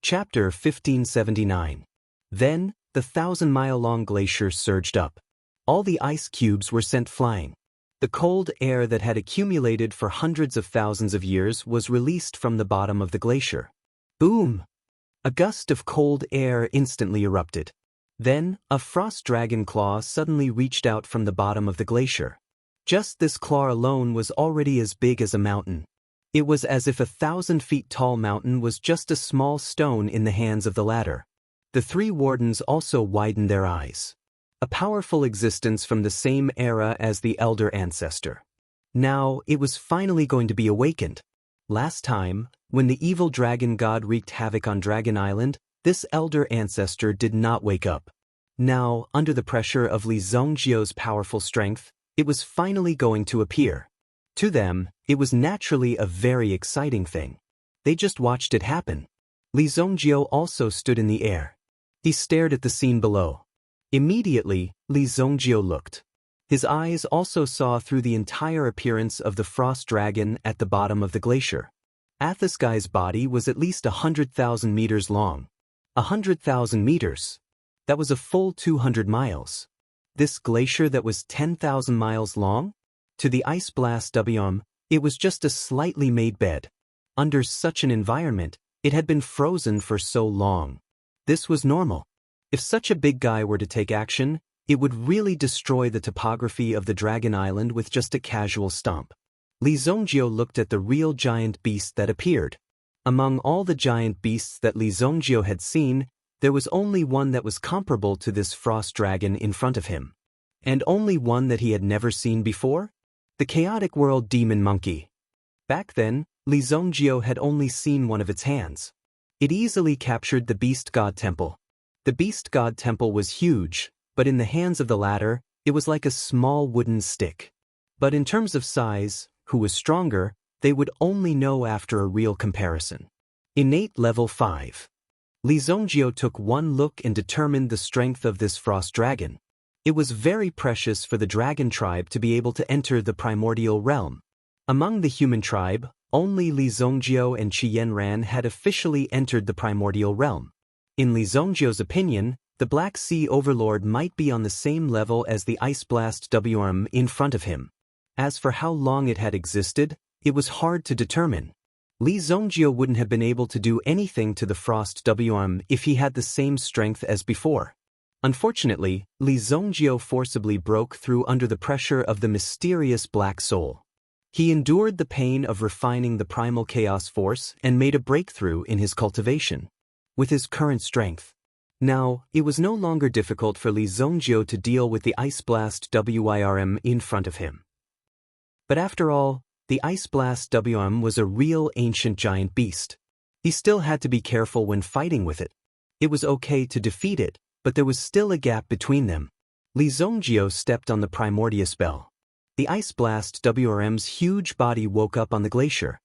Chapter 1579. Then, the 1,000-mile-long glacier surged up. All the ice cubes were sent flying. The cold air that had accumulated for hundreds of thousands of years was released from the bottom of the glacier. Boom! A gust of cold air instantly erupted. Then, a frost dragon claw suddenly reached out from the bottom of the glacier. Just this claw alone was already as big as a mountain. It was as if a 1,000-feet-tall mountain was just a small stone in the hands of the latter. The three wardens also widened their eyes. A powerful existence from the same era as the elder ancestor. Now, it was finally going to be awakened. Last time, when the evil dragon god wreaked havoc on Dragon Island, this elder ancestor did not wake up. Now, under the pressure of Li Zhongjiu's powerful strength, it was finally going to appear. To them, it was naturally a very exciting thing. They just watched it happen. Li Zhongjiu also stood in the air. He stared at the scene below. Immediately, Li Zhongjiu looked. His eyes also saw through the entire appearance of the frost dragon at the bottom of the glacier. This guy's body was at least 100,000 meters long. 100,000 meters. That was a full 200 miles. This glacier that was 10,000 miles long? To the ice blast WM, it was just a slightly made bed. Under such an environment, it had been frozen for so long. This was normal. If such a big guy were to take action, it would really destroy the topography of the Dragon Island with just a casual stomp. Li Zhongjiu looked at the real giant beast that appeared. Among all the giant beasts that Li Zhongjiu had seen, there was only one that was comparable to this frost dragon in front of him. And only one that he had never seen before? The chaotic world demon monkey. Back then, Li Zhongjiu had only seen one of its hands. It easily captured the beast god temple. The beast god temple was huge, but in the hands of the latter, it was like a small wooden stick. But in terms of size, who was stronger, they would only know after a real comparison. Innate level 5. Li Zhongjiu took one look and determined the strength of this frost dragon. It was very precious for the dragon tribe to be able to enter the primordial realm. Among the human tribe, only Li Zhongjiu and Qi Yanran had officially entered the primordial realm. In Li Zhongjiu's opinion, the Black Sea Overlord might be on the same level as the Ice Blast WM in front of him. As for how long it had existed, it was hard to determine. Li Zhongjiu wouldn't have been able to do anything to the Frost WM if he had the same strength as before. Unfortunately, Li Zhongjiu forcibly broke through under the pressure of the mysterious Black Soul. He endured the pain of refining the primal chaos force and made a breakthrough in his cultivation. With his current strength. Now, it was no longer difficult for Li Zhongjiu to deal with the Ice Blast WIRM in front of him. But after all, the Ice Blast WM was a real ancient giant beast. He still had to be careful when fighting with it. It was okay to defeat it, but there was still a gap between them. Li Zhongjiu stepped on the Primordius bell. The Ice Blast WRM's huge body woke up on the glacier.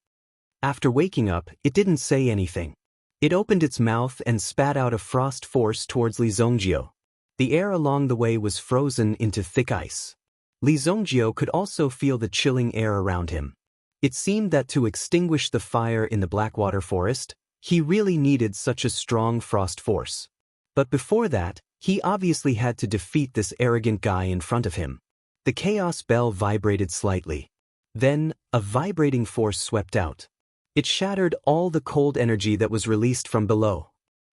After waking up, it didn't say anything. It opened its mouth and spat out a frost force towards Li Zhongjiu. The air along the way was frozen into thick ice. Li Zhongjiu could also feel the chilling air around him. It seemed that to extinguish the fire in the Blackwater Forest, he really needed such a strong frost force. But before that, he obviously had to defeat this arrogant guy in front of him. The chaos bell vibrated slightly. Then, a vibrating force swept out. It shattered all the cold energy that was released from below.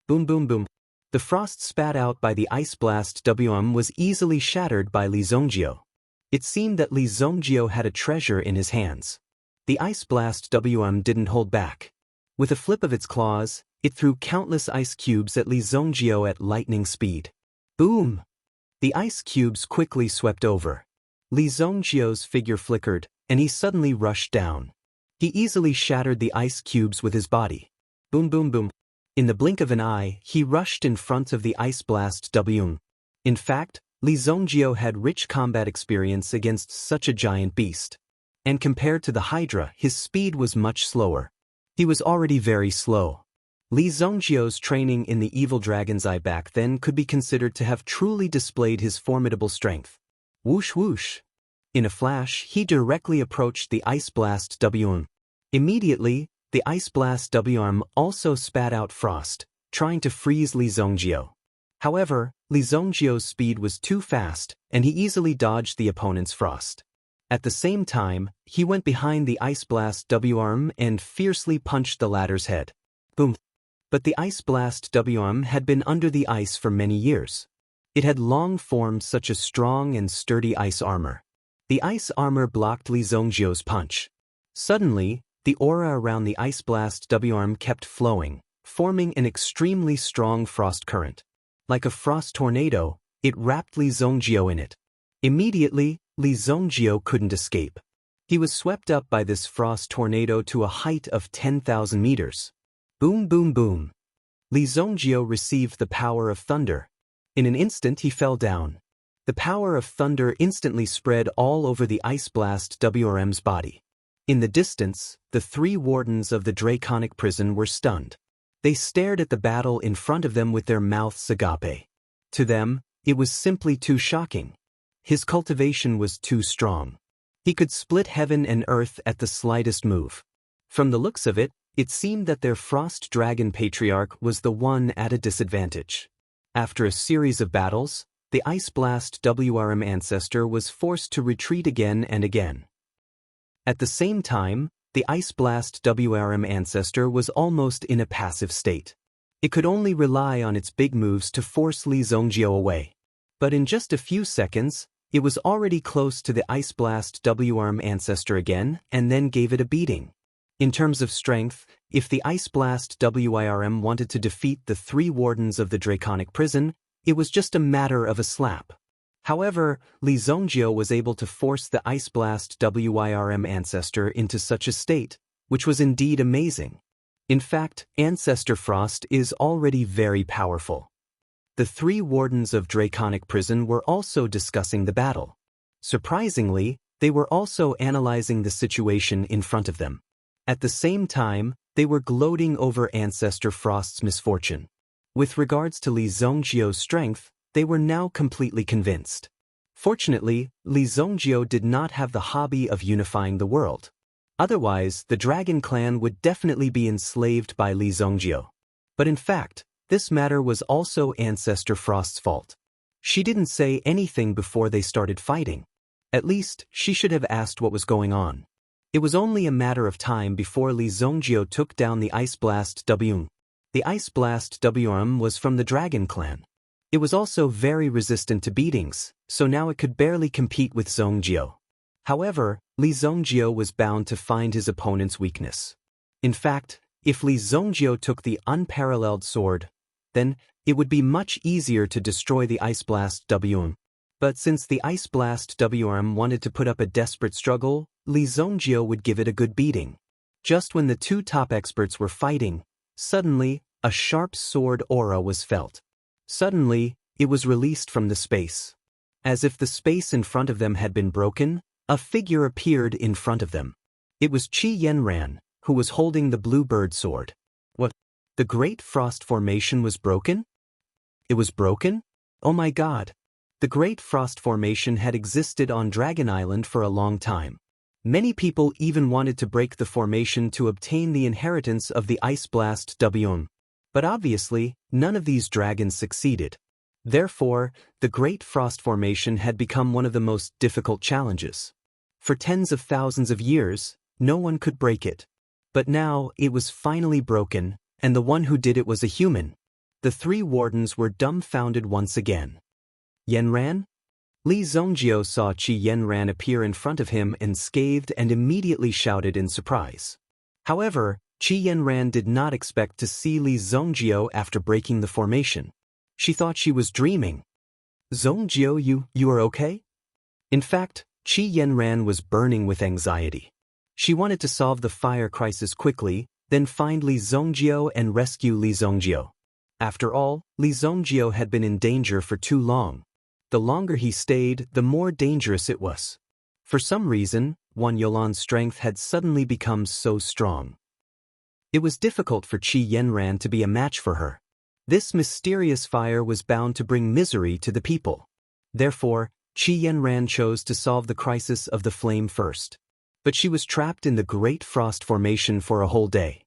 Boom boom boom. The frost spat out by the Ice Blast WM was easily shattered by Li Zhongjiu. It seemed that Li Zhongjiu had a treasure in his hands. The Ice Blast WM didn't hold back. With a flip of its claws, it threw countless ice cubes at Li Zhongjiu at lightning speed. Boom! The ice cubes quickly swept over. Li Zhongjiu's figure flickered, and he suddenly rushed down. He easily shattered the ice cubes with his body. Boom boom boom. In the blink of an eye, he rushed in front of the Ice Blast WM. In fact, Li Zhongjiu had rich combat experience against such a giant beast. And compared to the Hydra, his speed was much slower. He was already very slow. Li Zhongjiu's training in the Evil Dragon's Eye back then could be considered to have truly displayed his formidable strength. Whoosh whoosh. In a flash, he directly approached the Ice Blast WM. Immediately, the Ice Blast WM also spat out frost, trying to freeze Li Zhongjiao. However, Li Zhongjiao's speed was too fast, and he easily dodged the opponent's frost. At the same time, he went behind the Ice Blast WRM and fiercely punched the latter's head. Boom! But the Ice Blast WRM had been under the ice for many years. It had long formed such a strong and sturdy ice armor. The ice armor blocked Li Zhongjiao's punch. Suddenly, the aura around the Ice Blast WRM kept flowing, forming an extremely strong frost current. Like a frost tornado, it wrapped Li Zhongjiao in it. Immediately, Li Zhongjiao couldn't escape. He was swept up by this frost tornado to a height of 10,000 meters. Boom, boom, boom. Li Zhongjiao received the power of thunder. In an instant he fell down. The power of thunder instantly spread all over the Ice Blast WRM's body. In the distance, the three wardens of the draconic prison were stunned. They stared at the battle in front of them with their mouths agape. To them, it was simply too shocking. His cultivation was too strong. He could split heaven and earth at the slightest move. From the looks of it, it seemed that their Frost Dragon Patriarch was the one at a disadvantage. After a series of battles, the Ice Blast WRM ancestor was forced to retreat again and again. At the same time, the Ice Blast WRM ancestor was almost in a passive state. It could only rely on its big moves to force Li Zhongjiao away. But in just a few seconds, it was already close to the Ice Blast WRM ancestor again and then gave it a beating. In terms of strength, if the Ice Blast WIRM wanted to defeat the three wardens of the draconic prison, it was just a matter of a slap. However, Li Zhongjiao was able to force the Ice Blast WIRM ancestor into such a state, which was indeed amazing. In fact, Ancestor Frost is already very powerful. The three wardens of draconic prison were also discussing the battle. Surprisingly, they were also analyzing the situation in front of them. At the same time, they were gloating over Ancestor Frost's misfortune. With regards to Li Zhongjiao's strength, they were now completely convinced. Fortunately, Li Zhongjiao did not have the hobby of unifying the world. Otherwise, the Dragon Clan would definitely be enslaved by Li Zhongjiao. But in fact, this matter was also Ancestor Frost's fault. She didn't say anything before they started fighting. At least, she should have asked what was going on. It was only a matter of time before Li Zhongjiao took down the Ice Blast WM. The Ice Blast WM was from the Dragon Clan. It was also very resistant to beatings, so now it could barely compete with Zhongjiao. However, Li Zhongjiao was bound to find his opponent's weakness. In fact, if Li Zhongjiao took the unparalleled sword, then it would be much easier to destroy the Ice Blast WM. But since the Ice Blast WM wanted to put up a desperate struggle, Li Zhongjiao would give it a good beating. Just when the two top experts were fighting, suddenly, a sharp sword aura was felt. Suddenly, it was released from the space. As if the space in front of them had been broken, a figure appeared in front of them. It was Qi Yanran, who was holding the blue bird sword. What? The Great Frost Formation was broken? It was broken? Oh my God! The Great Frost Formation had existed on Dragon Island for a long time. Many people even wanted to break the formation to obtain the inheritance of the Ice Blast WM. But obviously, none of these dragons succeeded. Therefore, the Great Frost Formation had become one of the most difficult challenges. For tens of thousands of years, no one could break it. But now, it was finally broken, and the one who did it was a human. The three wardens were dumbfounded once again. Yanran? Li Zhongjiao saw Qi Yanran appear in front of him and scathed and immediately shouted in surprise. However, Qi Yanran did not expect to see Li Zhongjiao after breaking the formation. She thought she was dreaming. Zhongjiao, you are okay? In fact, Qi Yanran was burning with anxiety. She wanted to solve the fire crisis quickly, then find Li Zhongjiao and rescue Li Zhongjiao. After all, Li Zhongjiao had been in danger for too long. The longer he stayed, the more dangerous it was. For some reason, Wan Yolan's strength had suddenly become so strong. It was difficult for Qi Yanran to be a match for her. This mysterious fire was bound to bring misery to the people. Therefore, Qi Yanran chose to solve the crisis of the flame first. But she was trapped in the Great Frost Formation for a whole day.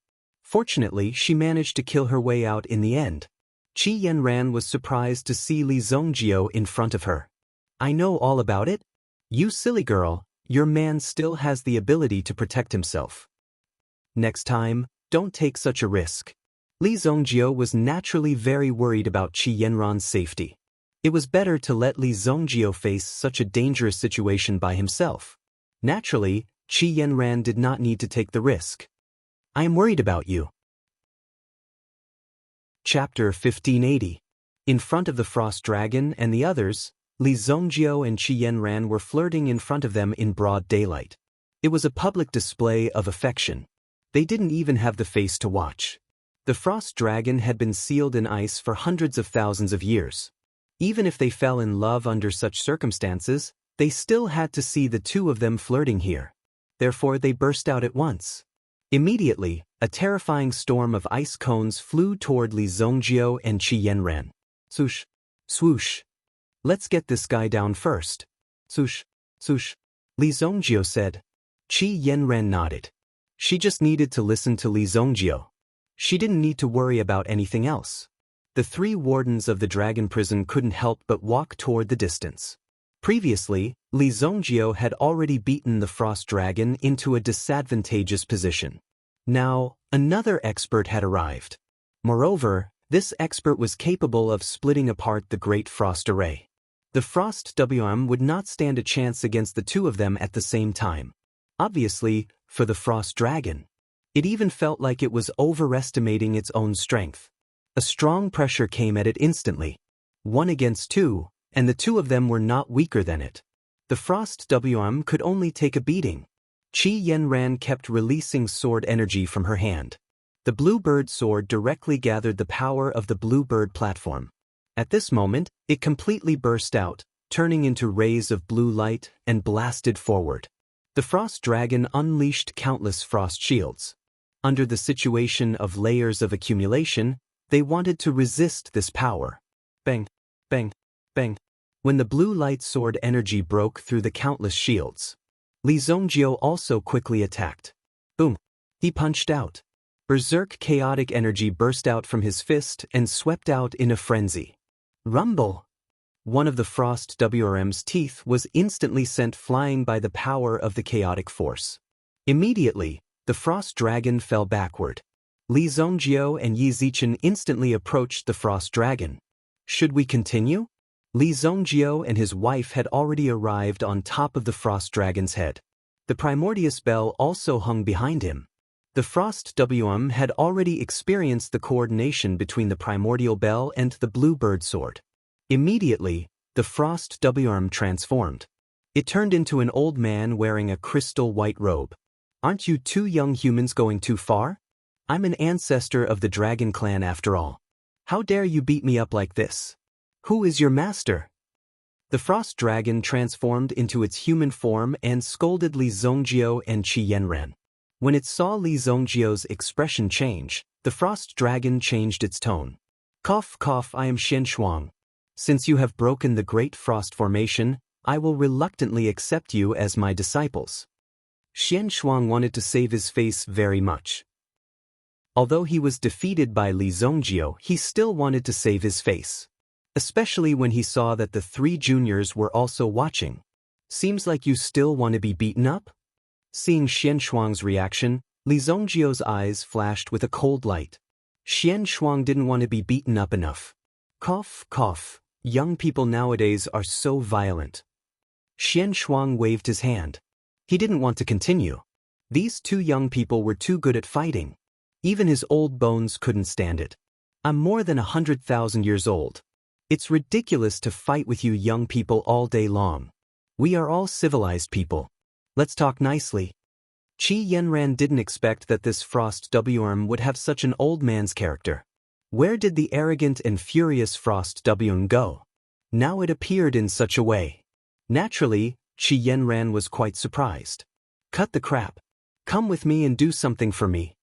Fortunately, she managed to kill her way out in the end. Qi Yanran was surprised to see Li Zongjio in front of her. I know all about it? You silly girl, your man still has the ability to protect himself. Next time, don't take such a risk. Li Zongjio was naturally very worried about Qi Yanran's safety. It was better to let Li Zongjio face such a dangerous situation by himself. Naturally, Qi Yanran did not need to take the risk. I am worried about you. Chapter 1580. In front of the Frost Dragon and the others, Li Zongjio and Qi Yanran were flirting in front of them in broad daylight. It was a public display of affection. They didn't even have the face to watch. The Frost Dragon had been sealed in ice for hundreds of thousands of years. Even if they fell in love under such circumstances, they still had to see the two of them flirting here. Therefore they burst out at once. Immediately, a terrifying storm of ice cones flew toward Li Zongjio and Qi Yanran. Swoosh, swoosh. Let's get this guy down first. Swoosh, swoosh. Li Zongjio said. Qi Yanran nodded. She just needed to listen to Li Zongjio. She didn't need to worry about anything else. The three wardens of the dragon prison couldn't help but walk toward the distance. Previously, Li Zongjio had already beaten the Frost Dragon into a disadvantageous position. Now, another expert had arrived. Moreover, this expert was capable of splitting apart the Great Frost Array. The Frost WM would not stand a chance against the two of them at the same time. Obviously, for the Frost Dragon. It even felt like it was overestimating its own strength. A strong pressure came at it instantly. 1 against 2, and the two of them were not weaker than it. The Frost WM could only take a beating. Qi Yanran kept releasing sword energy from her hand. The Bluebird sword directly gathered the power of the Bluebird platform. At this moment, it completely burst out, turning into rays of blue light and blasted forward. The Frost Dragon unleashed countless frost shields. Under the situation of layers of accumulation, they wanted to resist this power. Bang, bang, bang. When the blue light sword energy broke through the countless shields, Li Zongjio also quickly attacked. Boom! He punched out. Berserk chaotic energy burst out from his fist and swept out in a frenzy. Rumble! One of the Frost WRM's teeth was instantly sent flying by the power of the chaotic force. Immediately, the Frost Dragon fell backward. Li Zongjio and Yi Zichen instantly approached the Frost Dragon. Should we continue? Li Zongjio and his wife had already arrived on top of the Frost Dragon's head. The Primordius Bell also hung behind him. The Frost WM had already experienced the coordination between the Primordial Bell and the Bluebird Sword. Immediately, the Frost WM transformed. It turned into an old man wearing a crystal white robe. Aren't you two young humans going too far? I'm an ancestor of the Dragon Clan after all. How dare you beat me up like this? Who is your master? The Frost Dragon transformed into its human form and scolded Li Zongjio and Qi Yanran. When it saw Li Zongjio's expression change, the Frost Dragon changed its tone. Cough, cough, I am Xian Shuang. Since you have broken the Great Frost Formation, I will reluctantly accept you as my disciples. Xian Shuang wanted to save his face very much. Although he was defeated by Li Zongjio, he still wanted to save his face. Especially when he saw that the three juniors were also watching. Seems like you still want to be beaten up? Seeing Xian Shuang's reaction, Li Zongjio's eyes flashed with a cold light. Xian Shuang didn't want to be beaten up enough. Cough, cough. Young people nowadays are so violent. Xian Shuang waved his hand. He didn't want to continue. These two young people were too good at fighting. Even his old bones couldn't stand it. I'm more than 100,000 years old. It's ridiculous to fight with you young people all day long. We are all civilized people. Let's talk nicely. Qi Yanran didn't expect that this Frost WM would have such an old man's character. Where did the arrogant and furious Frost WM go? Now it appeared in such a way. Naturally, Qi Yanran was quite surprised. Cut the crap. Come with me and do something for me.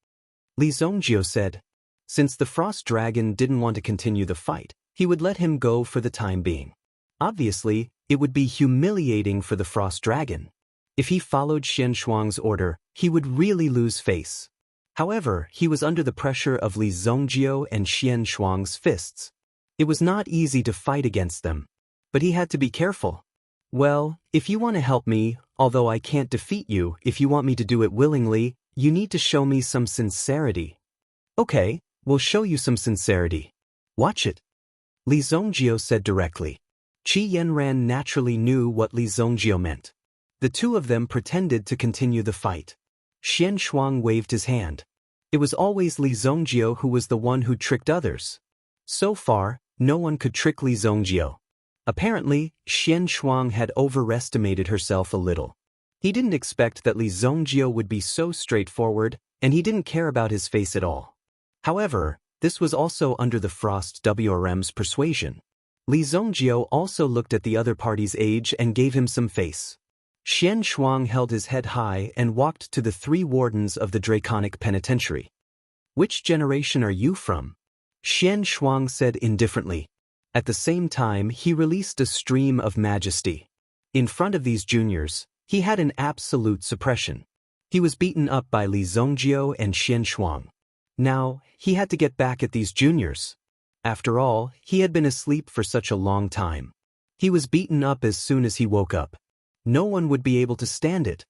Li Zongjio said. Since the Frost Dragon didn't want to continue the fight, he would let him go for the time being. Obviously, it would be humiliating for the Frost Dragon. If he followed Xian Shuang's order, he would really lose face. However, he was under the pressure of Li Zongjio and Xian Shuang's fists. It was not easy to fight against them, but he had to be careful. Well, if you want to help me, although I can't defeat you, if you want me to do it willingly, you need to show me some sincerity. Okay, we'll show you some sincerity. Watch it. Li Zongjio said directly. Qi Yanran naturally knew what Li Zongjio meant. The two of them pretended to continue the fight. Xian Shuang waved his hand. It was always Li Zongjio who was the one who tricked others. So far, no one could trick Li Zongjio. Apparently, Xian Shuang had overestimated herself a little. He didn't expect that Li Zongjio would be so straightforward, and he didn't care about his face at all. However, this was also under the Frost WRM's persuasion. Li Zongjio also looked at the other party's age and gave him some face. Xian Shuang held his head high and walked to the three wardens of the Draconic Penitentiary. Which generation are you from? Xian Shuang said indifferently. At the same time, he released a stream of majesty. In front of these juniors, he had an absolute suppression. He was beaten up by Li Zongjio and Xian Shuang. Now, he had to get back at these juniors. After all, he had been asleep for such a long time. He was beaten up as soon as he woke up. No one would be able to stand it.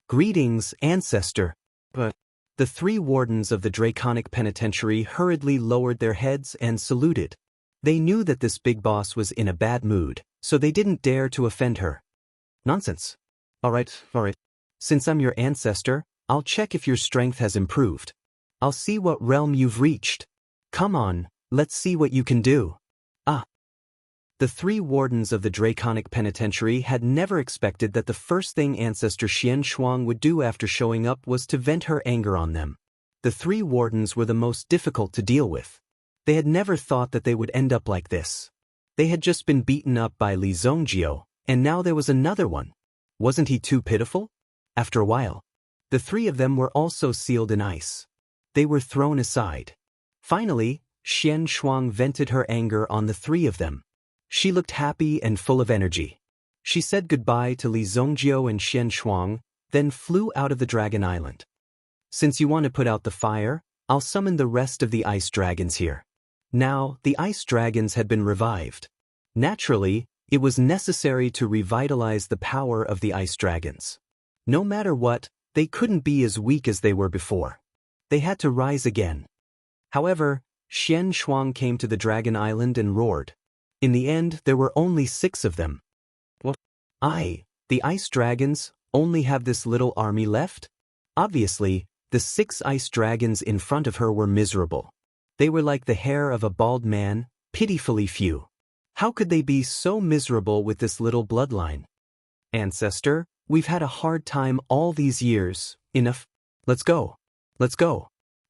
Greetings, ancestor. But the three wardens of the Draconic Penitentiary hurriedly lowered their heads and saluted. They knew that this big boss was in a bad mood, so they didn't dare to offend her. Nonsense. All right. Since I'm your ancestor, I'll check if your strength has improved. I'll see what realm you've reached. Come on, let's see what you can do. The three wardens of the Draconic Penitentiary had never expected that the first thing Ancestor Xian Shuang would do after showing up was to vent her anger on them. The three wardens were the most difficult to deal with. They had never thought that they would end up like this. They had just been beaten up by Li Zongjio, and now there was another one. Wasn't he too pitiful? After a while, the three of them were also sealed in ice. They were thrown aside. Finally, Xian Shuang vented her anger on the three of them. She looked happy and full of energy. She said goodbye to Li Zongjio and Xian Shuang, then flew out of the Dragon Island. Since you want to put out the fire, I'll summon the rest of the ice dragons here. Now, the ice dragons had been revived. Naturally, it was necessary to revitalize the power of the ice dragons. No matter what, they couldn't be as weak as they were before. They had to rise again. However, Xian Shuang came to the Dragon Island and roared. In the end, there were only 6 of them. What? The ice dragons, only have this little army left? Obviously, the 6 ice dragons in front of her were miserable. They were like the hair of a bald man, pitifully few. How could they be so miserable with this little bloodline? Ancestor, we've had a hard time all these years. Enough. Let's go.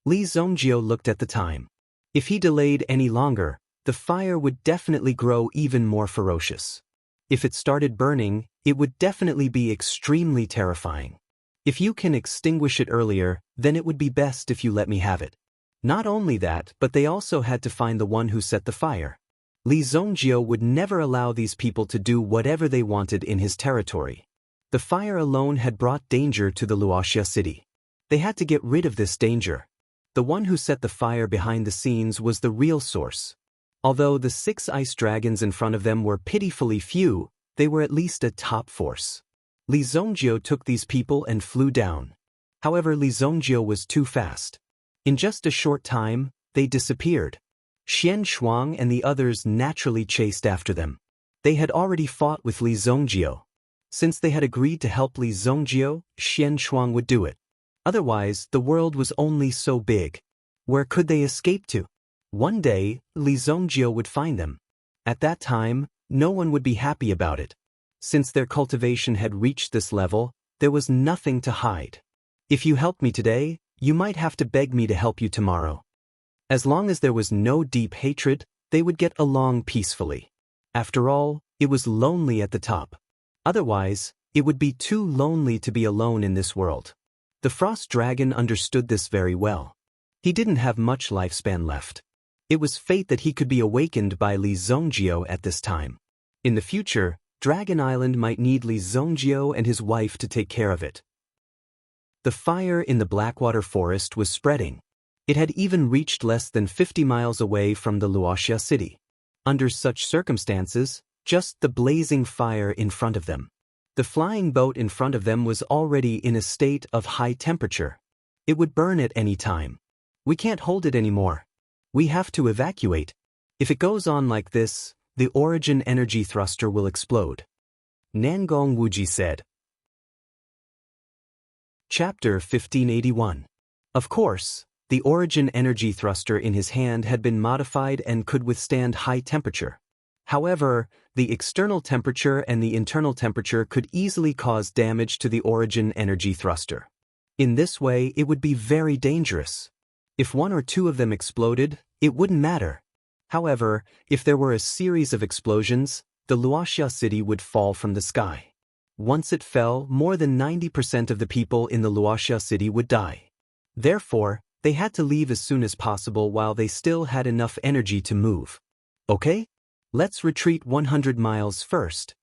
Li Zongjio looked at the time. If he delayed any longer, the fire would definitely grow even more ferocious. If it started burning, it would definitely be extremely terrifying. If you can extinguish it earlier, then it would be best if you let me have it. Not only that, but they also had to find the one who set the fire. Li Zongjio would never allow these people to do whatever they wanted in his territory. The fire alone had brought danger to the Luoxia city. They had to get rid of this danger. The one who set the fire behind the scenes was the real source. Although the 6 ice dragons in front of them were pitifully few, they were at least a top force. Li Zongjio took these people and flew down. However, Li Zongjio was too fast. In just a short time, they disappeared. Xian Shuang and the others naturally chased after them. They had already fought with Li Zongjio. Since they had agreed to help Li Zongjio, Xian Shuang would do it. Otherwise, the world was only so big. Where could they escape to? One day, Li Zongjio would find them. At that time, no one would be happy about it. Since their cultivation had reached this level, there was nothing to hide. If you help me today, you might have to beg me to help you tomorrow. As long as there was no deep hatred, they would get along peacefully. After all, it was lonely at the top. Otherwise, it would be too lonely to be alone in this world. The Frost Dragon understood this very well. He didn't have much lifespan left. It was fate that he could be awakened by Li Zongjio at this time. In the future, Dragon Island might need Li Zongjio and his wife to take care of it. The fire in the Blackwater forest was spreading. It had even reached less than 50 miles away from the Luoxia city. Under such circumstances, just the blazing fire in front of them. The flying boat in front of them was already in a state of high temperature. It would burn at any time. We can't hold it anymore. We have to evacuate. If it goes on like this, the origin energy thruster will explode. Nangong Wuji said. Chapter 1581. Of course, the origin energy thruster in his hand had been modified and could withstand high temperature. However, the external temperature and the internal temperature could easily cause damage to the origin energy thruster. In this way, it would be very dangerous. If one or two of them exploded, it wouldn't matter. However, if there were a series of explosions, the Luoxia city would fall from the sky. Once it fell, more than 90% of the people in the Luoxia city would die. Therefore, they had to leave as soon as possible while they still had enough energy to move. Okay? Let's retreat 100 miles first.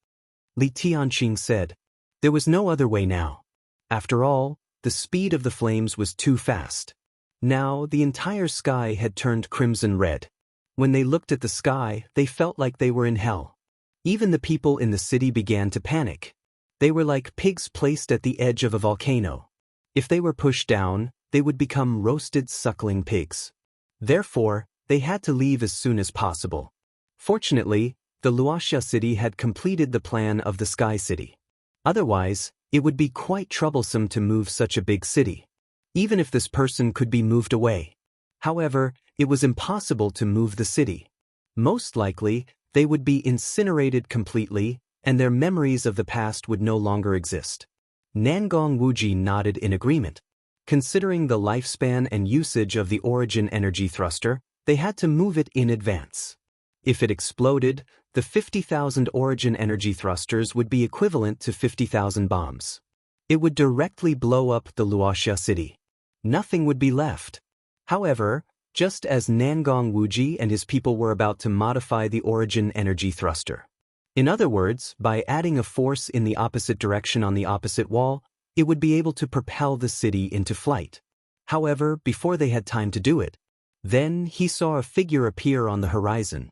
Li Tianqing said. There was no other way now. After all, the speed of the flames was too fast. Now, the entire sky had turned crimson red. When they looked at the sky, they felt like they were in hell. Even the people in the city began to panic. They were like pigs placed at the edge of a volcano. If they were pushed down, they would become roasted suckling pigs. Therefore, they had to leave as soon as possible. Fortunately, the Luoxia city had completed the plan of the Sky City. Otherwise, it would be quite troublesome to move such a big city. Even if this person could be moved away. However, it was impossible to move the city. Most likely, they would be incinerated completely, and their memories of the past would no longer exist. Nangong Wuji nodded in agreement. Considering the lifespan and usage of the origin energy thruster, they had to move it in advance. If it exploded, the 50,000 origin energy thrusters would be equivalent to 50,000 bombs. It would directly blow up the Luoxia city. Nothing would be left. However, just as Nangong Wuji and his people were about to modify the origin energy thruster. In other words, by adding a force in the opposite direction on the opposite wall, it would be able to propel the city into flight. However, before they had time to do it, then he saw a figure appear on the horizon.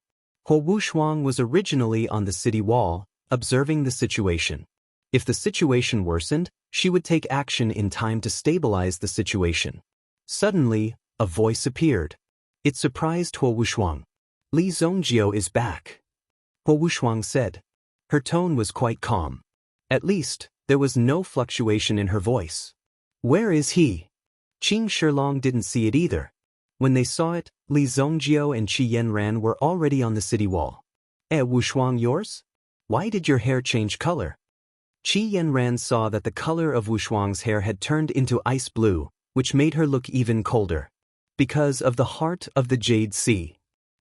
Huo Wushuang was originally on the city wall, observing the situation. If the situation worsened, she would take action in time to stabilize the situation. Suddenly, a voice appeared. It surprised Huo Wushuang. Li Zongjio is back. Huo Wushuang said. Her tone was quite calm. At least, there was no fluctuation in her voice. Where is he? Qing Shilong didn't see it either. When they saw it, Li Zongjio and Qi Yanran were already on the city wall. Wushuang, yours? Why did your hair change color? Qi Yanran saw that the color of Wushuang's hair had turned into ice blue, which made her look even colder. Because of the heart of the Jade Sea.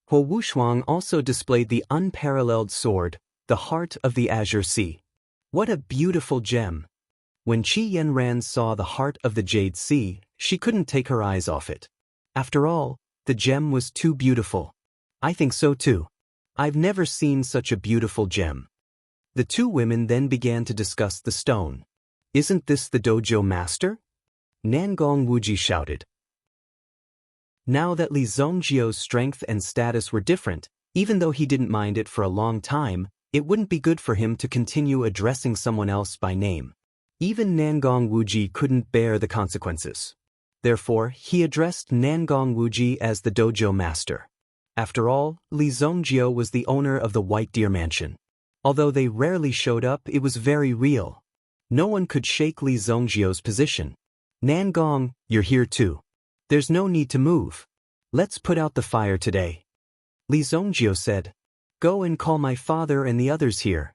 Huo Wushuang also displayed the unparalleled sword, the heart of the Azure Sea. What a beautiful gem! When Qi Yanran saw the heart of the Jade Sea, she couldn't take her eyes off it. After all, the gem was too beautiful. I think so too. I've never seen such a beautiful gem. The two women then began to discuss the stone. Isn't this the dojo master? Nangong Wuji shouted. Now that Li Zongjio's strength and status were different, even though he didn't mind it for a long time, it wouldn't be good for him to continue addressing someone else by name. Even Nangong Wuji couldn't bear the consequences. Therefore, he addressed Nangong Wuji as the dojo master. After all, Li Zongjio was the owner of the White Deer Mansion. Although they rarely showed up, it was very real. No one could shake Li Zongjio's position. Nangong, you're here too. There's no need to move. Let's put out the fire today. Li Zongjio said. Go and call my father and the others here.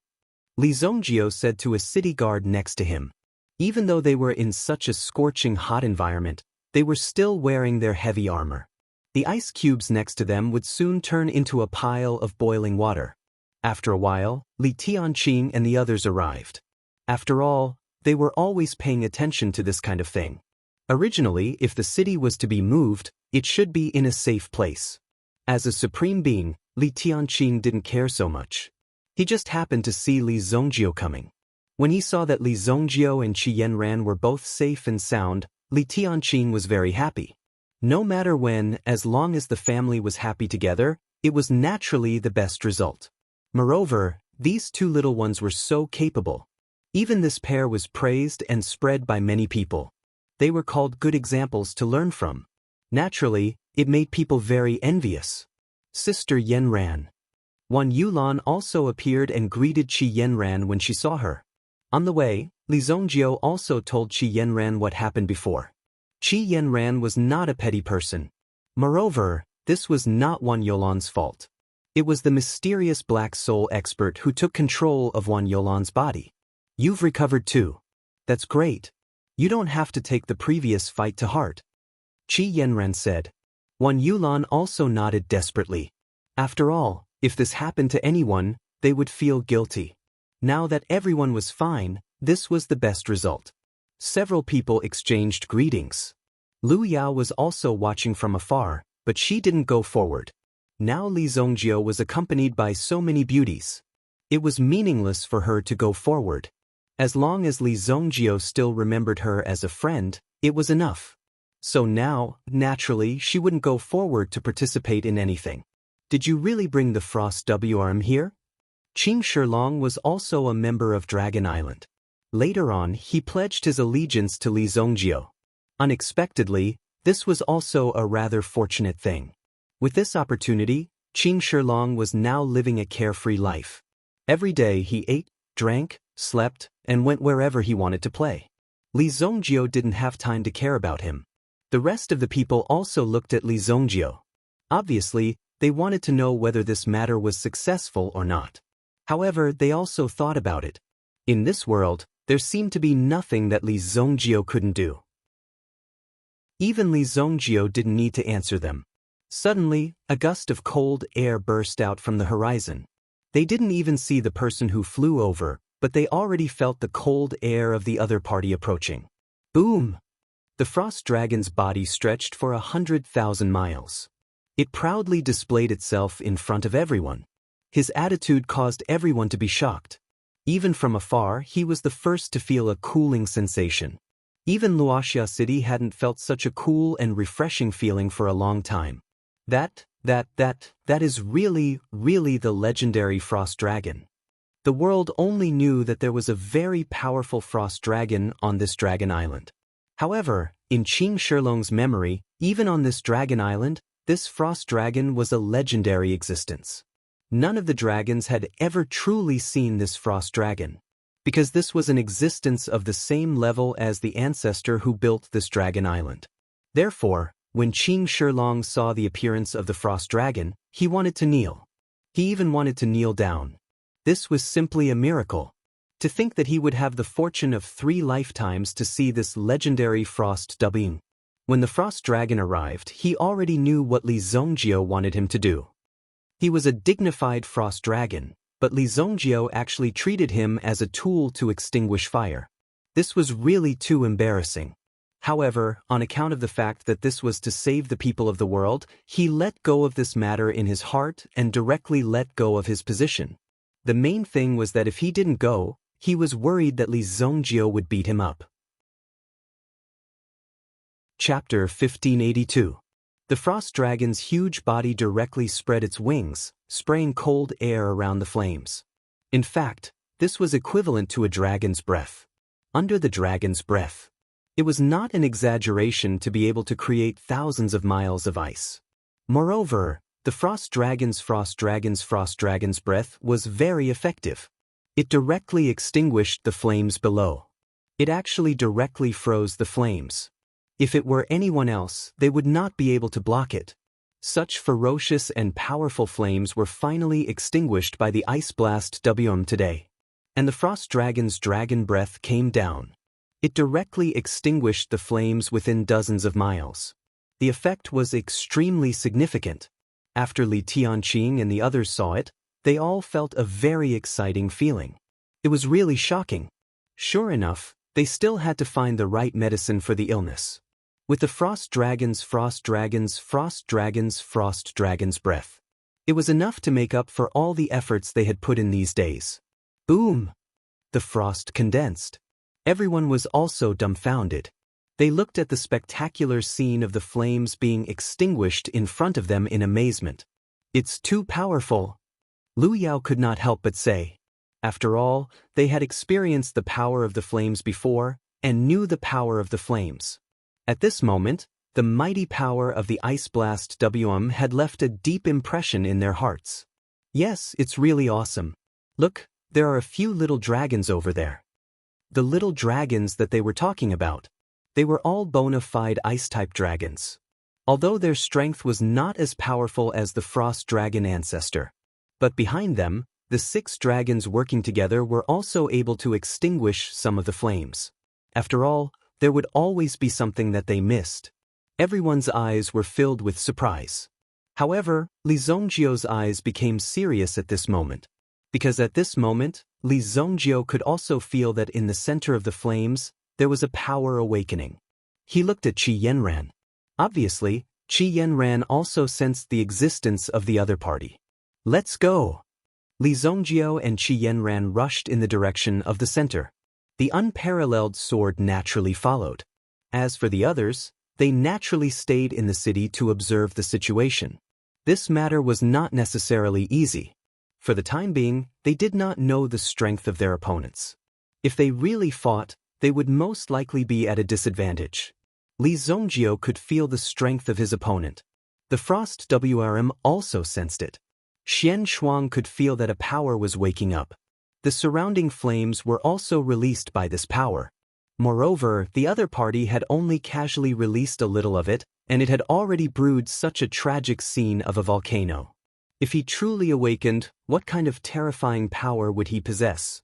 Li Zongjio said to a city guard next to him. Even though they were in such a scorching hot environment, they were still wearing their heavy armor. The ice cubes next to them would soon turn into a pile of boiling water. After a while, Li Tianqing and the others arrived. After all, they were always paying attention to this kind of thing. Originally, if the city was to be moved, it should be in a safe place. As a supreme being, Li Tianqing didn't care so much. He just happened to see Li Zongjio coming. When he saw that Li Zhongjio and Qi Yanran were both safe and sound, Li Tianqing was very happy. No matter when, as long as the family was happy together, it was naturally the best result. Moreover, these two little ones were so capable. Even this pair was praised and spread by many people. They were called good examples to learn from. Naturally, it made people very envious. Sister Yanran. Wan Yulan also appeared and greeted Qi Yanran when she saw her. On the way, Li Zhongjio also told Qi Yanran what happened before. Qi Yanran was not a petty person. Moreover, this was not Wan Yulan's fault. It was the mysterious black soul expert who took control of Wan Yulan's body. You've recovered too. That's great. You don't have to take the previous fight to heart. Qi Yanran said. Wan Yulan also nodded desperately. After all, if this happened to anyone, they would feel guilty. Now that everyone was fine, this was the best result. Several people exchanged greetings. Lu Yao was also watching from afar, but she didn't go forward. Now Li Zhongjio was accompanied by so many beauties. It was meaningless for her to go forward. As long as Li Zhongjio still remembered her as a friend, it was enough. So now, naturally, she wouldn't go forward to participate in anything. Did you really bring the Frost WRM here? Qing Shilong was also a member of Dragon Island. Later on, he pledged his allegiance to Li Zhongjio. Unexpectedly, this was also a rather fortunate thing. With this opportunity, Qing Shilong was now living a carefree life. Every day he ate, drank, slept, and went wherever he wanted to play. Li Zhongjio didn't have time to care about him. The rest of the people also looked at Li Zhongjio. Obviously, they wanted to know whether this matter was successful or not. However, they also thought about it. In this world, there seemed to be nothing that Li Zhongjio couldn't do. Even Li Zhongjio didn't need to answer them. Suddenly, a gust of cold air burst out from the horizon. They didn't even see the person who flew over, but they already felt the cold air of the other party approaching. Boom! The frost dragon's body stretched for 100,000 miles. It proudly displayed itself in front of everyone. His attitude caused everyone to be shocked. Even from afar, he was the first to feel a cooling sensation. Even Luoxia City hadn't felt such a cool and refreshing feeling for a long time. That is really the legendary frost dragon. The world only knew that there was a very powerful frost dragon on this dragon island. However, in Qing Shilong's memory, even on this dragon island, this frost dragon was a legendary existence. None of the dragons had ever truly seen this frost dragon, because this was an existence of the same level as the ancestor who built this dragon island. Therefore, when Qing Shilong saw the appearance of the frost dragon, he wanted to kneel. He even wanted to kneel down. This was simply a miracle. To think that he would have the fortune of 3 lifetimes to see this legendary frost dubbing. When the frost dragon arrived, he already knew what Li Zhongjio wanted him to do. He was a dignified frost dragon, but Li Zhongjio actually treated him as a tool to extinguish fire. This was really too embarrassing. However, on account of the fact that this was to save the people of the world, he let go of this matter in his heart and directly let go of his position. The main thing was that if he didn't go, he was worried that Li Zhongjio would beat him up. Chapter 1582. The frost dragon's huge body directly spread its wings, spraying cold air around the flames. In fact, this was equivalent to a dragon's breath. Under the dragon's breath. It was not an exaggeration to be able to create thousands of miles of ice. Moreover, the frost dragon's breath was very effective. It directly extinguished the flames below. It actually directly froze the flames. If it were anyone else, they would not be able to block it. Such ferocious and powerful flames were finally extinguished by the ice blast WM today. And the frost dragon's dragon breath came down. It directly extinguished the flames within dozens of miles. The effect was extremely significant. After Li Tianqing and the others saw it, they all felt a very exciting feeling. It was really shocking. Sure enough, they still had to find the right medicine for the illness. With the frost dragon's breath. It was enough to make up for all the efforts they had put in these days. Boom! the frost condensed. Everyone was also dumbfounded. They looked at the spectacular scene of the flames being extinguished in front of them in amazement. "It's too powerful," Lu Yao could not help but say. After all, they had experienced the power of the flames before, and knew the power of the flames. At this moment, the mighty power of the ice blast had left a deep impression in their hearts. "Yes, it's really awesome. Look, there are a few little dragons over there." The little dragons that they were talking about. They were all bona fide ice-type dragons. Although their strength was not as powerful as the frost dragon ancestor. But behind them, the 6 dragons working together were also able to extinguish some of the flames. After all, there would always be something that they missed. Everyone's eyes were filled with surprise. However, Li Zongjio's eyes became serious at this moment. Because at this moment, Li Zongjio could also feel that in the center of the flames, there was a power awakening. He looked at Qi Yanran. Obviously, Qi Yanran also sensed the existence of the other party. "Let's go!" Li Zongjio and Qi Yanran rushed in the direction of the center. The unparalleled sword naturally followed. As for the others, they naturally stayed in the city to observe the situation. This matter was not necessarily easy. For the time being, they did not know the strength of their opponents. If they really fought, they would most likely be at a disadvantage. Li Zongjio could feel the strength of his opponent. The Frost WRM also sensed it. Xian Shuang could feel that a power was waking up. The surrounding flames were also released by this power. Moreover, the other party had only casually released a little of it, and it had already brewed such a tragic scene of a volcano. If he truly awakened, what kind of terrifying power would he possess?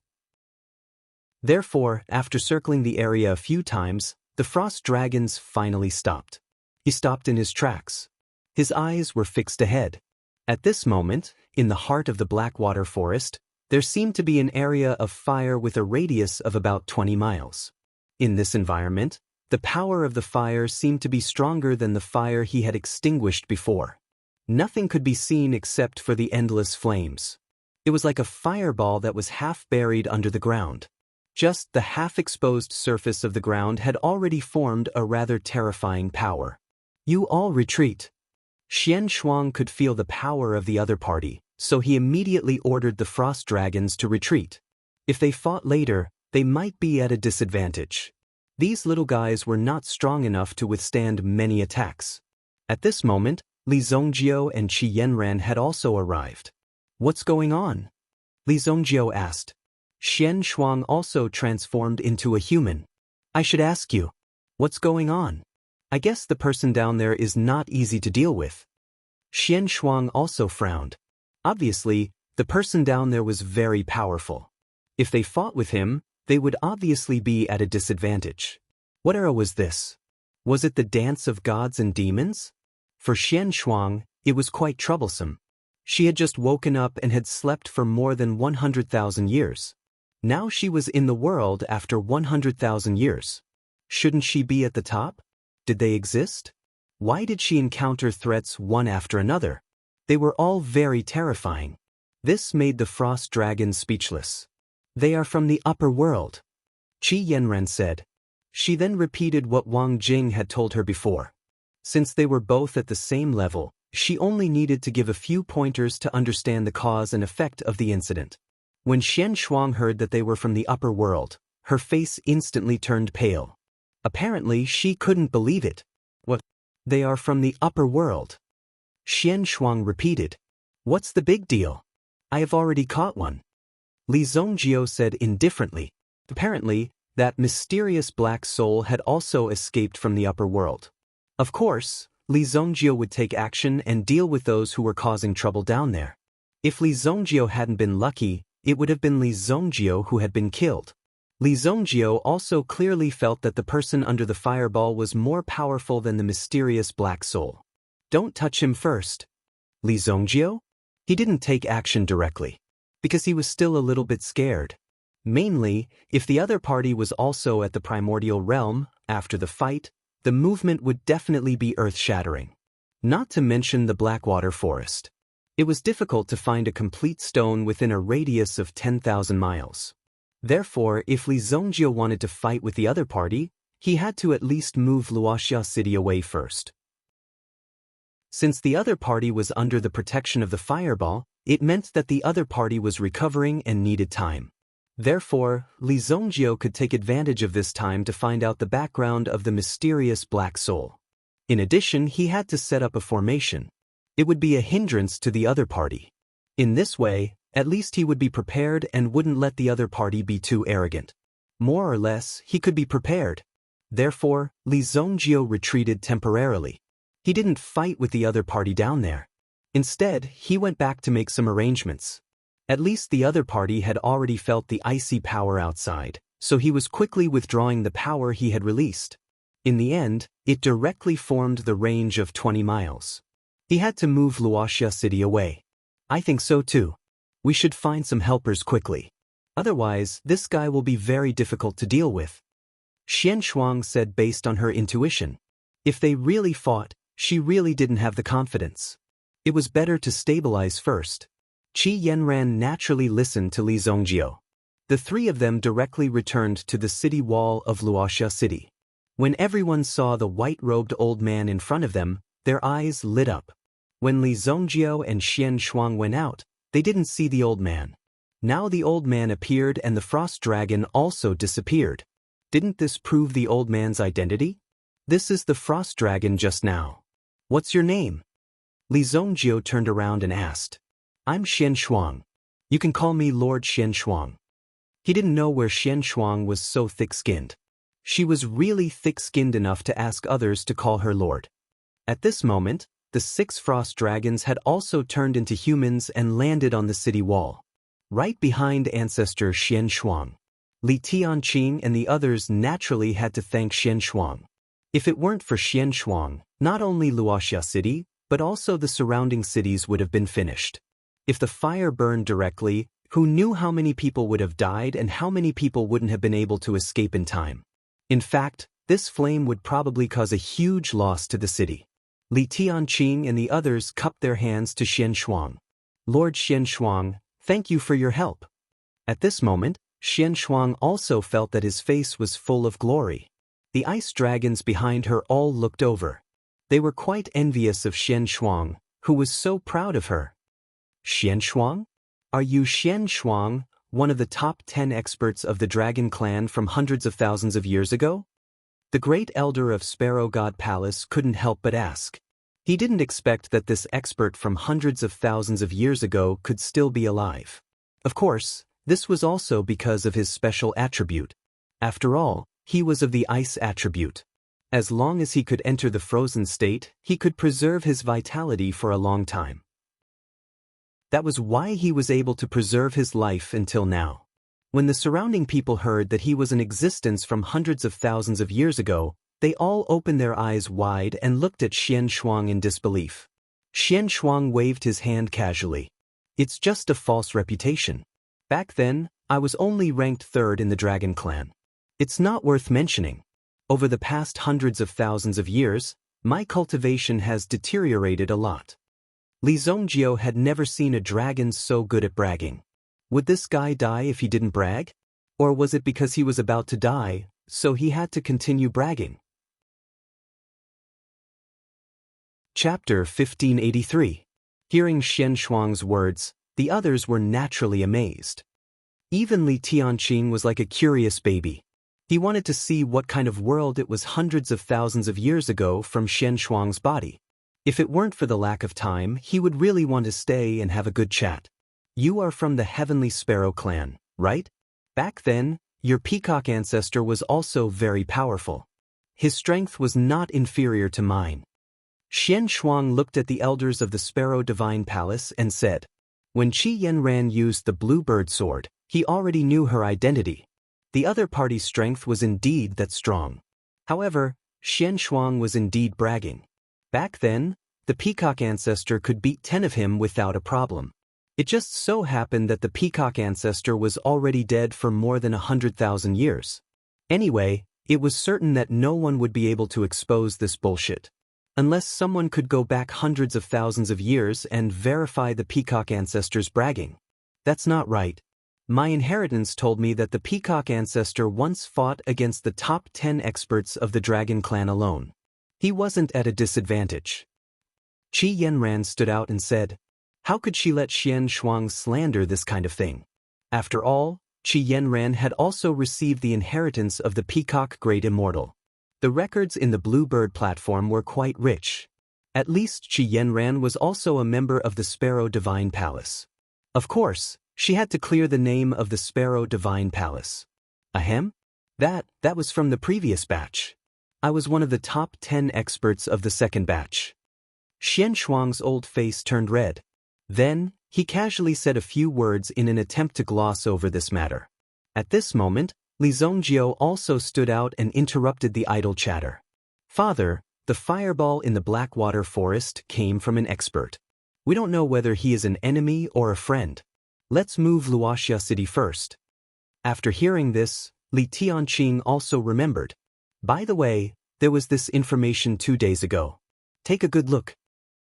Therefore, after circling the area a few times, the frost dragons finally stopped. He stopped in his tracks. His eyes were fixed ahead. At this moment, in the heart of the Blackwater Forest, there seemed to be an area of fire with a radius of about 20 miles. In this environment, the power of the fire seemed to be stronger than the fire he had extinguished before. Nothing could be seen except for the endless flames. It was like a fireball that was half buried under the ground. Just the half-exposed surface of the ground had already formed a rather terrifying power. "You all retreat." Xian Shuang could feel the power of the other party, so he immediately ordered the frost dragons to retreat. If they fought later, they might be at a disadvantage. These little guys were not strong enough to withstand many attacks. At this moment, Li Zongjio and Qi Yanran had also arrived. "What's going on?" Li Zongjio asked. Xian Shuang also transformed into a human. "I should ask you, what's going on? I guess the person down there is not easy to deal with." Xian Shuang also frowned. Obviously, the person down there was very powerful. If they fought with him, they would obviously be at a disadvantage. What era was this? Was it the dance of gods and demons? For Xian Shuang, it was quite troublesome. She had just woken up and had slept for more than 100,000 years. Now she was in the world after 100,000 years. Shouldn't she be at the top? Did they exist? Why did she encounter threats one after another? They were all very terrifying. This made the frost dragons speechless. "They are from the upper world," Qi Yanran said. She then repeated what Wang Jing had told her before. Since they were both at the same level, she only needed to give a few pointers to understand the cause and effect of the incident. When Xian Shuang heard that they were from the upper world, her face instantly turned pale. Apparently, she couldn't believe it. "What? They are from the upper world?" Xian Shuang repeated. "What's the big deal? I have already caught one." Li Zongjio said indifferently. Apparently, that mysterious black soul had also escaped from the upper world. Of course, Li Zongjio would take action and deal with those who were causing trouble down there. If Li Zongjio hadn't been lucky, it would have been Li Zongjio who had been killed. Li Zongjio also clearly felt that the person under the fireball was more powerful than the mysterious black soul. "Don't touch him first." Li Zongjio? He didn't take action directly, because he was still a little bit scared. Mainly, if the other party was also at the primordial realm, after the fight, the movement would definitely be earth-shattering. Not to mention the Blackwater Forest. It was difficult to find a complete stone within a radius of 10,000 miles. Therefore, if Li Zongjio wanted to fight with the other party, he had to at least move Luoxia City away first. Since the other party was under the protection of the fireball, it meant that the other party was recovering and needed time. Therefore, Li Zongjio could take advantage of this time to find out the background of the mysterious black soul. In addition, he had to set up a formation. It would be a hindrance to the other party. In this way, at least he would be prepared and wouldn't let the other party be too arrogant. More or less, he could be prepared. Therefore, Li Zongjio retreated temporarily. He didn't fight with the other party down there. Instead, he went back to make some arrangements. At least the other party had already felt the icy power outside, so he was quickly withdrawing the power he had released. In the end, it directly formed the range of 20 miles. He had to move Luoxia City away. I think so too. We should find some helpers quickly. Otherwise, this guy will be very difficult to deal with. Xian Shuang said based on her intuition. If they really fought, she really didn't have the confidence. It was better to stabilize first. Qi Yanran naturally listened to Li Zongjio. The three of them directly returned to the city wall of Luoxia City. When everyone saw the white-robed old man in front of them, their eyes lit up. When Li Zongjio and Xian Shuang went out, they didn't see the old man. Now the old man appeared and the frost dragon also disappeared. Didn't this prove the old man's identity? This is the frost dragon just now. What's your name? Li Zongjio turned around and asked. I'm Xian Shuang. You can call me Lord Xian Shuang. He didn't know where Xian Shuang was so thick-skinned. She was really thick-skinned enough to ask others to call her Lord. At this moment, the 6 frost dragons had also turned into humans and landed on the city wall. Right behind ancestor Xian Shuang. Li Tianqing and the others naturally had to thank Xian Shuang. If it weren't for Xian Shuang, not only Luoxia City, but also the surrounding cities would have been finished. If the fire burned directly, who knew how many people would have died and how many people wouldn't have been able to escape in time? In fact, this flame would probably cause a huge loss to the city. Li Tianqing and the others cupped their hands to Xian Shuang. Lord Xian Shuang, thank you for your help. At this moment, Xian Shuang also felt that his face was full of glory. The ice dragons behind her all looked over. They were quite envious of Xian Shuang, who was so proud of her. Xian Shuang? Are you Xian Shuang, one of the top 10 experts of the Dragon Clan from hundreds of thousands of years ago? The great elder of Sparrow God Palace couldn't help but ask. He didn't expect that this expert from hundreds of thousands of years ago could still be alive. Of course, this was also because of his special attribute. After all, he was of the ice attribute. As long as he could enter the frozen state, he could preserve his vitality for a long time. That was why he was able to preserve his life until now. When the surrounding people heard that he was in existence from hundreds of thousands of years ago, they all opened their eyes wide and looked at Xian Shuang in disbelief. Xian Shuang waved his hand casually. It's just a false reputation. Back then, I was only ranked 3rd in the Dragon Clan. It's not worth mentioning. Over the past hundreds of thousands of years, my cultivation has deteriorated a lot. Li Zongjio had never seen a dragon so good at bragging. Would this guy die if he didn't brag? Or was it because he was about to die, so he had to continue bragging? Chapter 1583. Hearing Xian Shuang's words, the others were naturally amazed. Even Li Tianqing was like a curious baby. He wanted to see what kind of world it was hundreds of thousands of years ago from Xian Shuang's body. If it weren't for the lack of time, he would really want to stay and have a good chat. You are from the Heavenly Sparrow clan, right? Back then, your peacock ancestor was also very powerful. His strength was not inferior to mine. Xian Shuang looked at the elders of the Sparrow Divine Palace and said, when Qi Yanran used the Bluebird sword, he already knew her identity. The other party's strength was indeed that strong. However, Xian Shuang was indeed bragging. Back then, the peacock ancestor could beat 10 of him without a problem. It just so happened that the peacock ancestor was already dead for more than 100,000 years. Anyway, it was certain that no one would be able to expose this bullshit. Unless someone could go back hundreds of thousands of years and verify the peacock ancestor's bragging. That's not right. My inheritance told me that the peacock ancestor once fought against the top 10 experts of the dragon clan alone. He wasn't at a disadvantage. Qi Yanran stood out and said, how could she let Xian Shuang slander this kind of thing? After all, Qi Yanran had also received the inheritance of the peacock great immortal. The records in the Bluebird platform were quite rich. At least Qi Yanran was also a member of the Sparrow Divine Palace. Of course, she had to clear the name of the Sparrow Divine Palace. Ahem? That was from the previous batch. I was one of the top 10 experts of the second batch. Xian Shuang's old face turned red. Then, he casually said a few words in an attempt to gloss over this matter. At this moment, Li Zhongjiu also stood out and interrupted the idle chatter. Father, the fireball in the Blackwater Forest came from an expert. We don't know whether he is an enemy or a friend. Let's move Luoxia City first. After hearing this, Li Tianqing also remembered. By the way, there was this information 2 days ago. Take a good look.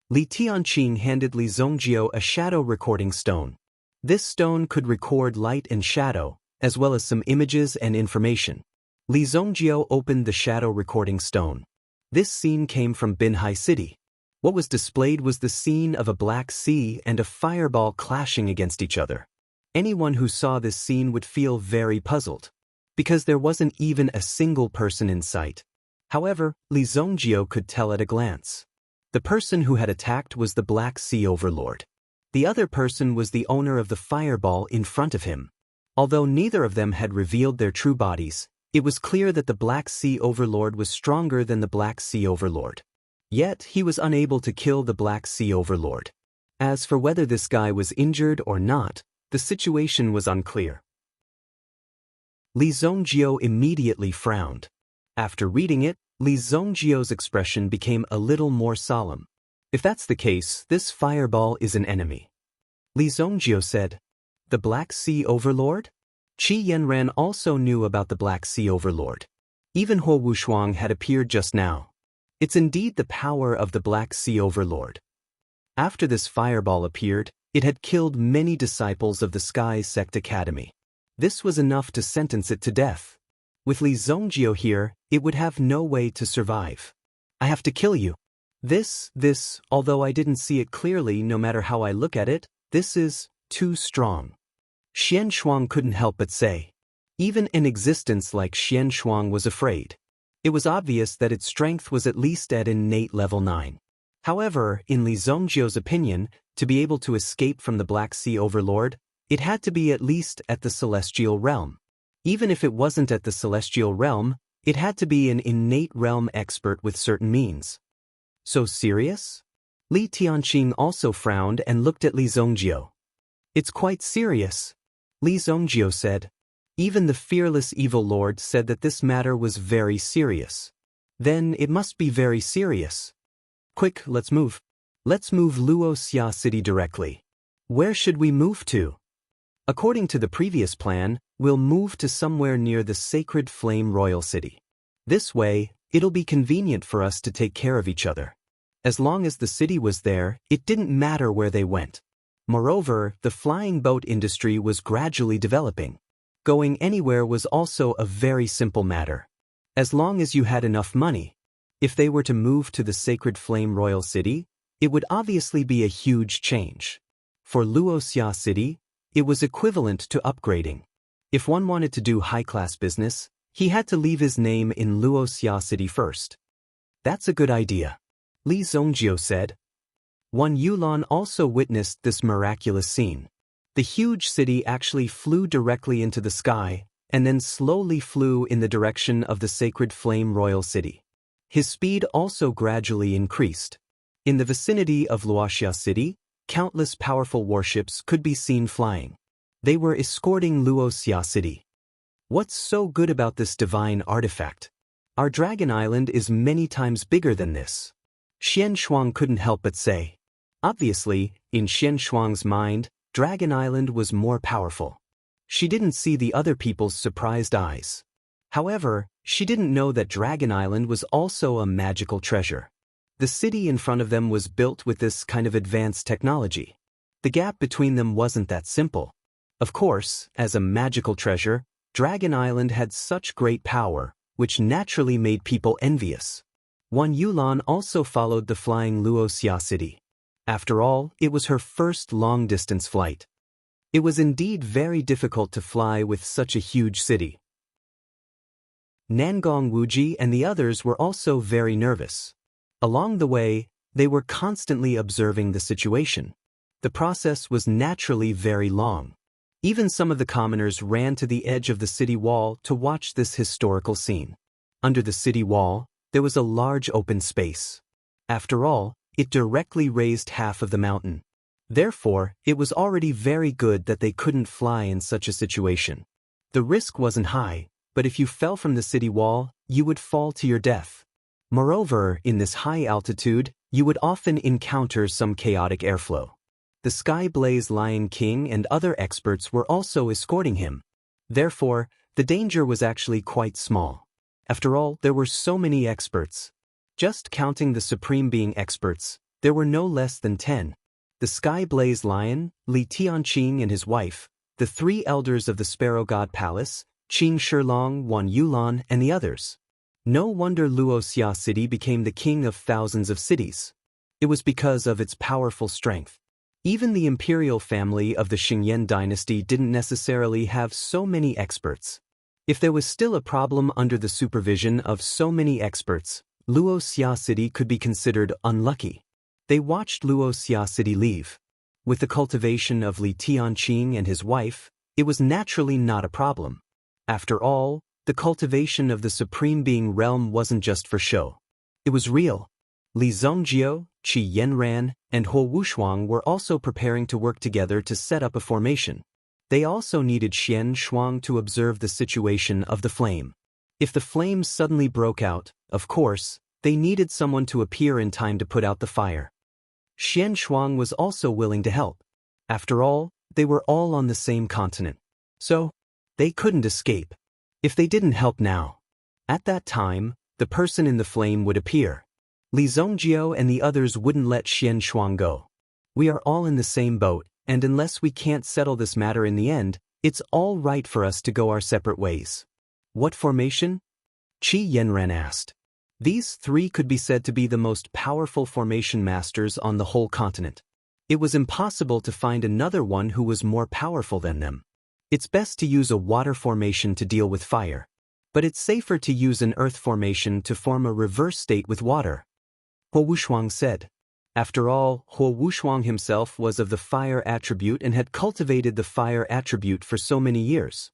Li Tianqing handed Li Zhongjiu a shadow recording stone. This stone could record light and shadow, as well as some images and information. Li Zhongjiu opened the shadow recording stone. This scene came from Binhai City. What was displayed was the scene of a black sea and a fireball clashing against each other. Anyone who saw this scene would feel very puzzled, because there wasn't even a single person in sight. However, Li Zhongjiu could tell at a glance. The person who had attacked was the Black Sea Overlord. The other person was the owner of the fireball in front of him. Although neither of them had revealed their true bodies, it was clear that the Black Sea Overlord was stronger than the Black Sea Overlord. Yet, he was unable to kill the Black Sea Overlord. As for whether this guy was injured or not, the situation was unclear. Li Zhongjiu immediately frowned. After reading it, Li Zhongjiu's expression became a little more solemn. If that's the case, this fireball is an enemy. Li Zhongjiu said, the Black Sea Overlord? Qi Yanran also knew about the Black Sea Overlord. Even Huo Wushuang had appeared just now. It's indeed the power of the Black Sea Overlord. After this fireball appeared, it had killed many disciples of the Sky Sect Academy. This was enough to sentence it to death. With Li Zhongjiu here, it would have no way to survive. I have to kill you. This, although I didn't see it clearly no matter how I look at it, this is too strong. Xian Shuang couldn't help but say. Even an existence like Xian Shuang was afraid. It was obvious that its strength was at least at innate level 9. However, in Li Zhongjiu's opinion, to be able to escape from the Black Sea Overlord, it had to be at least at the Celestial Realm. Even if it wasn't at the Celestial Realm, it had to be an innate realm expert with certain means. So serious? Li Tianqing also frowned and looked at Li Zhongjiu. It's quite serious. Li Zhongjiu said. Even the fearless evil lord said that this matter was very serious. Then it must be very serious. Quick, let's move. Let's move Luoxia City directly. Where should we move to? According to the previous plan, we'll move to somewhere near the Sacred Flame Royal City. This way, it'll be convenient for us to take care of each other. As long as the city was there, it didn't matter where they went. Moreover, the flying boat industry was gradually developing. Going anywhere was also a very simple matter. As long as you had enough money. If they were to move to the Sacred Flame Royal City, it would obviously be a huge change. For Luoxia City, it was equivalent to upgrading. If one wanted to do high-class business, he had to leave his name in Luoxia City first. That's a good idea, Li Zhongjiu said. Wan Yulan also witnessed this miraculous scene. The huge city actually flew directly into the sky, and then slowly flew in the direction of the Sacred Flame Royal City. His speed also gradually increased. In the vicinity of Luoxia City, countless powerful warships could be seen flying. They were escorting Luoxia City. What's so good about this divine artifact? Our Dragon Island is many times bigger than this. Xian Shuang couldn't help but say. Obviously, in Xian Shuang's mind, Dragon Island was more powerful. She didn't see the other people's surprised eyes. However, she didn't know that Dragon Island was also a magical treasure. The city in front of them was built with this kind of advanced technology. The gap between them wasn't that simple. Of course, as a magical treasure, Dragon Island had such great power, which naturally made people envious. Wan Yulan also followed the flying Luoxia city. After all, it was her first long-distance flight. It was indeed very difficult to fly with such a huge city. Nangong Wuji and the others were also very nervous. Along the way, they were constantly observing the situation. The process was naturally very long. Even some of the commoners ran to the edge of the city wall to watch this historical scene. Under the city wall, there was a large open space. After all, it directly raised half of the mountain. Therefore, it was already very good that they couldn't fly in such a situation. The risk wasn't high, but if you fell from the city wall, you would fall to your death. Moreover, in this high altitude, you would often encounter some chaotic airflow. The Sky Blaze Lion King and other experts were also escorting him. Therefore, the danger was actually quite small. After all, there were so many experts. Just counting the Supreme Being experts, there were no less than 10. The Sky Blaze Lion, Li Tianqing and his wife, the 3 elders of the Sparrow God Palace, Qing Shilong, Wan Yulan, and the others. No wonder Luoxia City became the king of thousands of cities. It was because of its powerful strength. Even the imperial family of the Xingyan dynasty didn't necessarily have so many experts. If there was still a problem under the supervision of so many experts, Luoxia City could be considered unlucky. They watched Luoxia City leave. With the cultivation of Li Tianqing and his wife, it was naturally not a problem. After all, the cultivation of the Supreme Being realm wasn't just for show. It was real. Li Zhongjiu, Qi Yanran, and Huo Wushuang were also preparing to work together to set up a formation. They also needed Xian Shuang to observe the situation of the flame. If the flames suddenly broke out, of course, they needed someone to appear in time to put out the fire. Xian Shuang was also willing to help. After all, they were all on the same continent. So, they couldn't escape. If they didn't help now, at that time, the person in the flame would appear. Li Zhongjiu and the others wouldn't let Xian Shuang go. We are all in the same boat, and unless we can't settle this matter in the end, it's all right for us to go our separate ways. What formation? Qi Yanran asked. These 3 could be said to be the most powerful formation masters on the whole continent. It was impossible to find another one who was more powerful than them. It's best to use a water formation to deal with fire. But it's safer to use an earth formation to form a reverse state with water. Huo Wushuang said. After all, Huo Wushuang himself was of the fire attribute and had cultivated the fire attribute for so many years.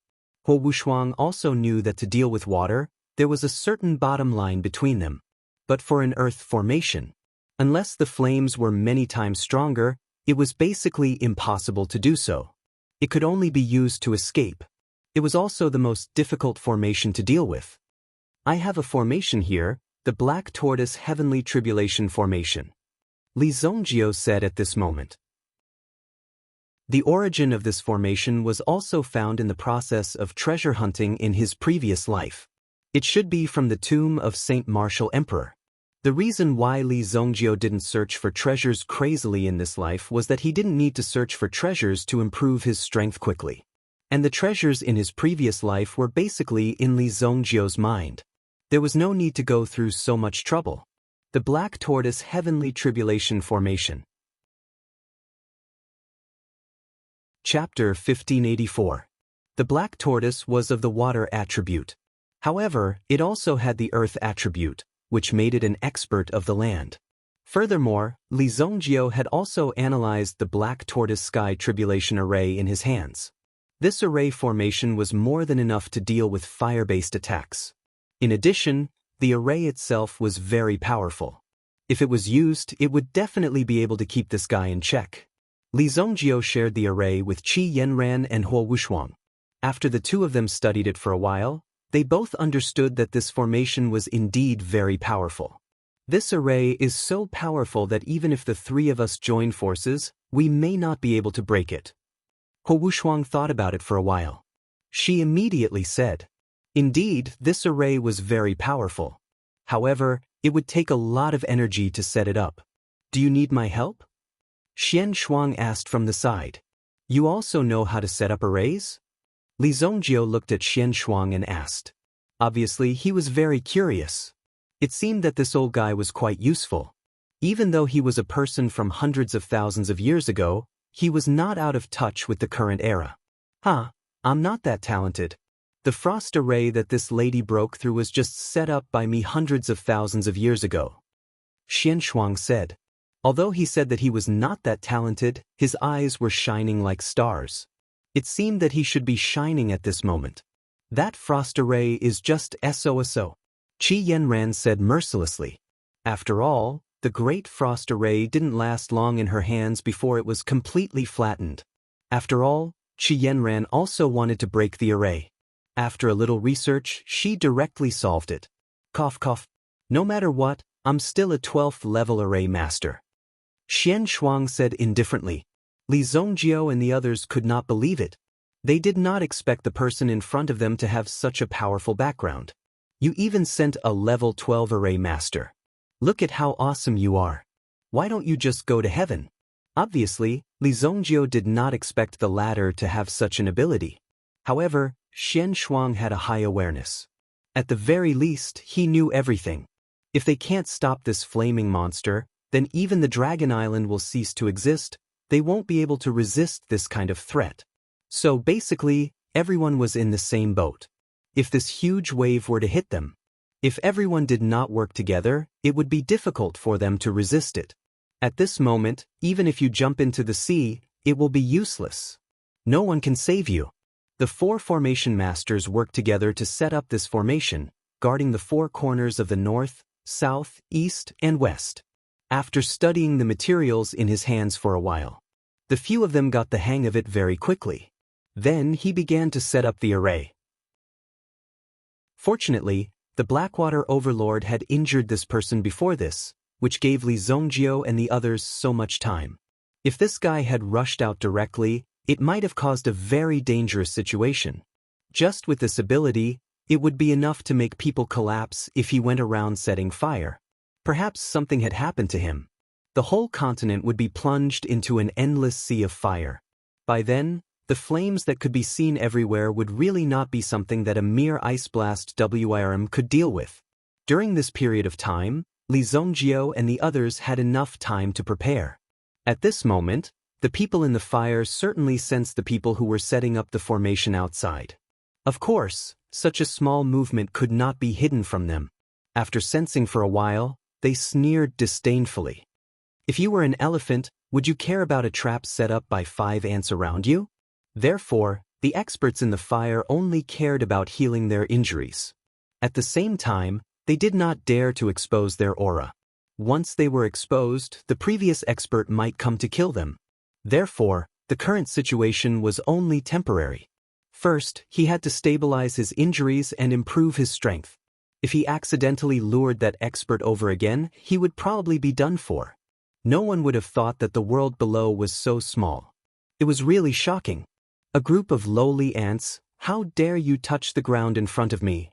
Huo Wushuang also knew that to deal with water, there was a certain bottom line between them. But for an earth formation, unless the flames were many times stronger, it was basically impossible to do so. It could only be used to escape. It was also the most difficult formation to deal with. I have a formation here, the Black Tortoise Heavenly Tribulation Formation. Li Zhongjiu said at this moment. The origin of this formation was also found in the process of treasure hunting in his previous life. It should be from the tomb of Saint Martial Emperor. The reason why Li Zhongjiu didn't search for treasures crazily in this life was that he didn't need to search for treasures to improve his strength quickly. And the treasures in his previous life were basically in Li Zhongjiu's mind. There was no need to go through so much trouble. The Black Tortoise Heavenly Tribulation Formation. Chapter 1584. The Black Tortoise was of the water attribute. However, it also had the earth attribute, which made it an expert of the land. Furthermore, Li Zhongjiu had also analyzed the Black Tortoise Sky Tribulation Array in his hands. This array formation was more than enough to deal with fire-based attacks. In addition, the array itself was very powerful. If it was used, it would definitely be able to keep this guy in check. Li Zhongjiu shared the array with Qi Yanran and Huo Wushuang. After the 2 of them studied it for a while, they both understood that this formation was indeed very powerful. This array is so powerful that even if the 3 of us join forces, we may not be able to break it. Huo Wushuang thought about it for a while. She immediately said, indeed, this array was very powerful. However, it would take a lot of energy to set it up. Do you need my help? Xian Shuang asked from the side. You also know how to set up arrays? Li Zongjio looked at Xian Shuang and asked. Obviously, he was very curious. It seemed that this old guy was quite useful. Even though he was a person from hundreds of thousands of years ago, he was not out of touch with the current era. I'm not that talented. The frost array that this lady broke through was just set up by me hundreds of thousands of years ago. Xian Shuang said. Although he said that he was not that talented, his eyes were shining like stars. It seemed that he should be shining at this moment. That frost array is just SOSO. Qi Yanran said mercilessly. After all, the great frost array didn't last long in her hands before it was completely flattened. After all, Qi Yanran also wanted to break the array. After a little research, she directly solved it. Cough cough. No matter what, I'm still a 12th level array master. Xian Shuang said indifferently. Li Zongjio and the others could not believe it. They did not expect the person in front of them to have such a powerful background. You even sent a level 12 array master. Look at how awesome you are. Why don't you just go to heaven? Obviously, Li Zongjio did not expect the latter to have such an ability. However, Xian Shuang had a high awareness. At the very least, he knew everything. If they can't stop this flaming monster, then even the Dragon Island will cease to exist. They won't be able to resist this kind of threat. So basically, everyone was in the same boat. If this huge wave were to hit them, if everyone did not work together, it would be difficult for them to resist it. At this moment, even if you jump into the sea, it will be useless. No one can save you. The 4 formation masters worked together to set up this formation, guarding the 4 corners of the north, south, east, and west. After studying the materials in his hands for a while, the few of them got the hang of it very quickly. Then he began to set up the array. Fortunately, the Blackwater Overlord had injured this person before this, which gave Li Zongjio and the others so much time. If this guy had rushed out directly, it might have caused a very dangerous situation. Just with this ability, it would be enough to make people collapse if he went around setting fire. Perhaps something had happened to him. The whole continent would be plunged into an endless sea of fire. By then, the flames that could be seen everywhere would really not be something that a mere ice blast WIRM could deal with. During this period of time, Li Zongjio and the others had enough time to prepare. At this moment, the people in the fire certainly sensed the people who were setting up the formation outside. Of course, such a small movement could not be hidden from them. After sensing for a while, they sneered disdainfully. If you were an elephant, would you care about a trap set up by 5 ants around you? Therefore, the experts in the fire only cared about healing their injuries. At the same time, they did not dare to expose their aura. Once they were exposed, the previous expert might come to kill them. Therefore, the current situation was only temporary. First, he had to stabilize his injuries and improve his strength. If he accidentally lured that expert over again, he would probably be done for. No one would have thought that the world below was so small. It was really shocking. A group of lowly ants, how dare you touch the ground in front of me?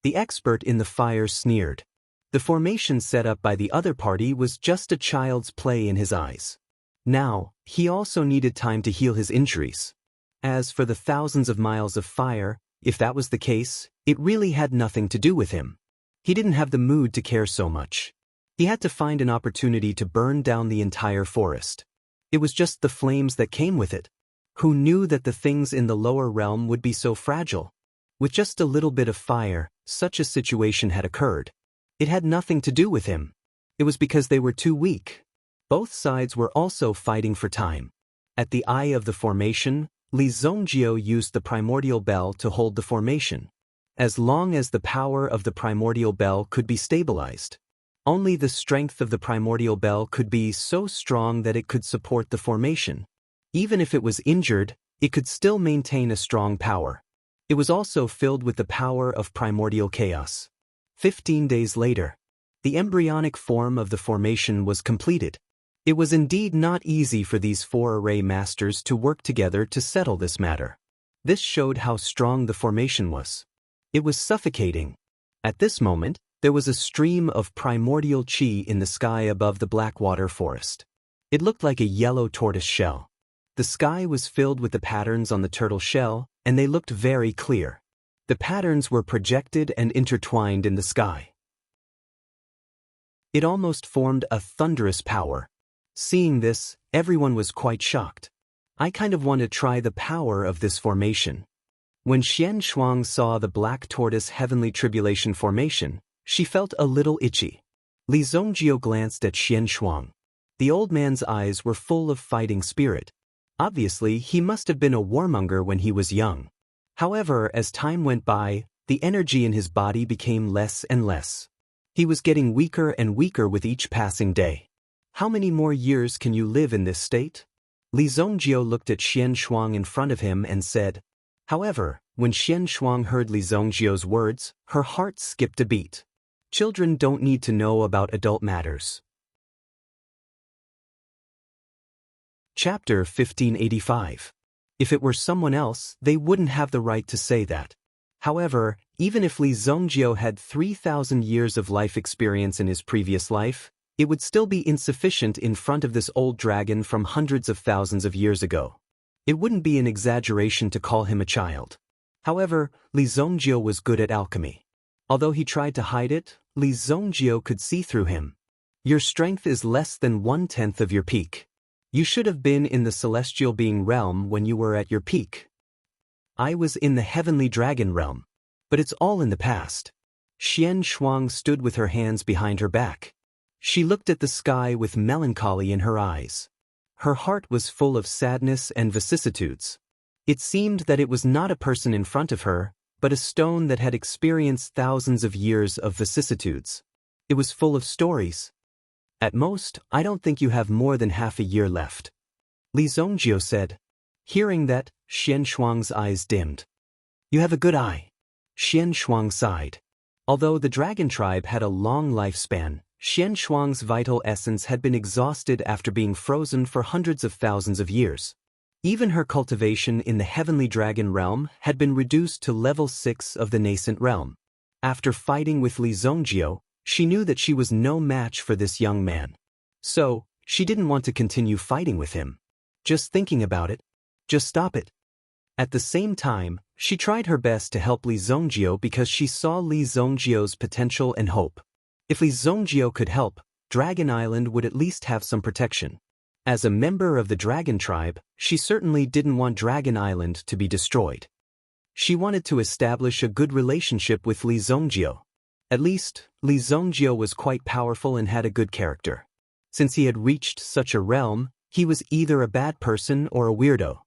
The expert in the fire sneered. The formation set up by the other party was just a child's play in his eyes. Now, he also needed time to heal his injuries. As for the thousands of miles of fire, if that was the case, it really had nothing to do with him. He didn't have the mood to care so much. He had to find an opportunity to burn down the entire forest. It was just the flames that came with it. Who knew that the things in the lower realm would be so fragile? With just a little bit of fire, such a situation had occurred. It had nothing to do with him. It was because they were too weak. Both sides were also fighting for time. At the eye of the formation, Li Zongjio used the primordial bell to hold the formation. As long as the power of the primordial bell could be stabilized, only the strength of the primordial bell could be so strong that it could support the formation. Even if it was injured, it could still maintain a strong power. It was also filled with the power of primordial chaos. 15 days later, the embryonic form of the formation was completed. It was indeed not easy for these 4 array masters to work together to settle this matter. This showed how strong the formation was. It was suffocating. At this moment, there was a stream of primordial chi in the sky above the Blackwater forest. It looked like a yellow tortoise shell. The sky was filled with the patterns on the turtle shell, and they looked very clear. The patterns were projected and intertwined in the sky. It almost formed a thunderous power. Seeing this, everyone was quite shocked. I kind of want to try the power of this formation. When Xian Shuang saw the black tortoise heavenly tribulation formation, she felt a little itchy. Li Zongjio glanced at Xian Shuang. The old man's eyes were full of fighting spirit. Obviously, he must have been a warmonger when he was young. However, as time went by, the energy in his body became less and less. He was getting weaker and weaker with each passing day. How many more years can you live in this state? Li Zongjio looked at Xian Shuang in front of him and said. However, when Xian Shuang heard Li Zongjio's words, her heart skipped a beat. Children don't need to know about adult matters. Chapter 1585. If it were someone else, they wouldn't have the right to say that. However, even if Li Zongjio had 3,000 years of life experience in his previous life, it would still be insufficient in front of this old dragon from hundreds of thousands of years ago. It wouldn't be an exaggeration to call him a child. However, Li Zongjio was good at alchemy. Although he tried to hide it, Li Zongjio could see through him. Your strength is less than 1/10 of your peak. You should have been in the celestial being realm when you were at your peak. I was in the heavenly dragon realm. But it's all in the past. Xian Shuang stood with her hands behind her back. She looked at the sky with melancholy in her eyes. Her heart was full of sadness and vicissitudes. It seemed that it was not a person in front of her, but a stone that had experienced thousands of years of vicissitudes. It was full of stories. At most, I don't think you have more than half a year left. Li Zongjio said. Hearing that, Xian Shuang's eyes dimmed. You have a good eye. Xian Shuang sighed. Although the dragon tribe had a long lifespan, Xian Shuang's vital essence had been exhausted after being frozen for hundreds of thousands of years. Even her cultivation in the heavenly dragon realm had been reduced to level 6 of the nascent realm. After fighting with Li Zongjio, she knew that she was no match for this young man. So, she didn't want to continue fighting with him. Just thinking about it. Just stop it. At the same time, she tried her best to help Li Zongjio because she saw Li Zongjio's potential and hope. If Li Zongjio could help, Dragon Island would at least have some protection. As a member of the dragon tribe, she certainly didn't want Dragon Island to be destroyed. She wanted to establish a good relationship with Li Zongjio. At least, Li Zongjio was quite powerful and had a good character. Since he had reached such a realm, he was either a bad person or a weirdo.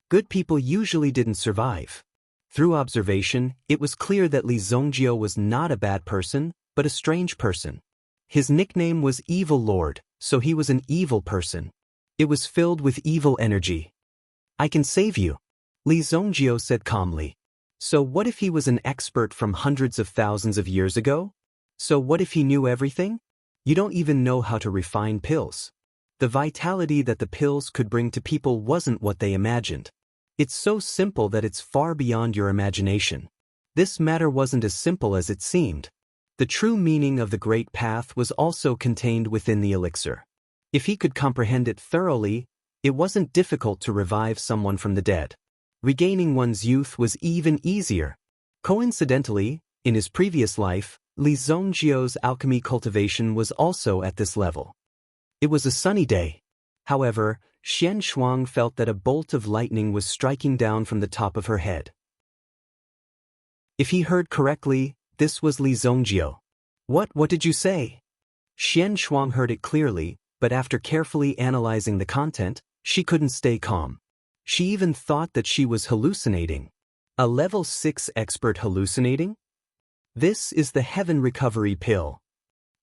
Good people usually didn't survive. Through observation, it was clear that Li Zongjio was not a bad person, but a strange person. His nickname was Evil Lord, so he was an evil person. It was filled with evil energy. I can save you, Li Zongjio said calmly. So what if he was an expert from hundreds of thousands of years ago? So what if he knew everything? You don't even know how to refine pills. The vitality that the pills could bring to people wasn't what they imagined. It's so simple that it's far beyond your imagination. This matter wasn't as simple as it seemed. The true meaning of the Great Path was also contained within the elixir. If he could comprehend it thoroughly, it wasn't difficult to revive someone from the dead. Regaining one's youth was even easier. Coincidentally, in his previous life, Li Zongjio's alchemy cultivation was also at this level. It was a sunny day. However, Xian Shuang felt that a bolt of lightning was striking down from the top of her head. If he heard correctly, this was Li Zongjio. What did you say? Xian Shuang heard it clearly, but after carefully analyzing the content, she couldn't stay calm. She even thought that she was hallucinating. A level 6 expert hallucinating? This is the Heaven Recovery Pill.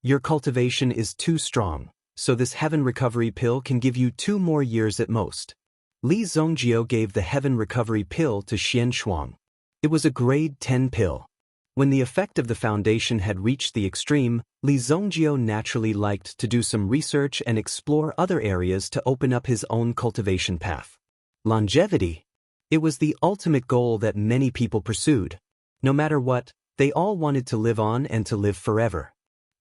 Your cultivation is too strong, so this Heaven Recovery Pill can give you 2 more years at most. Li Zongjio gave the Heaven Recovery Pill to Xian Shuang. It was a grade 10 pill. When the effect of the foundation had reached the extreme, Li Zongjio naturally liked to do some research and explore other areas to open up his own cultivation path. Longevity. It was the ultimate goal that many people pursued. No matter what, they all wanted to live on and to live forever.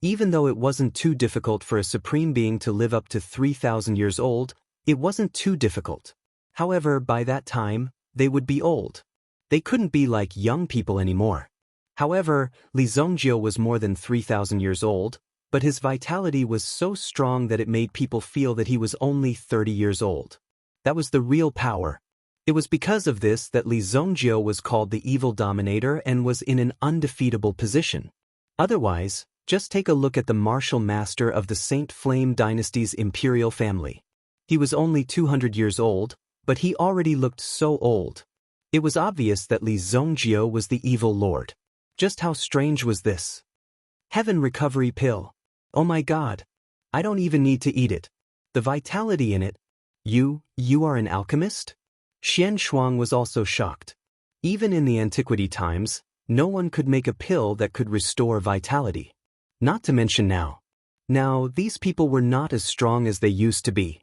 Even though it wasn't too difficult for a supreme being to live up to 3,000 years old, it wasn't too difficult. However, by that time, they would be old. They couldn't be like young people anymore. However, Li Zongjio was more than 3,000 years old, but his vitality was so strong that it made people feel that he was only 30 years old. That was the real power. It was because of this that Li Zongjio was called the evil dominator and was in an undefeatable position. Otherwise, just take a look at the martial master of the Saint Flame dynasty's imperial family. He was only 200 years old, but he already looked so old. It was obvious that Li Zongjio was the evil lord. Just how strange was this? Heaven recovery pill. Oh my god. I don't even need to eat it. The vitality in it. You are an alchemist? Xian Shuang was also shocked. Even in the antiquity times, no one could make a pill that could restore vitality. Not to mention now. Now, these people were not as strong as they used to be.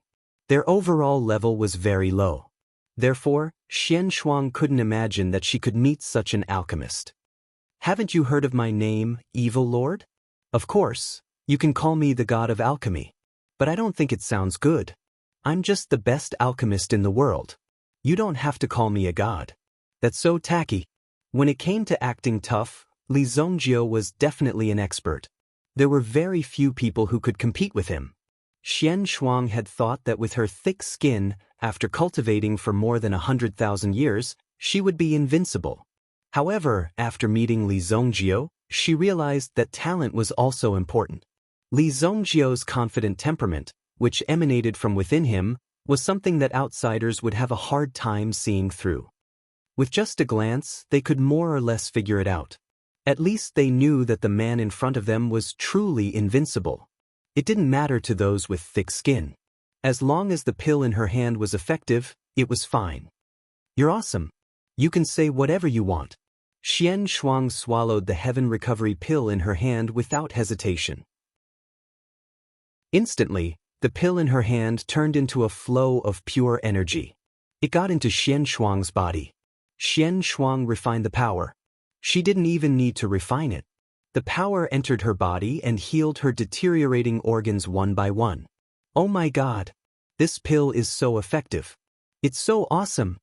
Their overall level was very low. Therefore, Xian Shuang couldn't imagine that she could meet such an alchemist. Haven't you heard of my name, Evil Lord? Of course, you can call me the god of alchemy. But I don't think it sounds good. I'm just the best alchemist in the world. You don't have to call me a god. That's so tacky. When it came to acting tough, Li Zongjio was definitely an expert. There were very few people who could compete with him. Xian Shuang had thought that with her thick skin, after cultivating for more than 100,000 years, she would be invincible. However, after meeting Li Zongjio, she realized that talent was also important. Li Zongjio's confident temperament, which emanated from within him, was something that outsiders would have a hard time seeing through. With just a glance, they could more or less figure it out. At least they knew that the man in front of them was truly invincible. It didn't matter to those with thick skin. As long as the pill in her hand was effective, it was fine. You're awesome. You can say whatever you want. Xian Shuang swallowed the heaven recovery pill in her hand without hesitation. Instantly, the pill in her hand turned into a flow of pure energy. It got into Xian Shuang's body. Xian Shuang refined the power. She didn't even need to refine it. The power entered her body and healed her deteriorating organs one by one. Oh my god! This pill is so effective. It's so awesome!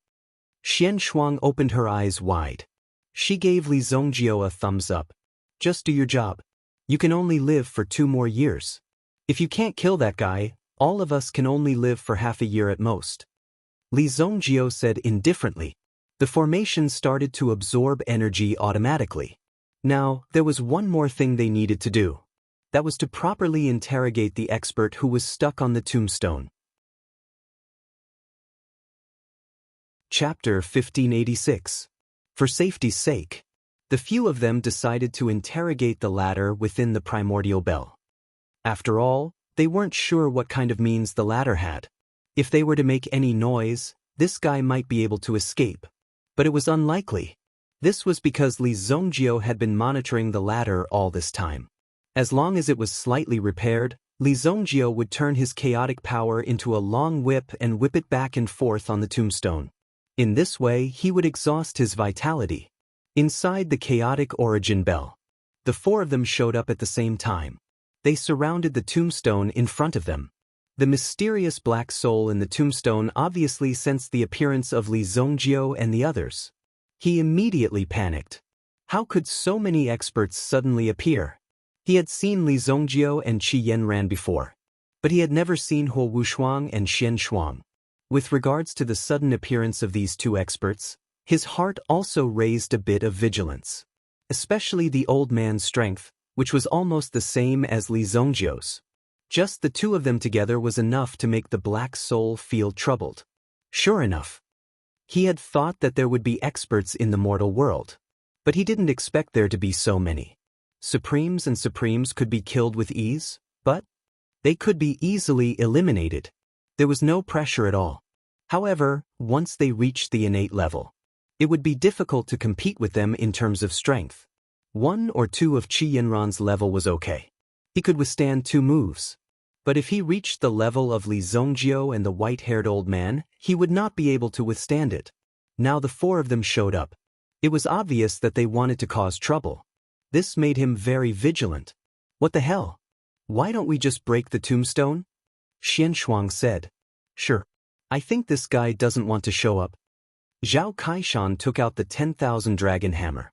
Xian Shuang opened her eyes wide. She gave Li Zongjio a thumbs up. Just do your job. You can only live for 2 more years. If you can't kill that guy, all of us can only live for half a year at most. Li Zongjio said indifferently. The formation started to absorb energy automatically. Now, there was one more thing they needed to do. That was to properly interrogate the expert who was stuck on the tombstone. Chapter 1586. For safety's sake, the few of them decided to interrogate the ladder within the primordial bell. After all, they weren't sure what kind of means the ladder had. If they were to make any noise, this guy might be able to escape. But it was unlikely. This was because Li Zongjio had been monitoring the ladder all this time. As long as it was slightly repaired, Li Zongjio would turn his chaotic power into a long whip and whip it back and forth on the tombstone. In this way, he would exhaust his vitality. Inside the chaotic origin bell, the 4 of them showed up at the same time. They surrounded the tombstone in front of them. The mysterious black soul in the tombstone obviously sensed the appearance of Li Zongjio and the others. He immediately panicked. How could so many experts suddenly appear? He had seen Li Zongjio and Qi Yanran before, but he had never seen Huo Wushuang and Xian Shuang. With regards to the sudden appearance of these 2 experts, his heart also raised a bit of vigilance. Especially the old man's strength, which was almost the same as Li Zongjio's. Just the 2 of them together was enough to make the black soul feel troubled. Sure enough, he had thought that there would be experts in the mortal world, but he didn't expect there to be so many. Supremes and Supremes could be killed with ease, but they could be easily eliminated. There was no pressure at all. However, once they reached the innate level, it would be difficult to compete with them in terms of strength. 1 or 2 of Qi Yanran's level was okay. He could withstand 2 moves. But if he reached the level of Li Zongjio and the white-haired old man, he would not be able to withstand it. Now the 4 of them showed up. It was obvious that they wanted to cause trouble. This made him very vigilant. What the hell? Why don't we just break the tombstone? Xian Shuang said. Sure. I think this guy doesn't want to show up. Zhao Kaishan took out the 10,000 dragon hammer.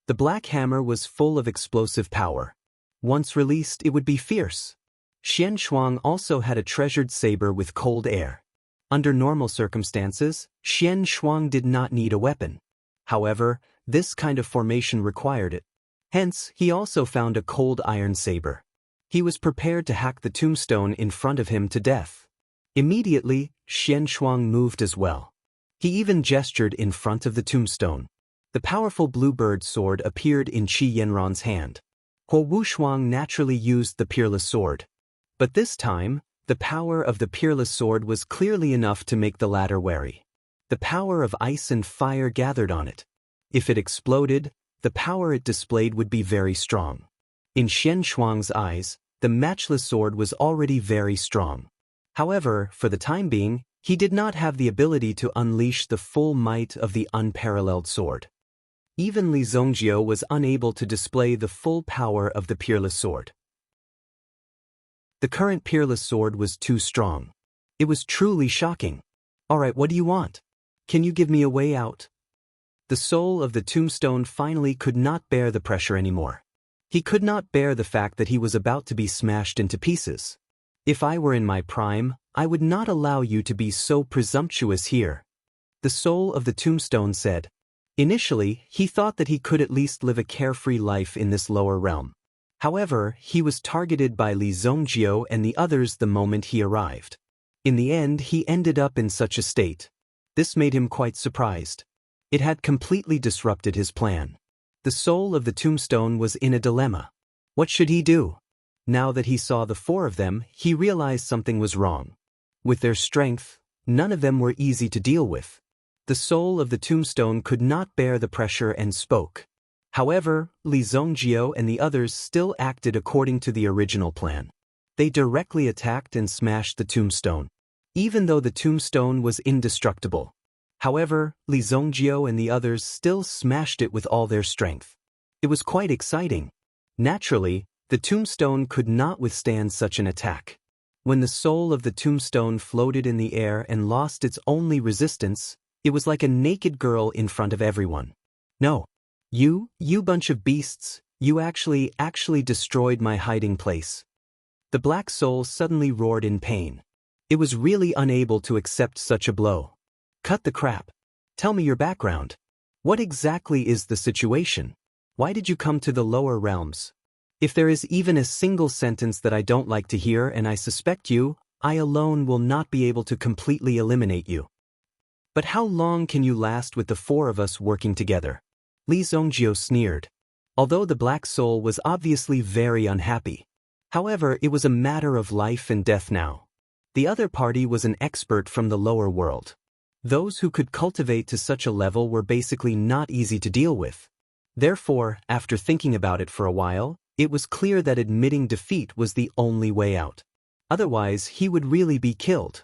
The black hammer was full of explosive power. Once released, it would be fierce. Xian Shuang also had a treasured saber with cold air. Under normal circumstances, Xian Shuang did not need a weapon. However, this kind of formation required it. Hence, he also found a cold iron saber. He was prepared to hack the tombstone in front of him to death. Immediately, Xian Shuang moved as well. He even gestured in front of the tombstone. The powerful bluebird sword appeared in Qi Yanran's hand. Huo Wushuang naturally used the peerless sword. But this time, the power of the peerless sword was clearly enough to make the latter wary. The power of ice and fire gathered on it. If it exploded, the power it displayed would be very strong. In Xian Shuang's eyes, the matchless sword was already very strong. However, for the time being, he did not have the ability to unleash the full might of the unparalleled sword. Even Li Zongjiu was unable to display the full power of the peerless sword. The current peerless sword was too strong. It was truly shocking. Alright, what do you want? Can you give me a way out? The soul of the tombstone finally could not bear the pressure anymore. He could not bear the fact that he was about to be smashed into pieces. If I were in my prime, I would not allow you to be so presumptuous here. The soul of the tombstone said. Initially, he thought that he could at least live a carefree life in this lower realm. However, he was targeted by Li Zongjiu and the others the moment he arrived. In the end, he ended up in such a state. This made him quite surprised. It had completely disrupted his plan. The soul of the tombstone was in a dilemma. What should he do? Now that he saw the four of them, he realized something was wrong. With their strength, none of them were easy to deal with. The soul of the tombstone could not bear the pressure and spoke. However, Li Zongjiu and the others still acted according to the original plan. They directly attacked and smashed the tombstone, even though the tombstone was indestructible. However, Li Zongjiu and the others still smashed it with all their strength. It was quite exciting. Naturally, the tombstone could not withstand such an attack. When the soul of the tombstone floated in the air and lost its only resistance, it was like a naked girl in front of everyone. No. You bunch of beasts, you actually destroyed my hiding place. The black soul suddenly roared in pain. It was really unable to accept such a blow. Cut the crap. Tell me your background. What exactly is the situation? Why did you come to the lower realms? If there is even a single sentence that I don't like to hear and I suspect you, I alone will not be able to completely eliminate you. But how long can you last with the four of us working together? Li Zongjiu sneered. Although the black soul was obviously very unhappy. However, it was a matter of life and death now. The other party was an expert from the lower world. Those who could cultivate to such a level were basically not easy to deal with. Therefore, after thinking about it for a while, it was clear that admitting defeat was the only way out. Otherwise, he would really be killed.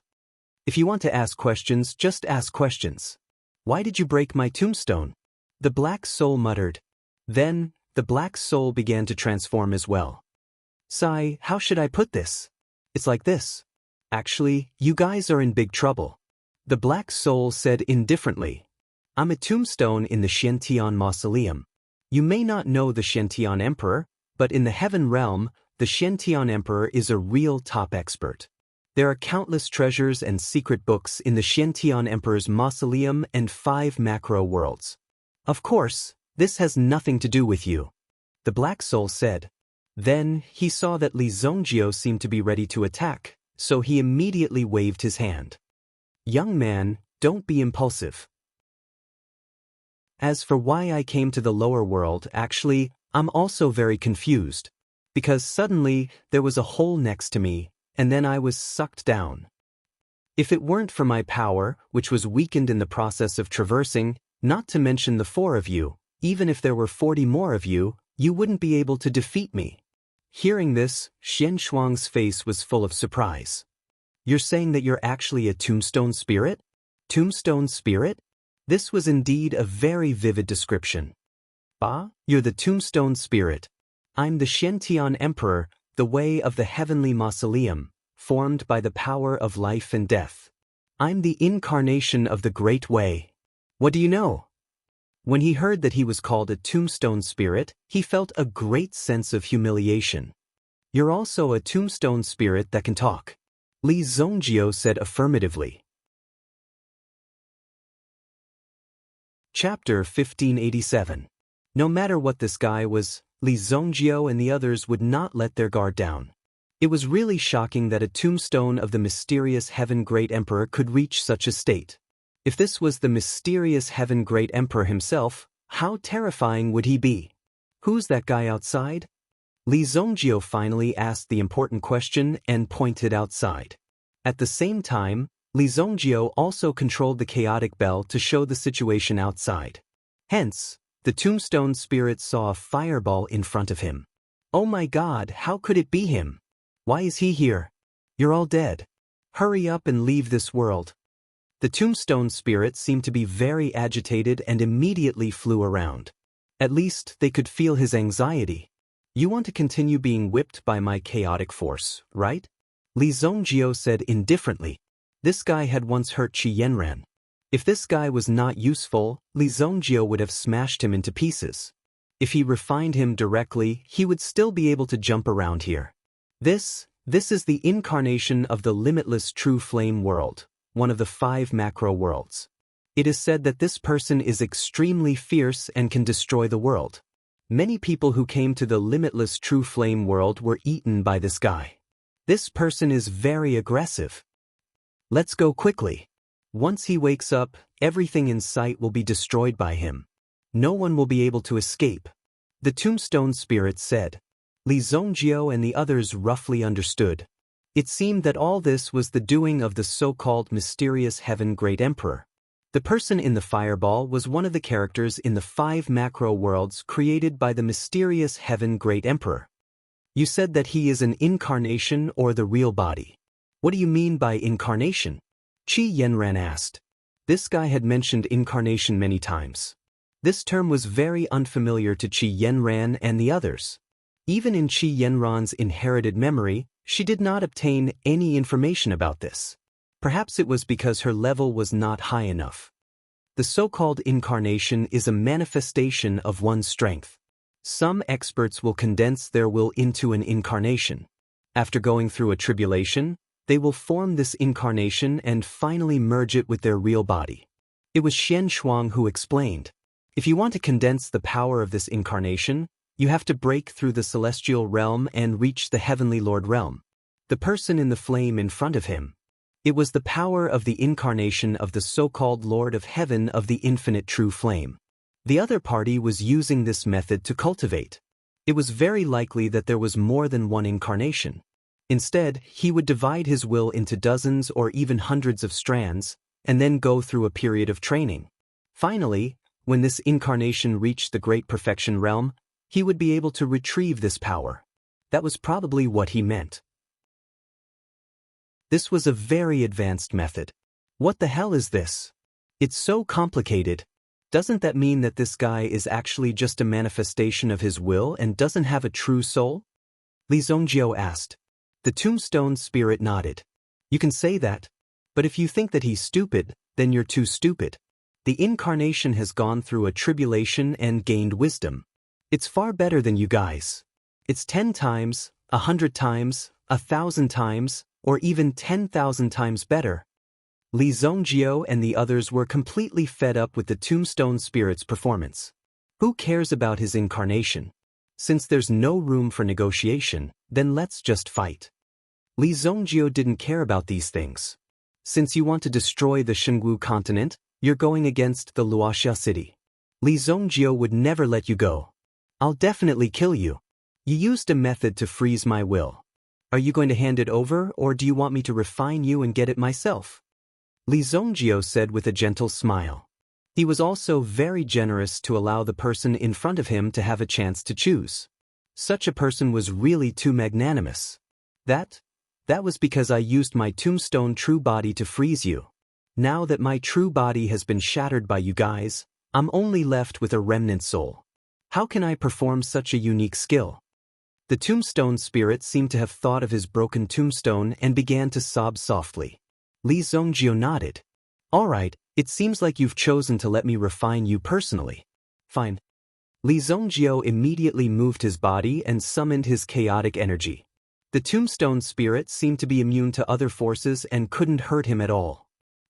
If you want to ask questions, just ask questions. Why did you break my tombstone? The black soul muttered. Then, the black soul began to transform as well. Sai, how should I put this? It's like this. Actually, you guys are in big trouble. The black soul said indifferently. I'm a tombstone in the Xiantian mausoleum. You may not know the Xiantian emperor, but in the heaven realm, the Xiantian emperor is a real top expert. There are countless treasures and secret books in the Xiantian emperor's mausoleum and 5 macro worlds. Of course, this has nothing to do with you. The black soul said. Then, he saw that Li Zongjiu seemed to be ready to attack, so he immediately waved his hand. Young man, don't be impulsive. As for why I came to the lower world, actually, I'm also very confused. Because suddenly, there was a hole next to me, and then I was sucked down. If it weren't for my power, which was weakened in the process of traversing, not to mention the 4 of you, even if there were 40 more of you, you wouldn't be able to defeat me. Hearing this, Xian Shuang's face was full of surprise. You're saying that you're actually a tombstone spirit? Tombstone spirit? This was indeed a very vivid description. Bah, you're the tombstone spirit. I'm the Xiantian emperor, the way of the heavenly mausoleum, formed by the power of life and death. I'm the incarnation of the Great Way. What do you know? When he heard that he was called a tombstone spirit, he felt a great sense of humiliation. You're also a tombstone spirit that can talk. Li Zongjio said affirmatively. Chapter 1587. No matter what this guy was, Li Zongjio and the others would not let their guard down. It was really shocking that a tombstone of the mysterious Heaven Great Emperor could reach such a state. If this was the mysterious Heaven Great Emperor himself, how terrifying would he be? Who's that guy outside? Li Zongjio finally asked the important question and pointed outside. At the same time, Li Zongjio also controlled the chaotic bell to show the situation outside. Hence, the tombstone spirit saw a fireball in front of him. Oh my God, how could it be him? Why is he here? You're all dead. Hurry up and leave this world. The tombstone spirit seemed to be very agitated and immediately flew around. At least they could feel his anxiety. You want to continue being whipped by my chaotic force, right? Li Zongjio said indifferently. This guy had once hurt Qi Yanran. If this guy was not useful, Li Zongjio would have smashed him into pieces. If he refined him directly, he would still be able to jump around here. This is the incarnation of the limitless true flame world, one of the 5 macro worlds. It is said that this person is extremely fierce and can destroy the world. Many people who came to the limitless true flame world were eaten by this guy. This person is very aggressive. Let's go quickly. Once he wakes up, everything in sight will be destroyed by him. No one will be able to escape. The tombstone spirit said. Li Zongjio and the others roughly understood. It seemed that all this was the doing of the so-called mysterious Heaven Great Emperor. The person in the fireball was one of the characters in the 5 macro worlds created by the mysterious Heaven Great Emperor. You said that he is an incarnation or the real body. What do you mean by incarnation? Qi Yanran asked. This guy had mentioned incarnation many times. This term was very unfamiliar to Qi Yanran and the others. Even in Qi Yanran's inherited memory, she did not obtain any information about this. Perhaps it was because her level was not high enough. The so-called incarnation is a manifestation of one's strength. Some experts will condense their will into an incarnation. After going through a tribulation, they will form this incarnation and finally merge it with their real body. It was Xian Shuang who explained. If you want to condense the power of this incarnation, you have to break through the celestial realm and reach the heavenly Lord realm. The person in the flame in front of him. It was the power of the incarnation of the so-called Lord of Heaven of the infinite true flame. The other party was using this method to cultivate. It was very likely that there was more than one incarnation. Instead, he would divide his will into dozens or even hundreds of strands, and then go through a period of training. Finally, when this incarnation reached the great perfection realm, he would be able to retrieve this power. That was probably what he meant. This was a very advanced method. What the hell is this? It's so complicated. Doesn't that mean that this guy is actually just a manifestation of his will and doesn't have a true soul? Li Zongjio asked. The tombstone spirit nodded. You can say that, but if you think that he's stupid, then you're too stupid. The incarnation has gone through a tribulation and gained wisdom. It's far better than you guys. It's 10 times, 100 times, 1,000 times, or even 10,000 times better. Li Zongjio and the others were completely fed up with the tombstone spirit's performance. Who cares about his incarnation? Since there's no room for negotiation, then let's just fight. Li Zongjio didn't care about these things. Since you want to destroy the Shengwu continent, you're going against the Luoxia city. Li Zongjio would never let you go. I'll definitely kill you. You used a method to freeze my will. Are you going to hand it over, or do you want me to refine you and get it myself? Li Zongjio said with a gentle smile. He was also very generous to allow the person in front of him to have a chance to choose. Such a person was really too magnanimous. That was because I used my tombstone true body to freeze you. Now that my true body has been shattered by you guys, I'm only left with a remnant soul. How can I perform such a unique skill? The tombstone spirit seemed to have thought of his broken tombstone and began to sob softly. Li Zongjio nodded. All right, it seems like you've chosen to let me refine you personally. Fine. Li Zongjio immediately moved his body and summoned his chaotic energy. The tombstone spirit seemed to be immune to other forces and couldn't hurt him at all.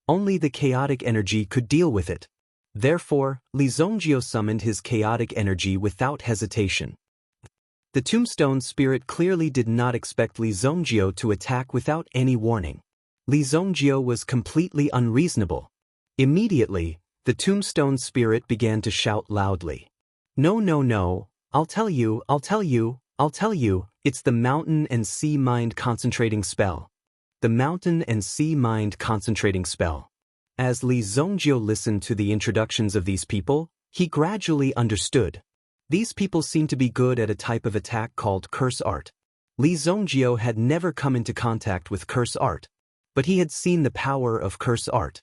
Only the chaotic energy could deal with it. Therefore, Li Zongjio summoned his chaotic energy without hesitation. The tombstone spirit clearly did not expect Li Zongjio to attack without any warning. Li Zongjio was completely unreasonable. Immediately, the tombstone spirit began to shout loudly. No, no, no, I'll tell you, it's the mountain and sea mind concentrating spell. The mountain and sea mind concentrating spell. As Li Zongjio listened to the introductions of these people, he gradually understood. These people seemed to be good at a type of attack called curse art. Li Zongjio had never come into contact with curse art, but he had seen the power of curse art.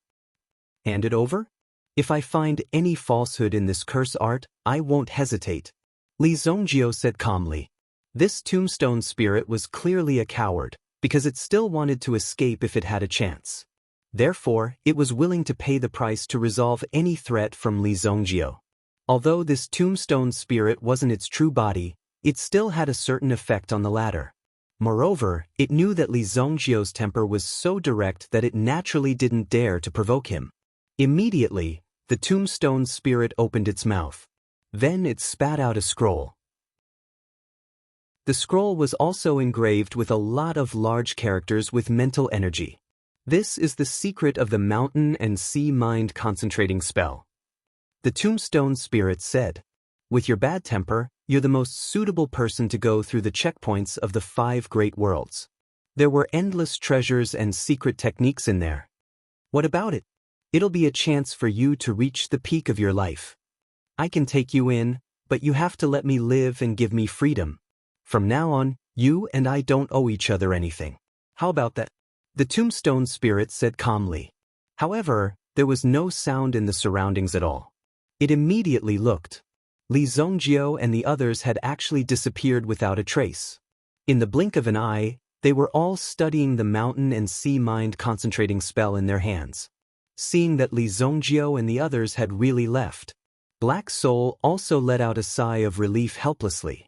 Hand it over? If I find any falsehood in this curse art, I won't hesitate, Li Zongjio said calmly. This tombstone spirit was clearly a coward, because it still wanted to escape if it had a chance. Therefore, it was willing to pay the price to resolve any threat from Li Zongjio. Although this tombstone spirit wasn't its true body, it still had a certain effect on the latter. Moreover, it knew that Li Zongjio's temper was so direct that it naturally didn't dare to provoke him. Immediately, the tombstone spirit opened its mouth. Then it spat out a scroll. The scroll was also engraved with a lot of large characters with mental energy. This is the secret of the mountain and sea mind concentrating spell. The tombstone spirit said, with your bad temper, you're the most suitable person to go through the checkpoints of the 5 great worlds. There were endless treasures and secret techniques in there. What about it? It'll be a chance for you to reach the peak of your life. I can take you in, but you have to let me live and give me freedom. From now on, you and I don't owe each other anything. How about that? The tombstone spirit said calmly. However, there was no sound in the surroundings at all. It immediately looked. Li Zongjio and the others had actually disappeared without a trace. In the blink of an eye, they were all studying the mountain and sea mind concentrating spell in their hands. Seeing that Li Zongjio and the others had really left, Black Soul also let out a sigh of relief helplessly.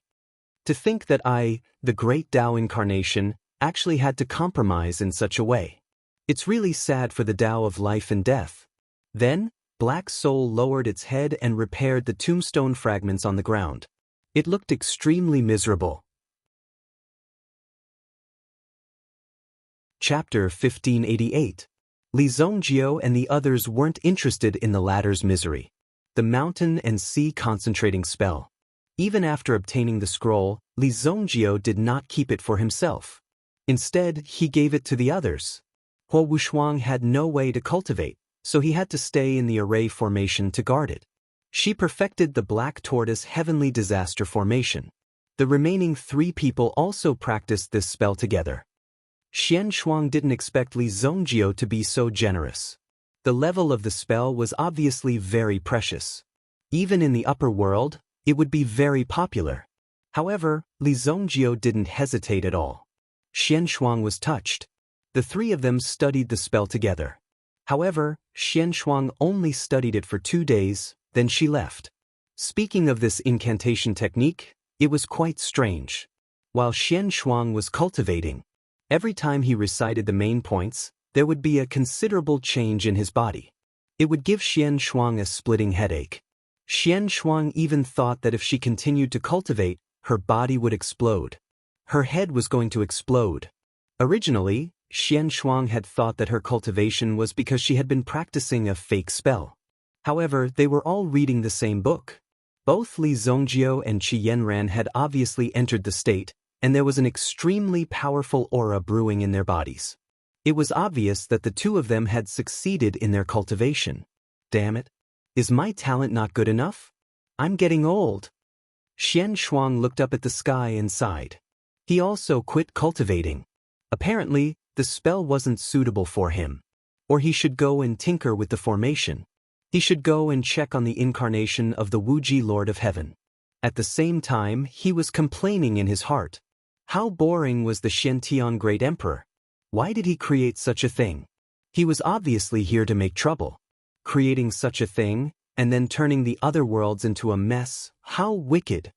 To think that I, the great Tao incarnation, actually had to compromise in such a way. It's really sad for the Tao of life and death. Then, Black Soul lowered its head and repaired the tombstone fragments on the ground. It looked extremely miserable. Chapter 1588. Li Zongjio and the others weren't interested in the latter's misery. The mountain and sea concentrating spell. Even after obtaining the scroll, Li Zongjio did not keep it for himself. Instead, he gave it to the others. Huo Wushuang had no way to cultivate, so he had to stay in the array formation to guard it. She perfected the Black Tortoise Heavenly Disaster formation. The remaining 3 people also practiced this spell together. Xian Shuang didn't expect Li Zongjio to be so generous. The level of the spell was obviously very precious. Even in the upper world, it would be very popular. However, Li Zongjio didn't hesitate at all. Xian Shuang was touched. The 3 of them studied the spell together. However, Xian Shuang only studied it for 2 days, then she left. Speaking of this incantation technique, it was quite strange. While Xian Shuang was cultivating, every time he recited the main points, there would be a considerable change in his body. It would give Xian Shuang a splitting headache. Xian Shuang even thought that if she continued to cultivate, her body would explode. Her head was going to explode. Originally, Xian Shuang had thought that her cultivation was because she had been practicing a fake spell. However, they were all reading the same book. Both Li Zongjio and Qi Yanran had obviously entered the state, and there was an extremely powerful aura brewing in their bodies. It was obvious that the 2 of them had succeeded in their cultivation. Damn it. Is my talent not good enough? I'm getting old. Xian Shuang looked up at the sky and sighed. He also quit cultivating. Apparently, the spell wasn't suitable for him. Or he should go and tinker with the formation. He should go and check on the incarnation of the Wuji Lord of Heaven. At the same time, he was complaining in his heart. How boring was the Shen Tian Great Emperor? Why did he create such a thing? He was obviously here to make trouble. Creating such a thing, and then turning the other worlds into a mess, how wicked!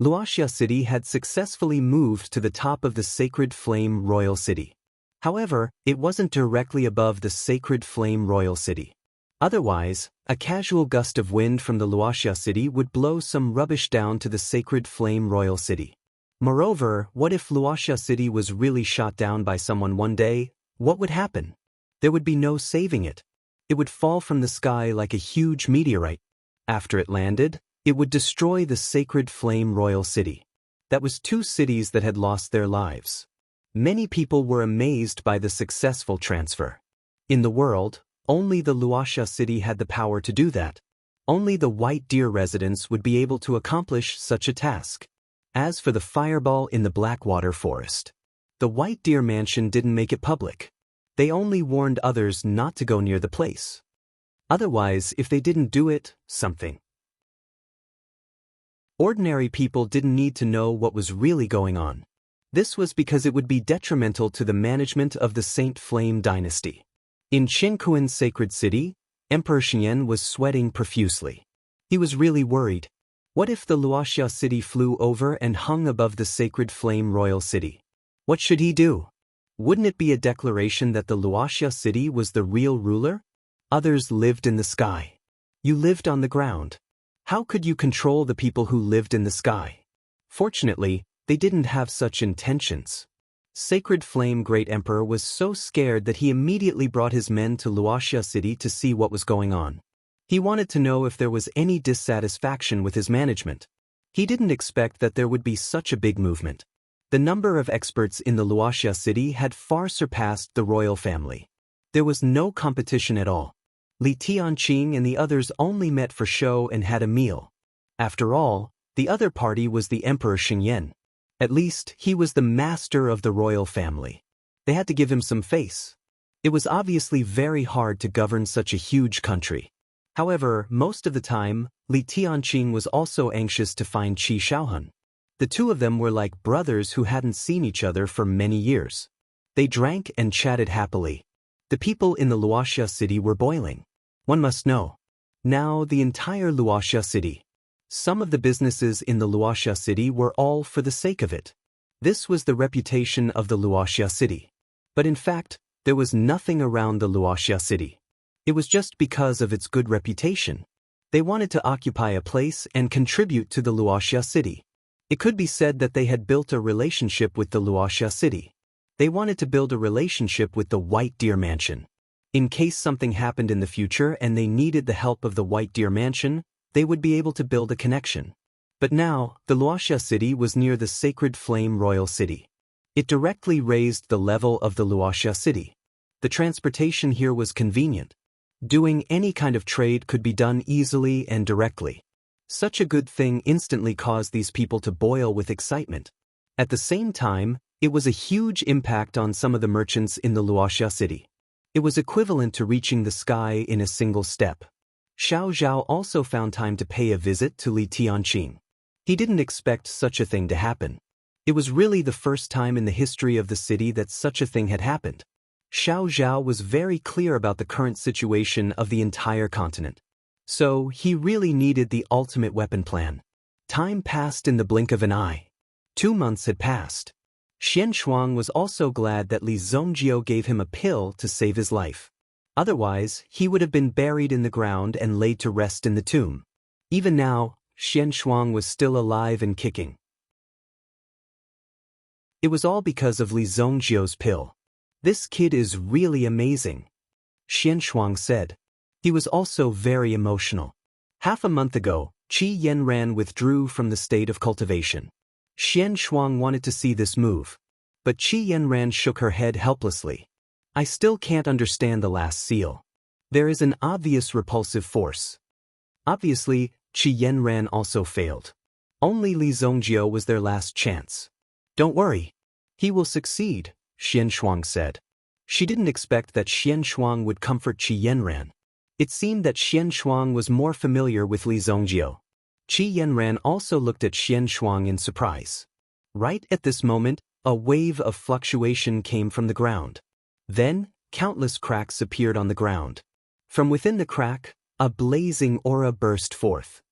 Luoxia City had successfully moved to the top of the Sacred Flame Royal City. However, it wasn't directly above the Sacred Flame Royal City. Otherwise, a casual gust of wind from the Luoxia City would blow some rubbish down to the Sacred Flame Royal City. Moreover, what if Luoxia City was really shot down by someone one day? What would happen? There would be no saving it. It would fall from the sky like a huge meteorite. After it landed, it would destroy the Sacred Flame Royal City. That was 2 cities that had lost their lives. Many people were amazed by the successful transfer. In the world, only the Luoxia City had the power to do that. Only the White Deer residents would be able to accomplish such a task. As for the fireball in the Blackwater Forest, the White Deer Mansion didn't make it public. They only warned others not to go near the place. Otherwise, if they didn't do it, something. Ordinary people didn't need to know what was really going on. This was because it would be detrimental to the management of the Saint Flame dynasty. In Qinkuan's sacred city, Emperor Xian was sweating profusely. He was really worried. What if the Luoxia City flew over and hung above the Sacred Flame Royal City? What should he do? Wouldn't it be a declaration that the Luoxia City was the real ruler? Others lived in the sky. You lived on the ground. How could you control the people who lived in the sky? Fortunately, they didn't have such intentions. Sacred Flame Great Emperor was so scared that he immediately brought his men to Luoxia City to see what was going on. He wanted to know if there was any dissatisfaction with his management. He didn't expect that there would be such a big movement. The number of experts in the Luoxia City had far surpassed the royal family. There was no competition at all. Li Tianqing and the others only met for show and had a meal. After all, the other party was the Emperor Xingyan. At least, he was the master of the royal family. They had to give him some face. It was obviously very hard to govern such a huge country. However, most of the time, Li Tianqing was also anxious to find Qi Shaohun. The 2 of them were like brothers who hadn't seen each other for many years. They drank and chatted happily. The people in the Luoxia City were boiling. One must know. Now the entire Luoxia City. Some of the businesses in the Luoxia City were all for the sake of it. This was the reputation of the Luoxia City. But in fact, there was nothing around the Luoxia City. It was just because of its good reputation. They wanted to occupy a place and contribute to the Luoxia City. It could be said that they had built a relationship with the Luoxia City. They wanted to build a relationship with the White Deer Mansion. In case something happened in the future and they needed the help of the White Deer Mansion, they would be able to build a connection. But now, the Luoxia City was near the Sacred Flame Royal City. It directly raised the level of the Luoxia City. The transportation here was convenient. Doing any kind of trade could be done easily and directly. Such a good thing instantly caused these people to boil with excitement. At the same time, it was a huge impact on some of the merchants in the Luoxia City. It was equivalent to reaching the sky in a single step. Xiao Zhao also found time to pay a visit to Li Tianqing. He didn't expect such a thing to happen. It was really the first time in the history of the city that such a thing had happened. Xiao Zhao was very clear about the current situation of the entire continent. So, he really needed the ultimate weapon plan. Time passed in the blink of an eye. 2 months had passed. Xian Shuang was also glad that Li Zongjio gave him a pill to save his life. Otherwise, he would have been buried in the ground and laid to rest in the tomb. Even now, Xian Shuang was still alive and kicking. It was all because of Li Zongjio's pill. This kid is really amazing, Xian Shuang said. He was also very emotional. Half a month ago, Qi Yanran withdrew from the state of cultivation. Xian Shuang wanted to see this move. But Qi Yanran shook her head helplessly. I still can't understand the last seal. There is an obvious repulsive force. Obviously, Qi Yanran also failed. Only Li Zongjio was their last chance. Don't worry. He will succeed, Xian Shuang said. She didn't expect that Xian Shuang would comfort Qi Yanran. It seemed that Xian Shuang was more familiar with Li Zongjio. Qi Yanran also looked at Xian Shuang in surprise. Right at this moment, a wave of fluctuation came from the ground. Then, countless cracks appeared on the ground. From within the crack, a blazing aura burst forth.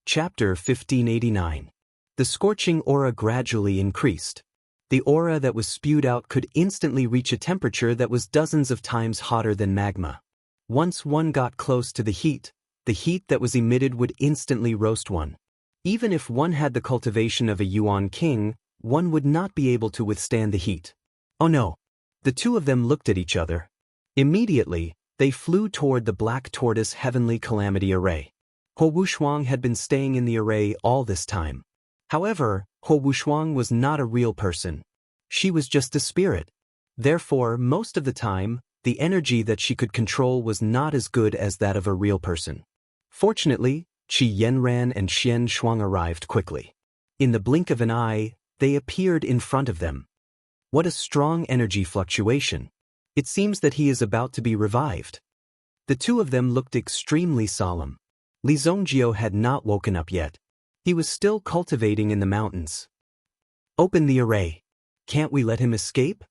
Chapter 1589. The scorching aura gradually increased. The aura that was spewed out could instantly reach a temperature that was dozens of times hotter than magma. Once one got close to the heat that was emitted would instantly roast one. Even if one had the cultivation of a Yuan king, one would not be able to withstand the heat. Oh no! The two of them looked at each other. Immediately, they flew toward the Black Tortoise Heavenly Calamity Array. Ho Wushuang had been staying in the array all this time. However, Ho Wushuang was not a real person. She was just a spirit. Therefore, most of the time, the energy that she could control was not as good as that of a real person. Fortunately, Qi Yanran and Xian Shuang arrived quickly. In the blink of an eye, they appeared in front of them. What a strong energy fluctuation. It seems that he is about to be revived. The two of them looked extremely solemn. Li Zongjio had not woken up yet. He was still cultivating in the mountains. Open the array. Can't we let him escape?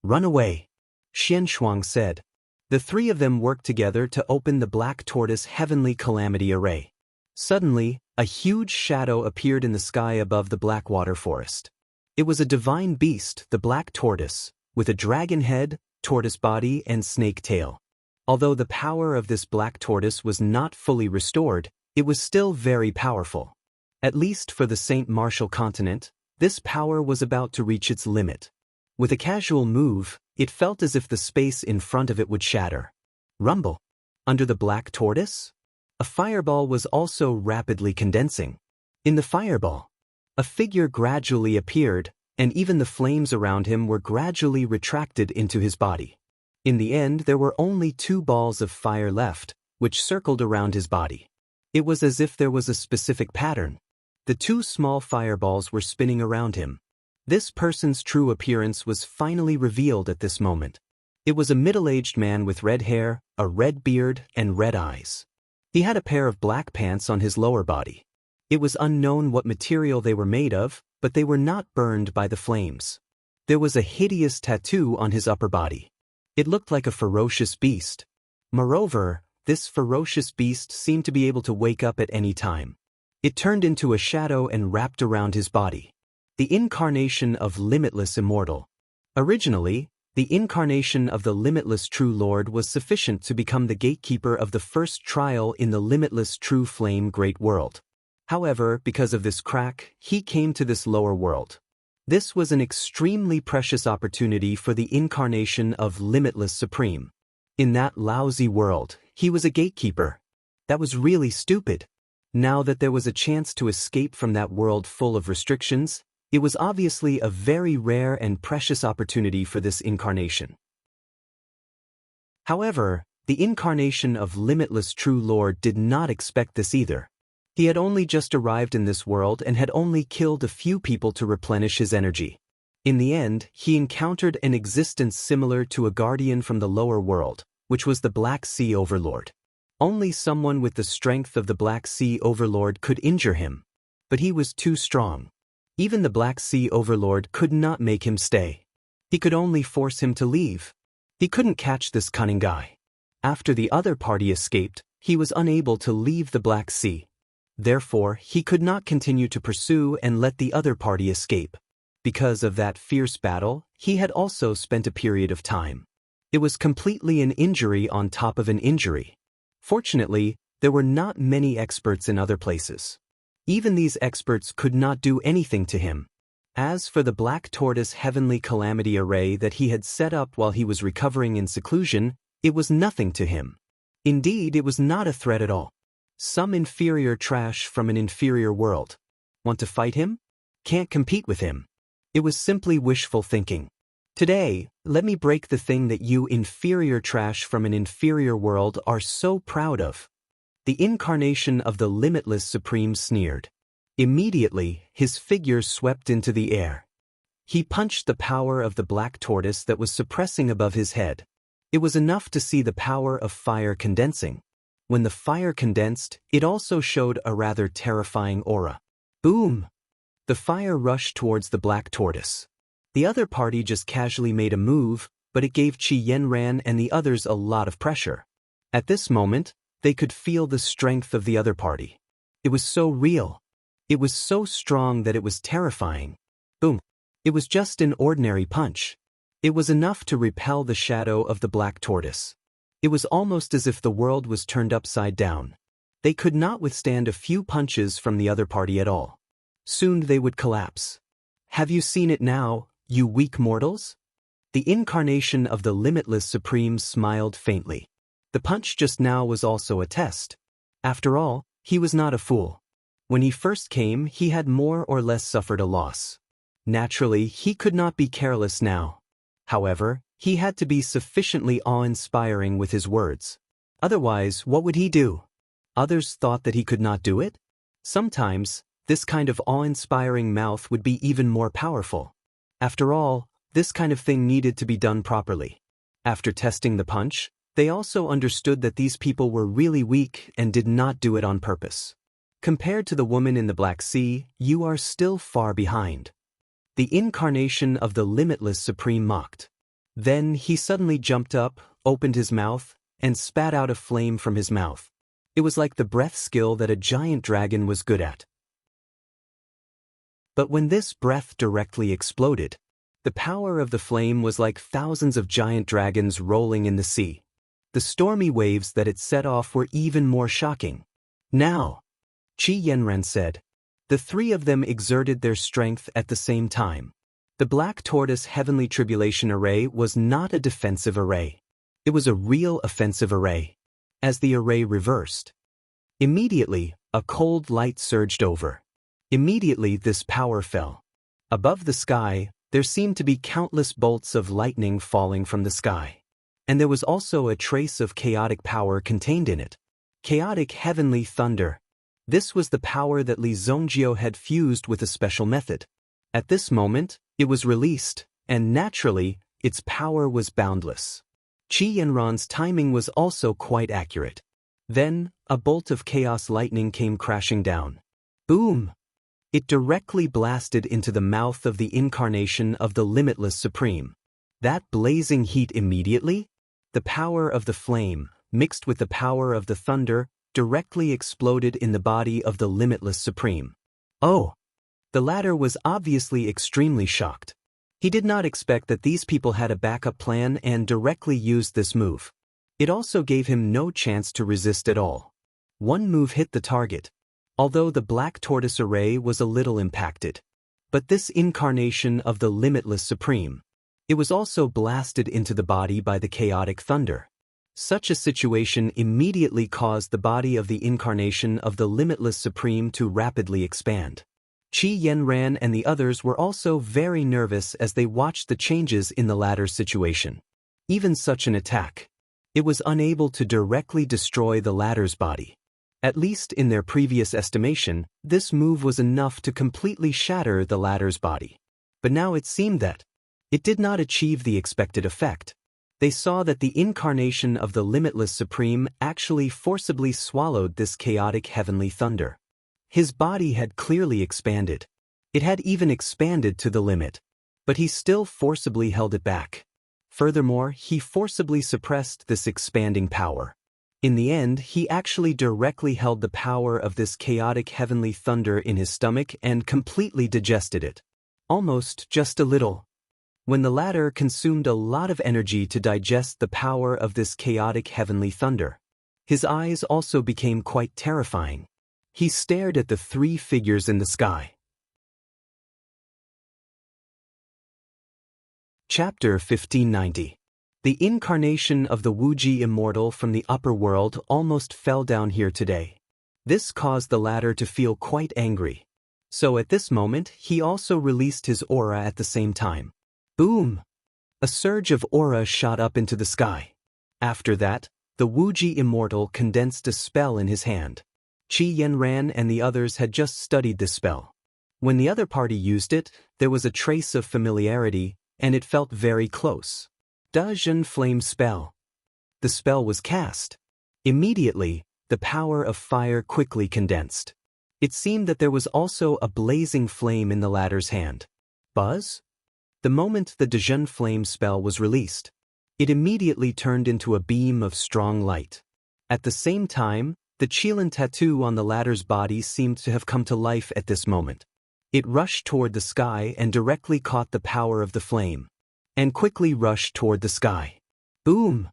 Run away, Xian Shuang said. The three of them worked together to open the Black Tortoise Heavenly Calamity Array. Suddenly, a huge shadow appeared in the sky above the Blackwater Forest. It was a divine beast, the Black Tortoise, with a dragon head, tortoise body, and snake tail. Although the power of this black tortoise was not fully restored, it was still very powerful. At least for the Saint Martial continent, this power was about to reach its limit. With a casual move, it felt as if the space in front of it would shatter. Rumble. Under the black tortoise? A fireball was also rapidly condensing. In the fireball, a figure gradually appeared, and even the flames around him were gradually retracted into his body. In the end, there were only 2 balls of fire left, which circled around his body. It was as if there was a specific pattern. The 2 small fireballs were spinning around him. This person's true appearance was finally revealed at this moment. It was a middle-aged man with red hair, a red beard, and red eyes. He had a pair of black pants on his lower body. It was unknown what material they were made of, but they were not burned by the flames. There was a hideous tattoo on his upper body. It looked like a ferocious beast. Moreover, this ferocious beast seemed to be able to wake up at any time. It turned into a shadow and wrapped around his body. The incarnation of Limitless Immortal. Originally, the incarnation of the Limitless True Lord was sufficient to become the gatekeeper of the first trial in the Limitless True Flame Great World. However, because of this crack, he came to this lower world. This was an extremely precious opportunity for the incarnation of Limitless Supreme. In that lousy world, he was a gatekeeper. That was really stupid. Now that there was a chance to escape from that world full of restrictions, it was obviously a very rare and precious opportunity for this incarnation. However, the incarnation of Limitless True Lord did not expect this either. He had only just arrived in this world and had only killed a few people to replenish his energy. In the end, he encountered an existence similar to a guardian from the lower world, which was the Black Sea Overlord. Only someone with the strength of the Black Sea Overlord could injure him. But he was too strong. Even the Black Sea Overlord could not make him stay. He could only force him to leave. He couldn't catch this cunning guy. After the other party escaped, he was unable to leave the Black Sea. Therefore, he could not continue to pursue and let the other party escape. Because of that fierce battle, he had also spent a period of time. It was completely an injury on top of an injury. Fortunately, there were not many experts in other places. Even these experts could not do anything to him. As for the Black Tortoise Heavenly Calamity Array that he had set up while he was recovering in seclusion, it was nothing to him. Indeed, it was not a threat at all. Some inferior trash from an inferior world. Want to fight him? Can't compete with him. It was simply wishful thinking. Today, let me break the thing that you inferior trash from an inferior world are so proud of. The incarnation of the Limitless Supreme sneered. Immediately, his figure swept into the air. He punched the power of the black tortoise that was suppressing above his head. It was enough to see the power of fire condensing. When the fire condensed, it also showed a rather terrifying aura. Boom! The fire rushed towards the black tortoise. The other party just casually made a move, but it gave Qi Yanran and the others a lot of pressure. At this moment, they could feel the strength of the other party. It was so real. It was so strong that it was terrifying. Boom. It was just an ordinary punch. It was enough to repel the shadow of the black tortoise. It was almost as if the world was turned upside down. They could not withstand a few punches from the other party at all. Soon they would collapse. Have you seen it now, you weak mortals? The incarnation of the limitless Supreme smiled faintly. The punch just now was also a test. After all, he was not a fool. When he first came, he had more or less suffered a loss. Naturally, he could not be careless now. However, he had to be sufficiently awe-inspiring with his words. Otherwise, what would he do? Others thought that he could not do it? Sometimes, this kind of awe-inspiring mouth would be even more powerful. After all, this kind of thing needed to be done properly. After testing the punch, they also understood that these people were really weak and did not do it on purpose. Compared to the woman in the Black Sea, you are still far behind. The incarnation of the limitless Supreme mocked. Then he suddenly jumped up, opened his mouth, and spat out a flame from his mouth. It was like the breath skill that a giant dragon was good at. But when this breath directly exploded, the power of the flame was like thousands of giant dragons rolling in the sea. The stormy waves that it set off were even more shocking. Now, Qi Yanran said. The three of them exerted their strength at the same time. The Black Tortoise Heavenly Tribulation Array was not a defensive array. It was a real offensive array. As the array reversed, immediately, a cold light surged over. Immediately this power fell. Above the sky, there seemed to be countless bolts of lightning falling from the sky. And there was also a trace of chaotic power contained in it. Chaotic heavenly thunder. This was the power that Li Zongjio had fused with a special method. At this moment, it was released, and naturally, its power was boundless. Qi Yanran's timing was also quite accurate. Then, a bolt of chaos lightning came crashing down. Boom! It directly blasted into the mouth of the incarnation of the limitless Supreme. That blazing heat immediately? The power of the flame, mixed with the power of the thunder, directly exploded in the body of the limitless Supreme. Oh! The latter was obviously extremely shocked. He did not expect that these people had a backup plan and directly used this move. It also gave him no chance to resist at all. One move hit the target, although the Black Tortoise Array was a little impacted. But this incarnation of the limitless Supreme, it was also blasted into the body by the chaotic thunder. Such a situation immediately caused the body of the incarnation of the limitless Supreme to rapidly expand. Qi Yanran and the others were also very nervous as they watched the changes in the latter's situation. Even such an attack, it was unable to directly destroy the latter's body. At least in their previous estimation, this move was enough to completely shatter the latter's body. But now it seemed that it did not achieve the expected effect. They saw that the incarnation of the limitless Supreme actually forcibly swallowed this chaotic heavenly thunder. His body had clearly expanded. It had even expanded to the limit. But he still forcibly held it back. Furthermore, he forcibly suppressed this expanding power. In the end, he actually directly held the power of this chaotic heavenly thunder in his stomach and completely digested it. Almost just a little. When the latter consumed a lot of energy to digest the power of this chaotic heavenly thunder, his eyes also became quite terrifying. He stared at the three figures in the sky. Chapter 1590. The incarnation of the Wuji immortal from the upper world almost fell down here today. This caused the latter to feel quite angry. So at this moment, he also released his aura at the same time. Boom! A surge of aura shot up into the sky. After that, the Wuji immortal condensed a spell in his hand. Qi Yanran and the others had just studied this spell. When the other party used it, there was a trace of familiarity, and it felt very close. Dajun Flame Spell. The spell was cast. Immediately, the power of fire quickly condensed. It seemed that there was also a blazing flame in the latter's hand. Buzz? The moment the Dejun flame spell was released, it immediately turned into a beam of strong light. At the same time, the Qilin tattoo on the latter's body seemed to have come to life at this moment. It rushed toward the sky and directly caught the power of the flame, and quickly rushed toward the sky. Boom!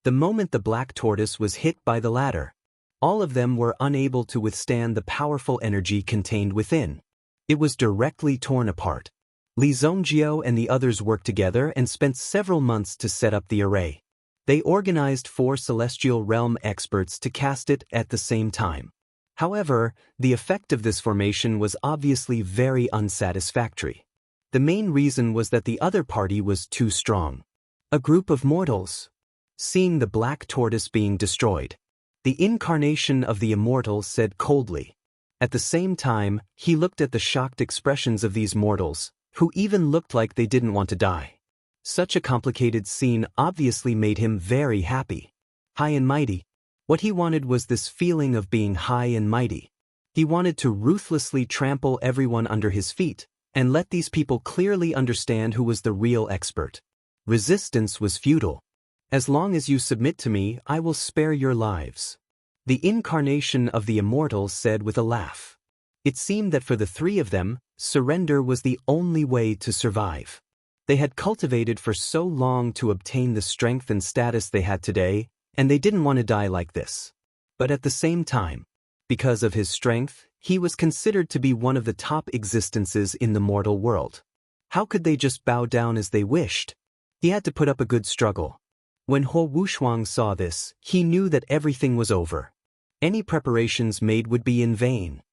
The moment the black tortoise was hit by the ladder, all of them were unable to withstand the powerful energy contained within. It was directly torn apart. Li Zhongjiao and the others worked together and spent several months to set up the array. They organized 4 celestial realm experts to cast it at the same time. However, the effect of this formation was obviously very unsatisfactory. The main reason was that the other party was too strong. A group of mortals. Seeing the black tortoise being destroyed, the incarnation of the immortal said coldly. At the same time, he looked at the shocked expressions of these mortals, who even looked like they didn't want to die. Such a complicated scene obviously made him very happy. High and mighty. What he wanted was this feeling of being high and mighty. He wanted to ruthlessly trample everyone under his feet, and let these people clearly understand who was the real expert. Resistance was futile. As long as you submit to me, I will spare your lives. The incarnation of the immortal said with a laugh. It seemed that for the 3 of them, surrender was the only way to survive. They had cultivated for so long to obtain the strength and status they had today, and they didn't want to die like this. But at the same time, because of his strength, he was considered to be one of the top existences in the mortal world. How could they just bow down as they wished? He had to put up a good struggle. When Huo Wushuang saw this, he knew that everything was over. Any preparations made would be in vain.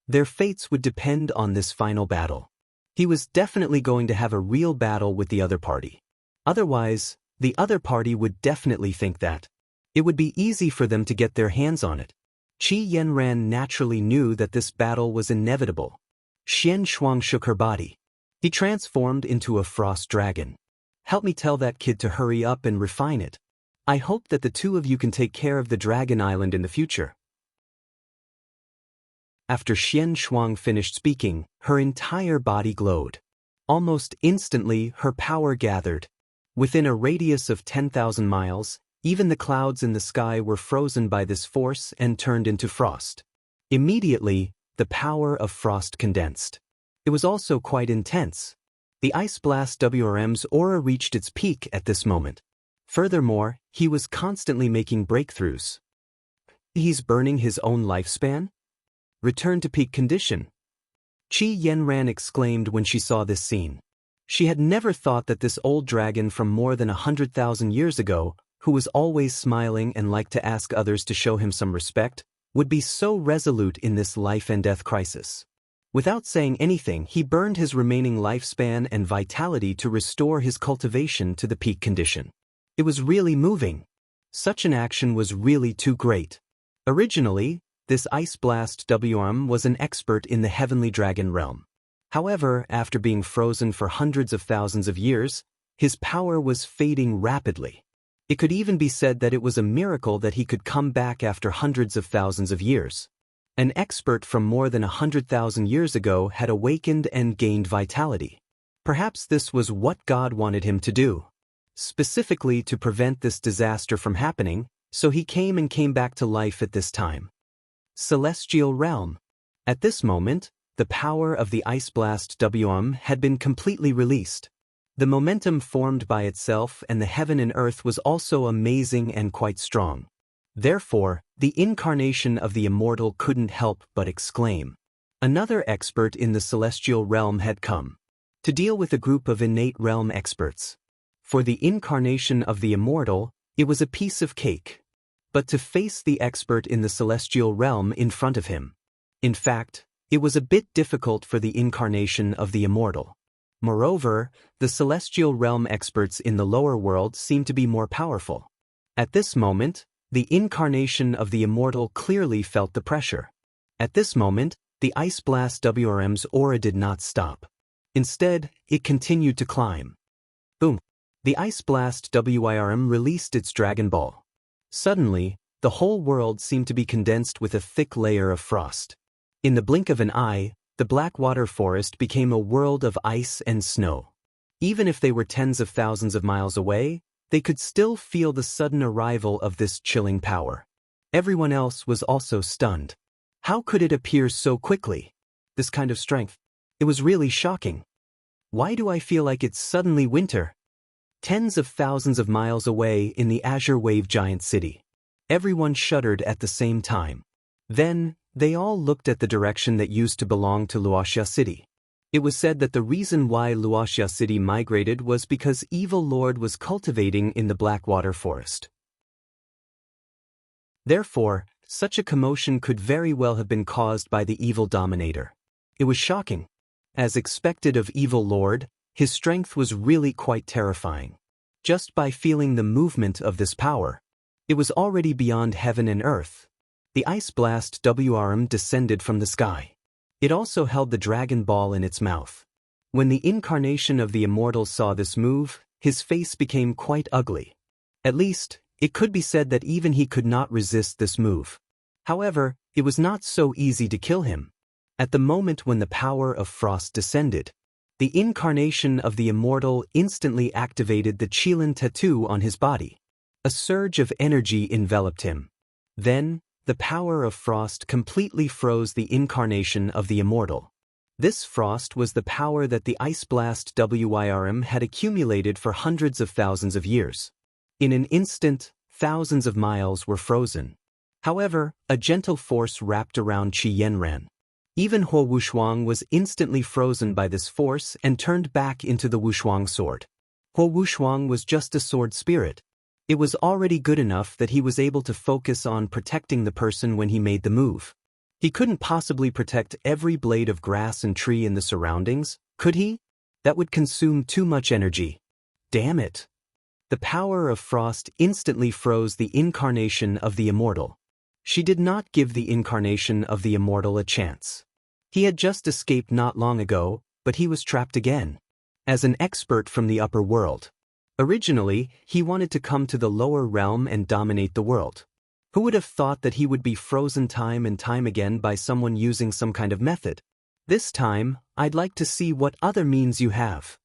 Their fates would depend on this final battle. He was definitely going to have a real battle with the other party. Otherwise, the other party would definitely think that it would be easy for them to get their hands on it. Qi Yanran naturally knew that this battle was inevitable. Xian Shuang shook her body. He transformed into a frost dragon. Help me tell that kid to hurry up and refine it. I hope that the 2 of you can take care of the Dragon Island in the future. After Xian Shuang finished speaking, her entire body glowed. Almost instantly, her power gathered. Within a radius of 10,000 miles, even the clouds in the sky were frozen by this force and turned into frost. Immediately, the power of frost condensed. It was also quite intense. The Ice Blast WRM's aura reached its peak at this moment. Furthermore, he was constantly making breakthroughs. He's burning his own lifespan? Return to peak condition. Qi Yanran exclaimed when she saw this scene. She had never thought that this old dragon from more than 100,000 years ago, who was always smiling and liked to ask others to show him some respect, would be so resolute in this life and death crisis. Without saying anything, he burned his remaining lifespan and vitality to restore his cultivation to the peak condition. It was really moving. Such an action was really too great. Originally, this Ice Blast WM was an expert in the Heavenly Dragon realm. However, after being frozen for hundreds of thousands of years, his power was fading rapidly. It could even be said that it was a miracle that he could come back after hundreds of thousands of years. An expert from more than 100,000 years ago had awakened and gained vitality. Perhaps this was what God wanted him to do. Specifically to prevent this disaster from happening, so he came back to life at this time. Celestial Realm. At this moment, the power of the Ice Blast WM had been completely released. The momentum formed by itself and the heaven and earth was also amazing and quite strong. Therefore, the incarnation of the immortal couldn't help but exclaim. Another expert in the celestial realm had come to deal with a group of innate realm experts. For the incarnation of the immortal, it was a piece of cake. But to face the expert in the celestial realm in front of him. In fact, it was a bit difficult for the incarnation of the immortal. Moreover, the celestial realm experts in the lower world seemed to be more powerful. At this moment, the incarnation of the immortal clearly felt the pressure. At this moment, the Ice Blast WRM's aura did not stop. Instead, it continued to climb. Boom! The Ice Blast WIRM released its Dragon Ball. Suddenly, the whole world seemed to be condensed with a thick layer of frost. In the blink of an eye, the Blackwater Forest became a world of ice and snow. Even if they were tens of thousands of miles away, they could still feel the sudden arrival of this chilling power. Everyone else was also stunned. How could it appear so quickly? This kind of strength. It was really shocking. Why do I feel like it's suddenly winter? Tens of thousands of miles away in the Azure Wave Giant City. Everyone shuddered at the same time. Then, they all looked at the direction that used to belong to Luoxia City. It was said that the reason why Luoxia City migrated was because Evil Lord was cultivating in the Blackwater Forest. Therefore, such a commotion could very well have been caused by the evil dominator. It was shocking. As expected of Evil Lord, his strength was really quite terrifying. Just by feeling the movement of this power, it was already beyond heaven and earth. The Ice Blast WRM descended from the sky. It also held the Dragon Ball in its mouth. When the incarnation of the Immortal saw this move, his face became quite ugly. At least, it could be said that even he could not resist this move. However, it was not so easy to kill him. At the moment when the power of Frost descended, the incarnation of the Immortal instantly activated the Qilin tattoo on his body. A surge of energy enveloped him. Then, the power of Frost completely froze the incarnation of the Immortal. This frost was the power that the Ice Blast WYRM had accumulated for hundreds of thousands of years. In an instant, thousands of miles were frozen. However, a gentle force wrapped around Qi Yanran. Even Huo Wushuang was instantly frozen by this force and turned back into the Wushuang sword. Huo Wushuang was just a sword spirit. It was already good enough that he was able to focus on protecting the person when he made the move. He couldn't possibly protect every blade of grass and tree in the surroundings, could he? That would consume too much energy. Damn it. The power of Frost instantly froze the incarnation of the Immortal. She did not give the incarnation of the Immortal a chance. He had just escaped not long ago, but he was trapped again. As an expert from the upper world. Originally, he wanted to come to the lower realm and dominate the world. Who would have thought that he would be frozen time and time again by someone using some kind of method? This time, I'd like to see what other means you have.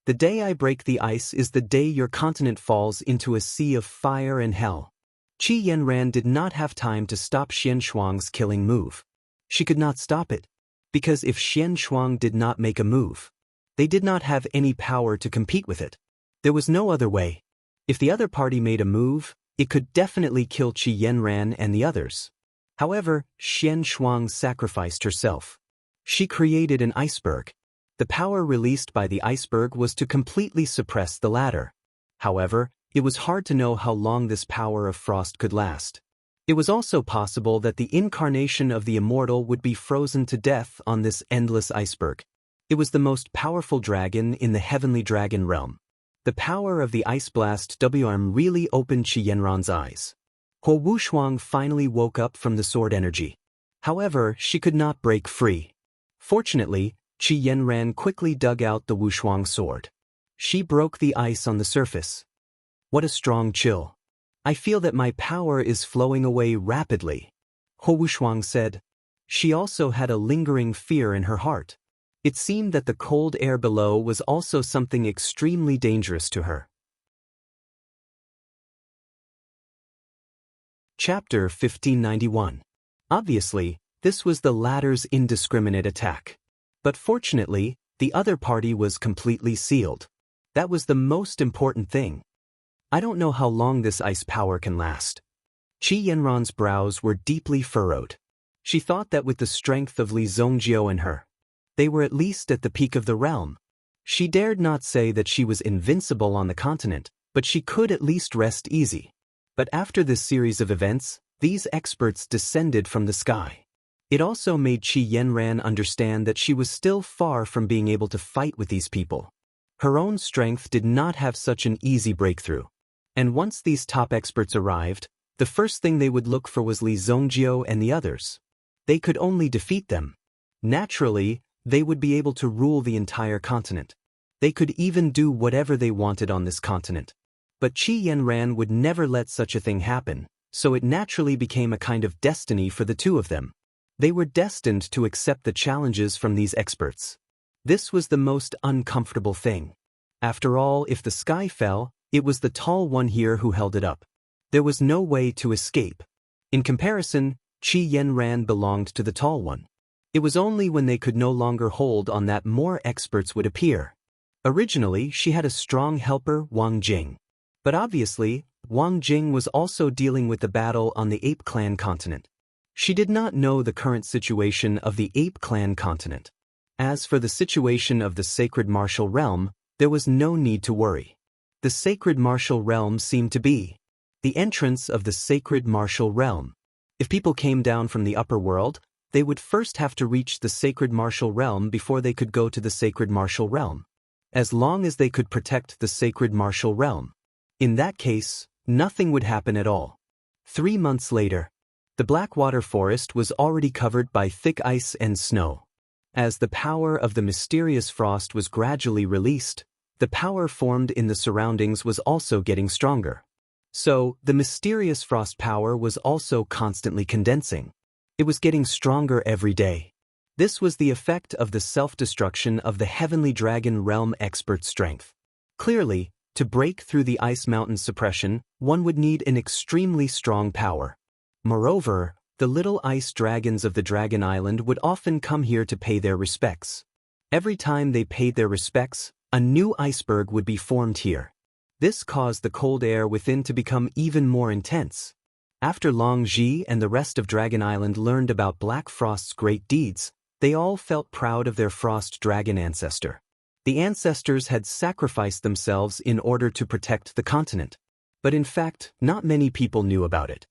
The day I break the ice is the day your continent falls into a sea of fire and hell. Qi Yanran did not have time to stop Xian Shuang's killing move. She could not stop it, because if Xian Shuang did not make a move, they did not have any power to compete with it. There was no other way. If the other party made a move, it could definitely kill Qi Yanran and the others. However, Xian Shuang sacrificed herself. She created an iceberg. The power released by the iceberg was to completely suppress the latter. However, it was hard to know how long this power of Frost could last. It was also possible that the incarnation of the Immortal would be frozen to death on this endless iceberg. It was the most powerful dragon in the Heavenly Dragon realm. The power of the Ice Blast WM really opened Qi Yanran's eyes. Huo Wushuang finally woke up from the sword energy. However, she could not break free. Fortunately, Qi Yanran quickly dug out the Wushuang sword. She broke the ice on the surface. What a strong chill. I feel that my power is flowing away rapidly, Huo Wushuang said. She also had a lingering fear in her heart. It seemed that the cold air below was also something extremely dangerous to her. Chapter 1591. Obviously, this was the latter's indiscriminate attack. But fortunately, the other party was completely sealed. That was the most important thing. I don't know how long this ice power can last. Qi Yanran's brows were deeply furrowed. She thought that with the strength of Li Zongjiu in her, they were at least at the peak of the realm. She dared not say that she was invincible on the continent, but she could at least rest easy. But after this series of events, these experts descended from the sky. It also made Qi Yanran understand that she was still far from being able to fight with these people. Her own strength did not have such an easy breakthrough. And once these top experts arrived, the first thing they would look for was Li Zongjiu and the others. They could only defeat them. Naturally, they would be able to rule the entire continent. They could even do whatever they wanted on this continent. But Qi Yanran would never let such a thing happen, so it naturally became a kind of destiny for the two of them. They were destined to accept the challenges from these experts. This was the most uncomfortable thing. After all, if the sky fell, it was the tall one here who held it up. There was no way to escape. In comparison, Qi Yanran belonged to the tall one. It was only when they could no longer hold on that more experts would appear. Originally, she had a strong helper, Wang Jing. But obviously, Wang Jing was also dealing with the battle on the Ape Clan continent. She did not know the current situation of the Ape Clan continent. As for the situation of the Sacred Martial Realm, there was no need to worry. The Sacred Martial Realm seemed to be the entrance of the Sacred Martial Realm. If people came down from the upper world, they would first have to reach the Sacred Martial Realm before they could go to the Sacred Martial Realm. As long as they could protect the Sacred Martial Realm. In that case, nothing would happen at all. 3 months later, the Blackwater Forest was already covered by thick ice and snow. As the power of the mysterious frost was gradually released, the power formed in the surroundings was also getting stronger. So, the mysterious frost power was also constantly condensing. It was getting stronger every day. This was the effect of the self-destruction of the Heavenly Dragon Realm expert strength. Clearly, to break through the Ice Mountain suppression, one would need an extremely strong power. Moreover, the little ice dragons of the Dragon Island would often come here to pay their respects. Every time they paid their respects, a new iceberg would be formed here. This caused the cold air within to become even more intense. After Long Ji and the rest of Dragon Island learned about Black Frost's great deeds, they all felt proud of their Frost Dragon ancestor. The ancestors had sacrificed themselves in order to protect the continent. But in fact, not many people knew about it.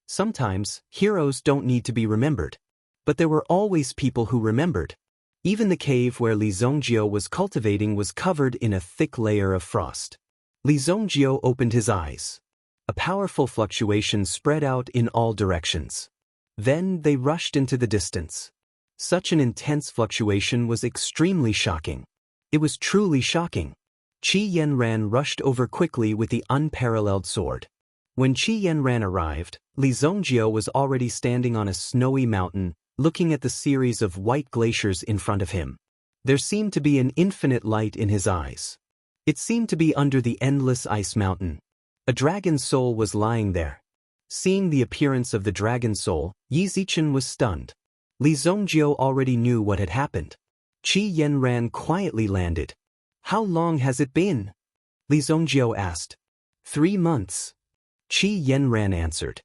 Sometimes, heroes don't need to be remembered. But there were always people who remembered. Even the cave where Li Zongjio was cultivating was covered in a thick layer of frost. Li Zongjio opened his eyes. A powerful fluctuation spread out in all directions. Then they rushed into the distance. Such an intense fluctuation was extremely shocking. It was truly shocking. Qi Yanran rushed over quickly with the unparalleled sword. When Qi Yanran arrived, Li Zongjio was already standing on a snowy mountain, looking at the series of white glaciers in front of him. There seemed to be an infinite light in his eyes. It seemed to be under the endless ice mountain. A dragon soul was lying there. Seeing the appearance of the dragon soul, Yi Zichen was stunned. Li Zongjio already knew what had happened. Qi Yanran quietly landed. "How long has it been?" Li Zongjio asked. 3 months. Qi Yanran answered.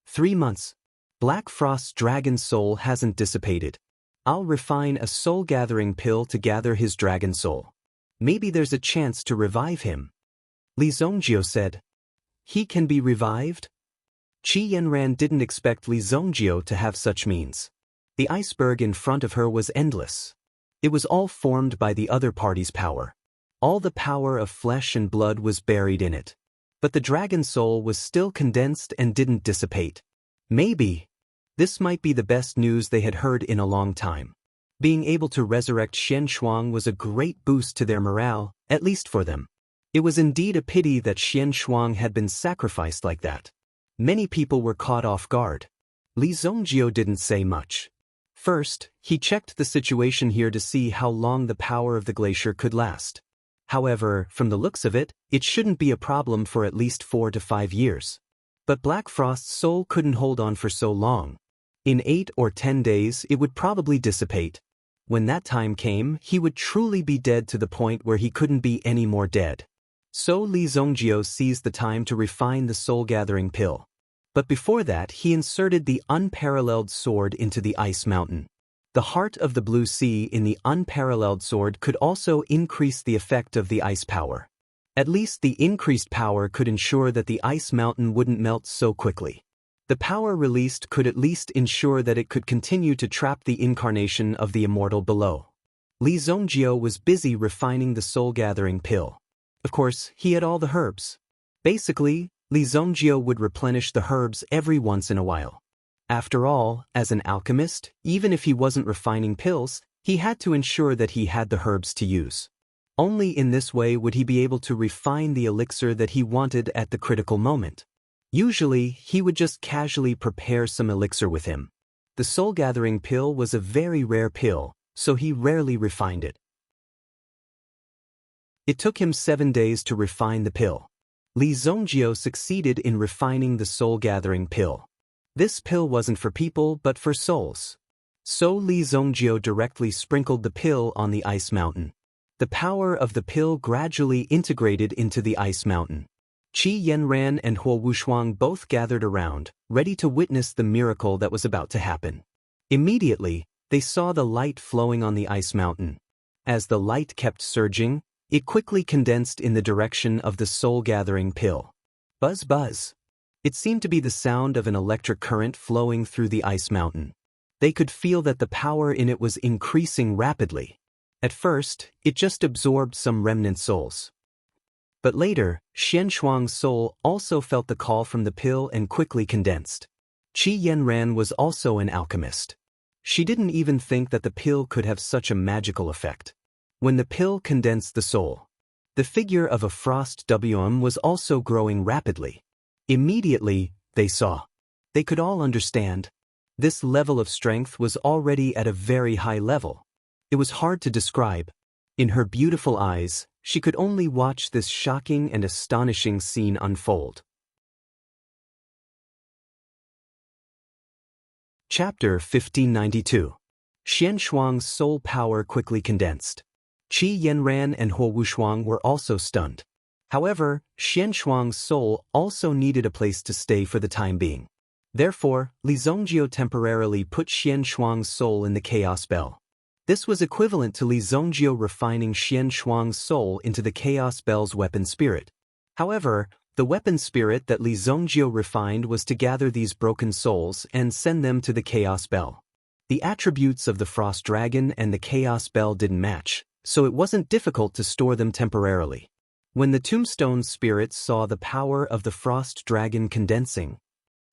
3 months. Black Frost's dragon soul hasn't dissipated. I'll refine a soul-gathering pill to gather his dragon soul. Maybe there's a chance to revive him. Li Zongjio said. He can be revived? Qi Yanran didn't expect Li Zongjio to have such means. The iceberg in front of her was endless. It was all formed by the other party's power. All the power of flesh and blood was buried in it. But the dragon soul was still condensed and didn't dissipate. Maybe. This might be the best news they had heard in a long time. Being able to resurrect Xian Shuang was a great boost to their morale, at least for them. It was indeed a pity that Xian Shuang had been sacrificed like that. Many people were caught off guard. Li Zongjio didn't say much. First, he checked the situation here to see how long the power of the glacier could last. However, from the looks of it, it shouldn't be a problem for at least 4 to 5 years. But Black Frost's soul couldn't hold on for so long. In 8 or 10 days, it would probably dissipate. When that time came, he would truly be dead to the point where he couldn't be any more dead. So Li Zongjio seized the time to refine the soul-gathering pill. But before that, he inserted the unparalleled sword into the ice mountain. The heart of the blue sea in the unparalleled sword could also increase the effect of the ice power. At least the increased power could ensure that the ice mountain wouldn't melt so quickly. The power released could at least ensure that it could continue to trap the incarnation of the immortal below. Li Zongjio was busy refining the soul-gathering pill. Of course, he had all the herbs. Basically, Li Zongjio would replenish the herbs every once in a while. After all, as an alchemist, even if he wasn't refining pills, he had to ensure that he had the herbs to use. Only in this way would he be able to refine the elixir that he wanted at the critical moment. Usually, he would just casually prepare some elixir with him. The soul-gathering pill was a very rare pill, so he rarely refined it. It took him 7 days to refine the pill. Li Zongjio succeeded in refining the soul-gathering pill. This pill wasn't for people but for souls. So Li Zongjio directly sprinkled the pill on the ice mountain. The power of the pill gradually integrated into the ice mountain. Qi Yanran and Huo Wushuang both gathered around, ready to witness the miracle that was about to happen. Immediately, they saw the light flowing on the ice mountain. As the light kept surging, it quickly condensed in the direction of the soul-gathering pill. Buzz buzz. It seemed to be the sound of an electric current flowing through the ice mountain. They could feel that the power in it was increasing rapidly. At first, it just absorbed some remnant souls. But later, Xian Shuang's soul also felt the call from the pill and quickly condensed. Qi Yanran was also an alchemist. She didn't even think that the pill could have such a magical effect. When the pill condensed the soul, the figure of a frost WM was also growing rapidly. Immediately, they saw. They could all understand. This level of strength was already at a very high level. It was hard to describe. In her beautiful eyes, she could only watch this shocking and astonishing scene unfold. Chapter 1592. Xian Shuang's soul power quickly condensed. Qi Yanran and Huo Wushuang were also stunned. However, Xian Shuang's soul also needed a place to stay for the time being. Therefore, Li Zongjio temporarily put Xian Shuang's soul in the Chaos Bell. This was equivalent to Li Zongjio refining Xian Shuang's soul into the Chaos Bell's weapon spirit. However, the weapon spirit that Li Zongjio refined was to gather these broken souls and send them to the Chaos Bell. The attributes of the Frost Dragon and the Chaos Bell didn't match, so it wasn't difficult to store them temporarily. When the Tombstone Spirit saw the power of the Frost Dragon condensing,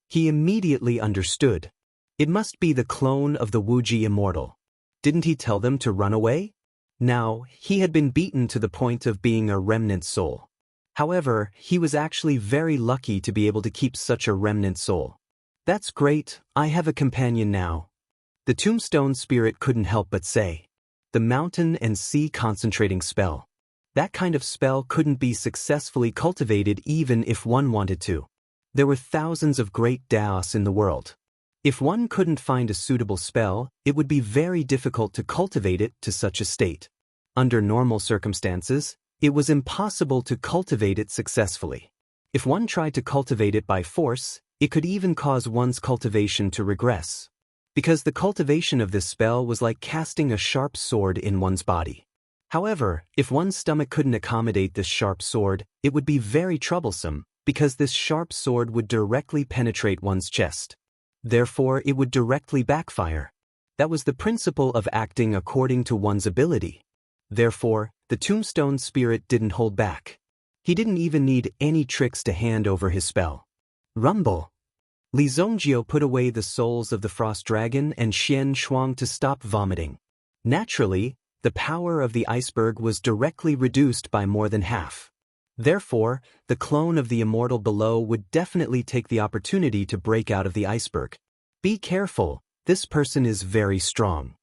he immediately understood. It must be the clone of the Wuji Immortal. Didn't he tell them to run away? Now, he had been beaten to the point of being a remnant soul. However, he was actually very lucky to be able to keep such a remnant soul. That's great, I have a companion now. The Tombstone Spirit couldn't help but say. The mountain and sea concentrating spell. That kind of spell couldn't be successfully cultivated even if one wanted to. There were thousands of great Daos in the world. If one couldn't find a suitable spell, it would be very difficult to cultivate it to such a state. Under normal circumstances, it was impossible to cultivate it successfully. If one tried to cultivate it by force, it could even cause one's cultivation to regress. Because the cultivation of this spell was like casting a sharp sword in one's body. However, if one's stomach couldn't accommodate this sharp sword, it would be very troublesome, because this sharp sword would directly penetrate one's chest. Therefore, it would directly backfire. That was the principle of acting according to one's ability. Therefore, the Tombstone Spirit didn't hold back. He didn't even need any tricks to hand over his spell. Rumble! Li Zongjio put away the souls of the Frost Dragon and Xian Shuang to stop vomiting. Naturally, the power of the iceberg was directly reduced by more than half. Therefore, the clone of the immortal below would definitely take the opportunity to break out of the iceberg. Be careful, this person is very strong.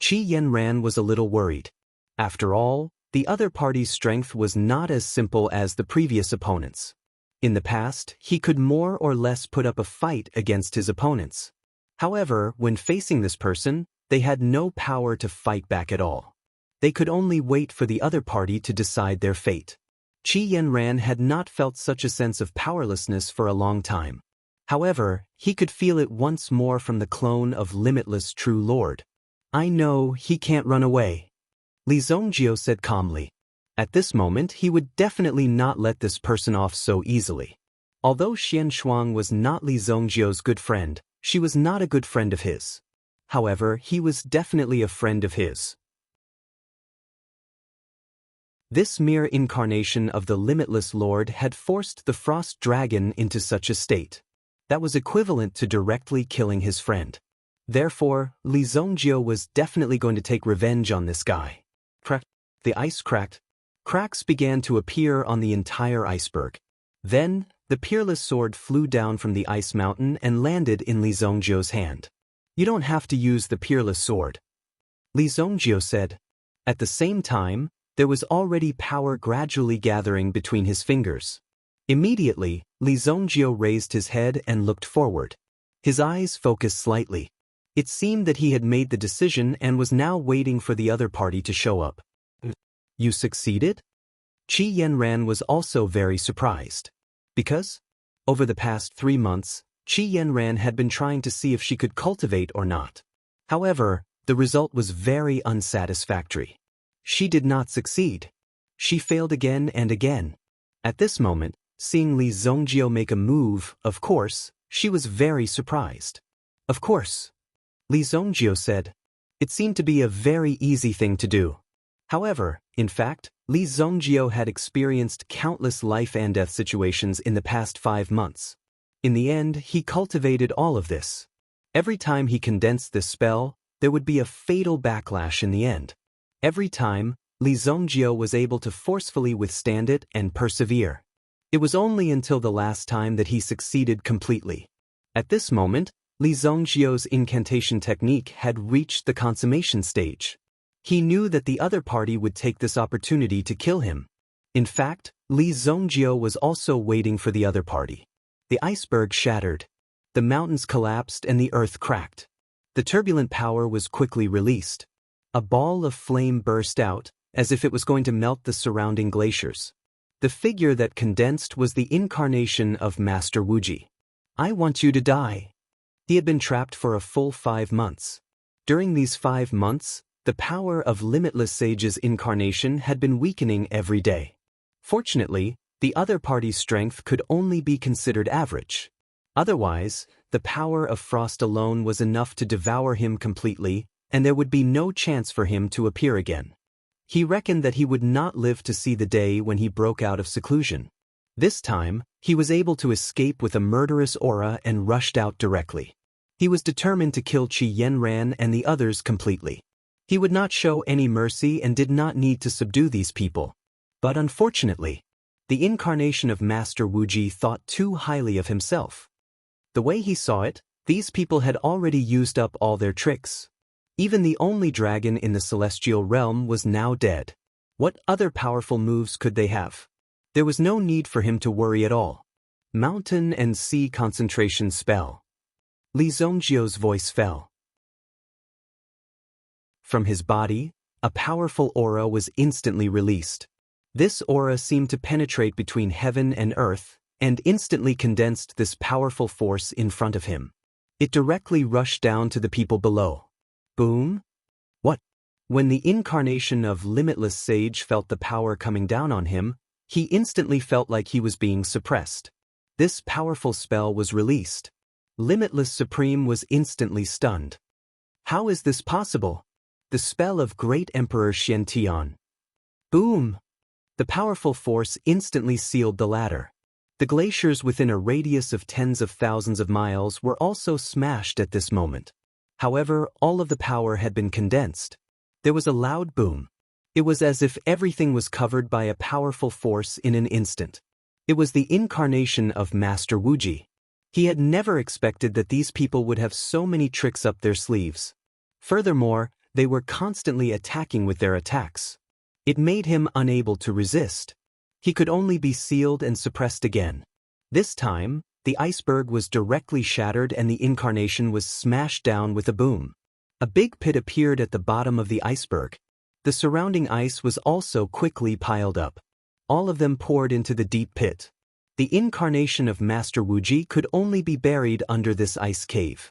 Qi Yanran was a little worried. After all, the other party's strength was not as simple as the previous opponents. In the past, he could more or less put up a fight against his opponents. However, when facing this person, they had no power to fight back at all. They could only wait for the other party to decide their fate. Qi Yanran had not felt such a sense of powerlessness for a long time. However, he could feel it once more from the clone of Limitless True Lord. I know he can't run away. Li Zongjio said calmly. At this moment he would definitely not let this person off so easily. Although Xian Shuang was not Li Zongjio's good friend, she was not a good friend of his. However, he was definitely a friend of his. This mere incarnation of the Limitless Lord had forced the Frost Dragon into such a state. That was equivalent to directly killing his friend. Therefore, Li Zongjio was definitely going to take revenge on this guy. Crack. The ice cracked. Cracks began to appear on the entire iceberg. Then, the peerless sword flew down from the ice mountain and landed in Li Zongjio's hand. You don't have to use the peerless sword, Li Zongjio said. At the same time, There was already power gradually gathering between his fingers. Immediately, Li Zongjio raised his head and looked forward. His eyes focused slightly. It seemed that he had made the decision and was now waiting for the other party to show up. You succeeded? Qi Yanran was also very surprised. Because? Over the past 3 months, Qi Yanran had been trying to see if she could cultivate or not. However, the result was very unsatisfactory. She did not succeed. She failed again and again. At this moment, seeing Li Zongjio make a move, of course, she was very surprised. Of course, Li Zongjio said. It seemed to be a very easy thing to do. However, in fact, Li Zongjio had experienced countless life and death situations in the past 5 months. In the end, he cultivated all of this. Every time he condensed this spell, there would be a fatal backlash in the end. Every time, Li Zongjio was able to forcefully withstand it and persevere. It was only until the last time that he succeeded completely. At this moment, Li Zongjio's incantation technique had reached the consummation stage. He knew that the other party would take this opportunity to kill him. In fact, Li Zongjio was also waiting for the other party. The iceberg shattered. The mountains collapsed and the earth cracked. The turbulent power was quickly released. A ball of flame burst out, as if it was going to melt the surrounding glaciers. The figure that condensed was the incarnation of Master Wuji. I want you to die. He had been trapped for a full 5 months. During these 5 months, the power of Limitless Sage's incarnation had been weakening every day. Fortunately, the other party's strength could only be considered average. Otherwise, the power of Frost alone was enough to devour him completely, and there would be no chance for him to appear again. He reckoned that he would not live to see the day when he broke out of seclusion. This time, he was able to escape with a murderous aura and rushed out directly. He was determined to kill Qi Yanran and the others completely. He would not show any mercy and did not need to subdue these people. But unfortunately, the incarnation of Master Wuji thought too highly of himself. The way he saw it, these people had already used up all their tricks. Even the only dragon in the celestial realm was now dead. What other powerful moves could they have? There was no need for him to worry at all. Mountain and sea concentration spell. Li Zongjio's voice fell. From his body, a powerful aura was instantly released. This aura seemed to penetrate between heaven and earth, and instantly condensed this powerful force in front of him. It directly rushed down to the people below. Boom? What? When the incarnation of Limitless Sage felt the power coming down on him, he instantly felt like he was being suppressed. This powerful spell was released. Limitless Supreme was instantly stunned. How is this possible? The spell of Great Emperor Xiantian. Boom! The powerful force instantly sealed the ladder. The glaciers within a radius of tens of thousands of miles were also smashed at this moment. However, all of the power had been condensed. There was a loud boom. It was as if everything was covered by a powerful force in an instant. It was the incarnation of Master Wuji. He had never expected that these people would have so many tricks up their sleeves. Furthermore, they were constantly attacking with their attacks. It made him unable to resist. He could only be sealed and suppressed again. This time, the iceberg was directly shattered and the incarnation was smashed down with a boom. A big pit appeared at the bottom of the iceberg. The surrounding ice was also quickly piled up. All of them poured into the deep pit. The incarnation of Master Wuji could only be buried under this ice cave.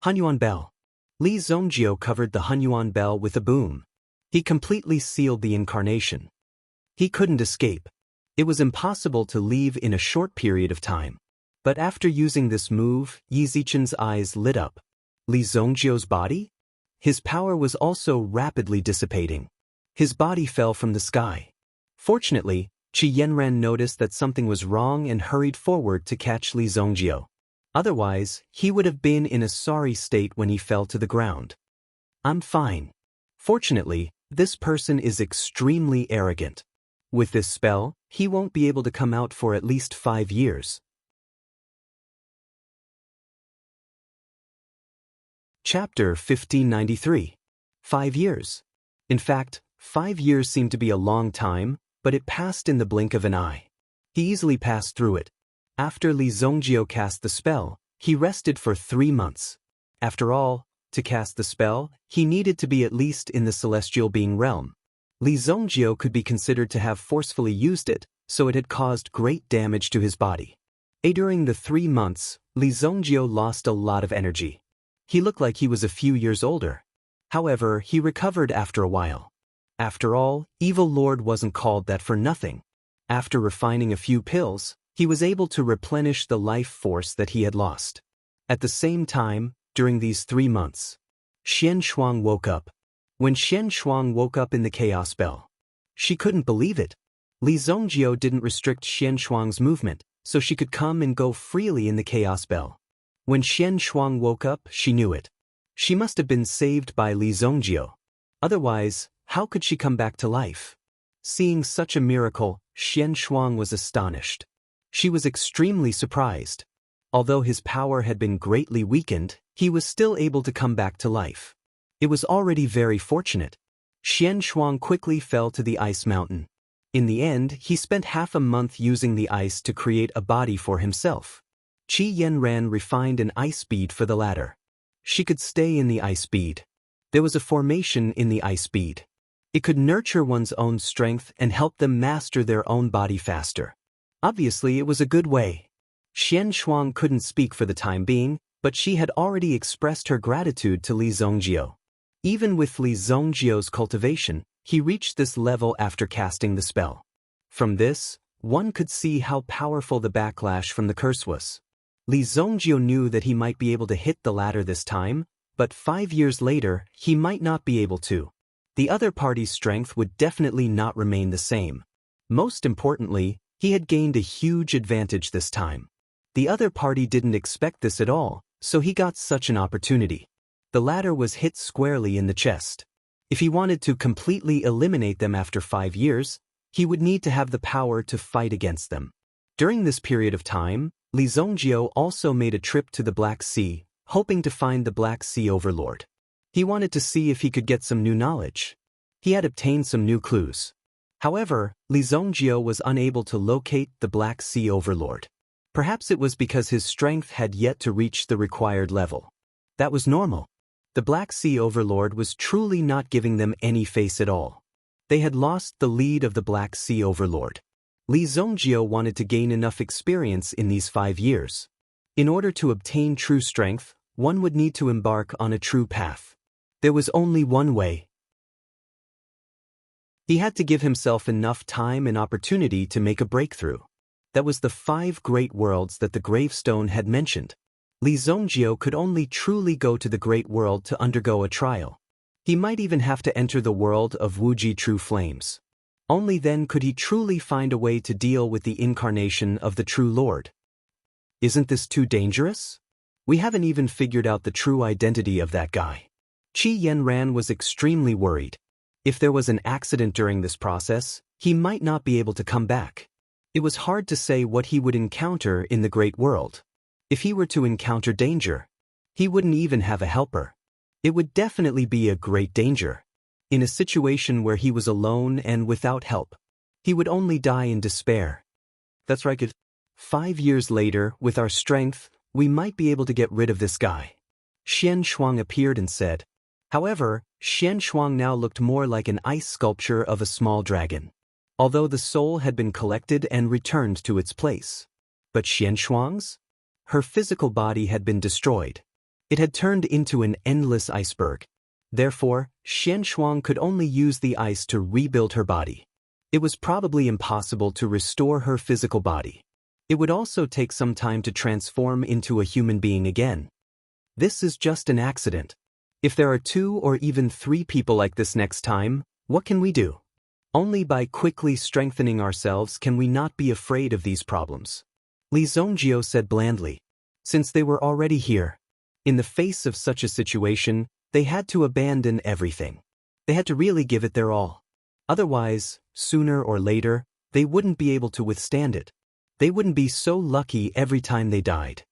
Hunyuan Bell. Li Zongjio covered the Hunyuan Bell with a boom. He completely sealed the incarnation. He couldn't escape. It was impossible to leave in a short period of time. But after using this move, Yi Zichen's eyes lit up. Li Zongjio's body? His power was also rapidly dissipating. His body fell from the sky. Fortunately, Qi Yanran noticed that something was wrong and hurried forward to catch Li Zongjio. Otherwise, he would have been in a sorry state when he fell to the ground. I'm fine. Fortunately, this person is extremely arrogant. With this spell, he won't be able to come out for at least 5 years. Chapter 1593. 5 years. In fact, 5 years seemed to be a long time, but it passed in the blink of an eye. He easily passed through it. After Li Zongjio cast the spell, he rested for 3 months. After all, to cast the spell, he needed to be at least in the celestial being realm. Li Zongjio could be considered to have forcefully used it, so it had caused great damage to his body. During the 3 months, Li Zongjio lost a lot of energy. He looked like he was a few years older. However, he recovered after a while. After all, Evil Lord wasn't called that for nothing. After refining a few pills, he was able to replenish the life force that he had lost. At the same time, during these 3 months, Xian Shuang woke up. When Xian Shuang woke up in the Chaos Bell, she couldn't believe it. Li Zongjio didn't restrict Xian Shuang's movement, so she could come and go freely in the Chaos Bell. When Xian Shuang woke up, she knew it. She must have been saved by Li Zongjio. Otherwise, how could she come back to life? Seeing such a miracle, Xian Shuang was astonished. She was extremely surprised. Although his power had been greatly weakened, he was still able to come back to life. It was already very fortunate. Xian Shuang quickly fell to the ice mountain. In the end, he spent half a month using the ice to create a body for himself. Qi Yanran refined an ice bead for the latter. She could stay in the ice bead. There was a formation in the ice bead. It could nurture one's own strength and help them master their own body faster. Obviously, it was a good way. Xian Shuang couldn't speak for the time being, but she had already expressed her gratitude to Li Zongjio. Even with Li Zongjio's cultivation, he reached this level after casting the spell. From this, one could see how powerful the backlash from the curse was. Li Zongjio knew that he might be able to hit the ladder this time, but 5 years later, he might not be able to. The other party's strength would definitely not remain the same. Most importantly, he had gained a huge advantage this time. The other party didn't expect this at all, so he got such an opportunity. The ladder was hit squarely in the chest. If he wanted to completely eliminate them after 5 years, he would need to have the power to fight against them. During this period of time, Li Zongjio also made a trip to the Black Sea, hoping to find the Black Sea Overlord. He wanted to see if he could get some new knowledge. He had obtained some new clues. However, Li Zongjio was unable to locate the Black Sea Overlord. Perhaps it was because his strength had yet to reach the required level. That was normal. The Black Sea Overlord was truly not giving them any face at all. They had lost the lead of the Black Sea Overlord. Li Zongjio wanted to gain enough experience in these 5 years. In order to obtain true strength, one would need to embark on a true path. There was only one way. He had to give himself enough time and opportunity to make a breakthrough. That was the 5 great worlds that the gravestone had mentioned. Li Zongjio could only truly go to the great world to undergo a trial. He might even have to enter the world of Wuji True Flames. Only then could he truly find a way to deal with the incarnation of the true Lord. Isn't this too dangerous? We haven't even figured out the true identity of that guy. Qi Yanran was extremely worried. If there was an accident during this process, he might not be able to come back. It was hard to say what he would encounter in the great world. If he were to encounter danger, he wouldn't even have a helper. It would definitely be a great danger. In a situation where he was alone and without help, he would only die in despair. That's right. 5 years later, with our strength, we might be able to get rid of this guy. Xian Shuang appeared and said. However, Xian Shuang now looked more like an ice sculpture of a small dragon. Although the soul had been collected and returned to its place. But Xian Shuang's? Her physical body had been destroyed. It had turned into an endless iceberg. Therefore, Xian Shuang could only use the ice to rebuild her body. It was probably impossible to restore her physical body. It would also take some time to transform into a human being again. This is just an accident. If there are 2 or even 3 people like this next time, what can we do? Only by quickly strengthening ourselves can we not be afraid of these problems. Li Zongjio said blandly. Since they were already here, in the face of such a situation, they had to abandon everything. They had to really give it their all. Otherwise, sooner or later, they wouldn't be able to withstand it. They wouldn't be so lucky every time they died.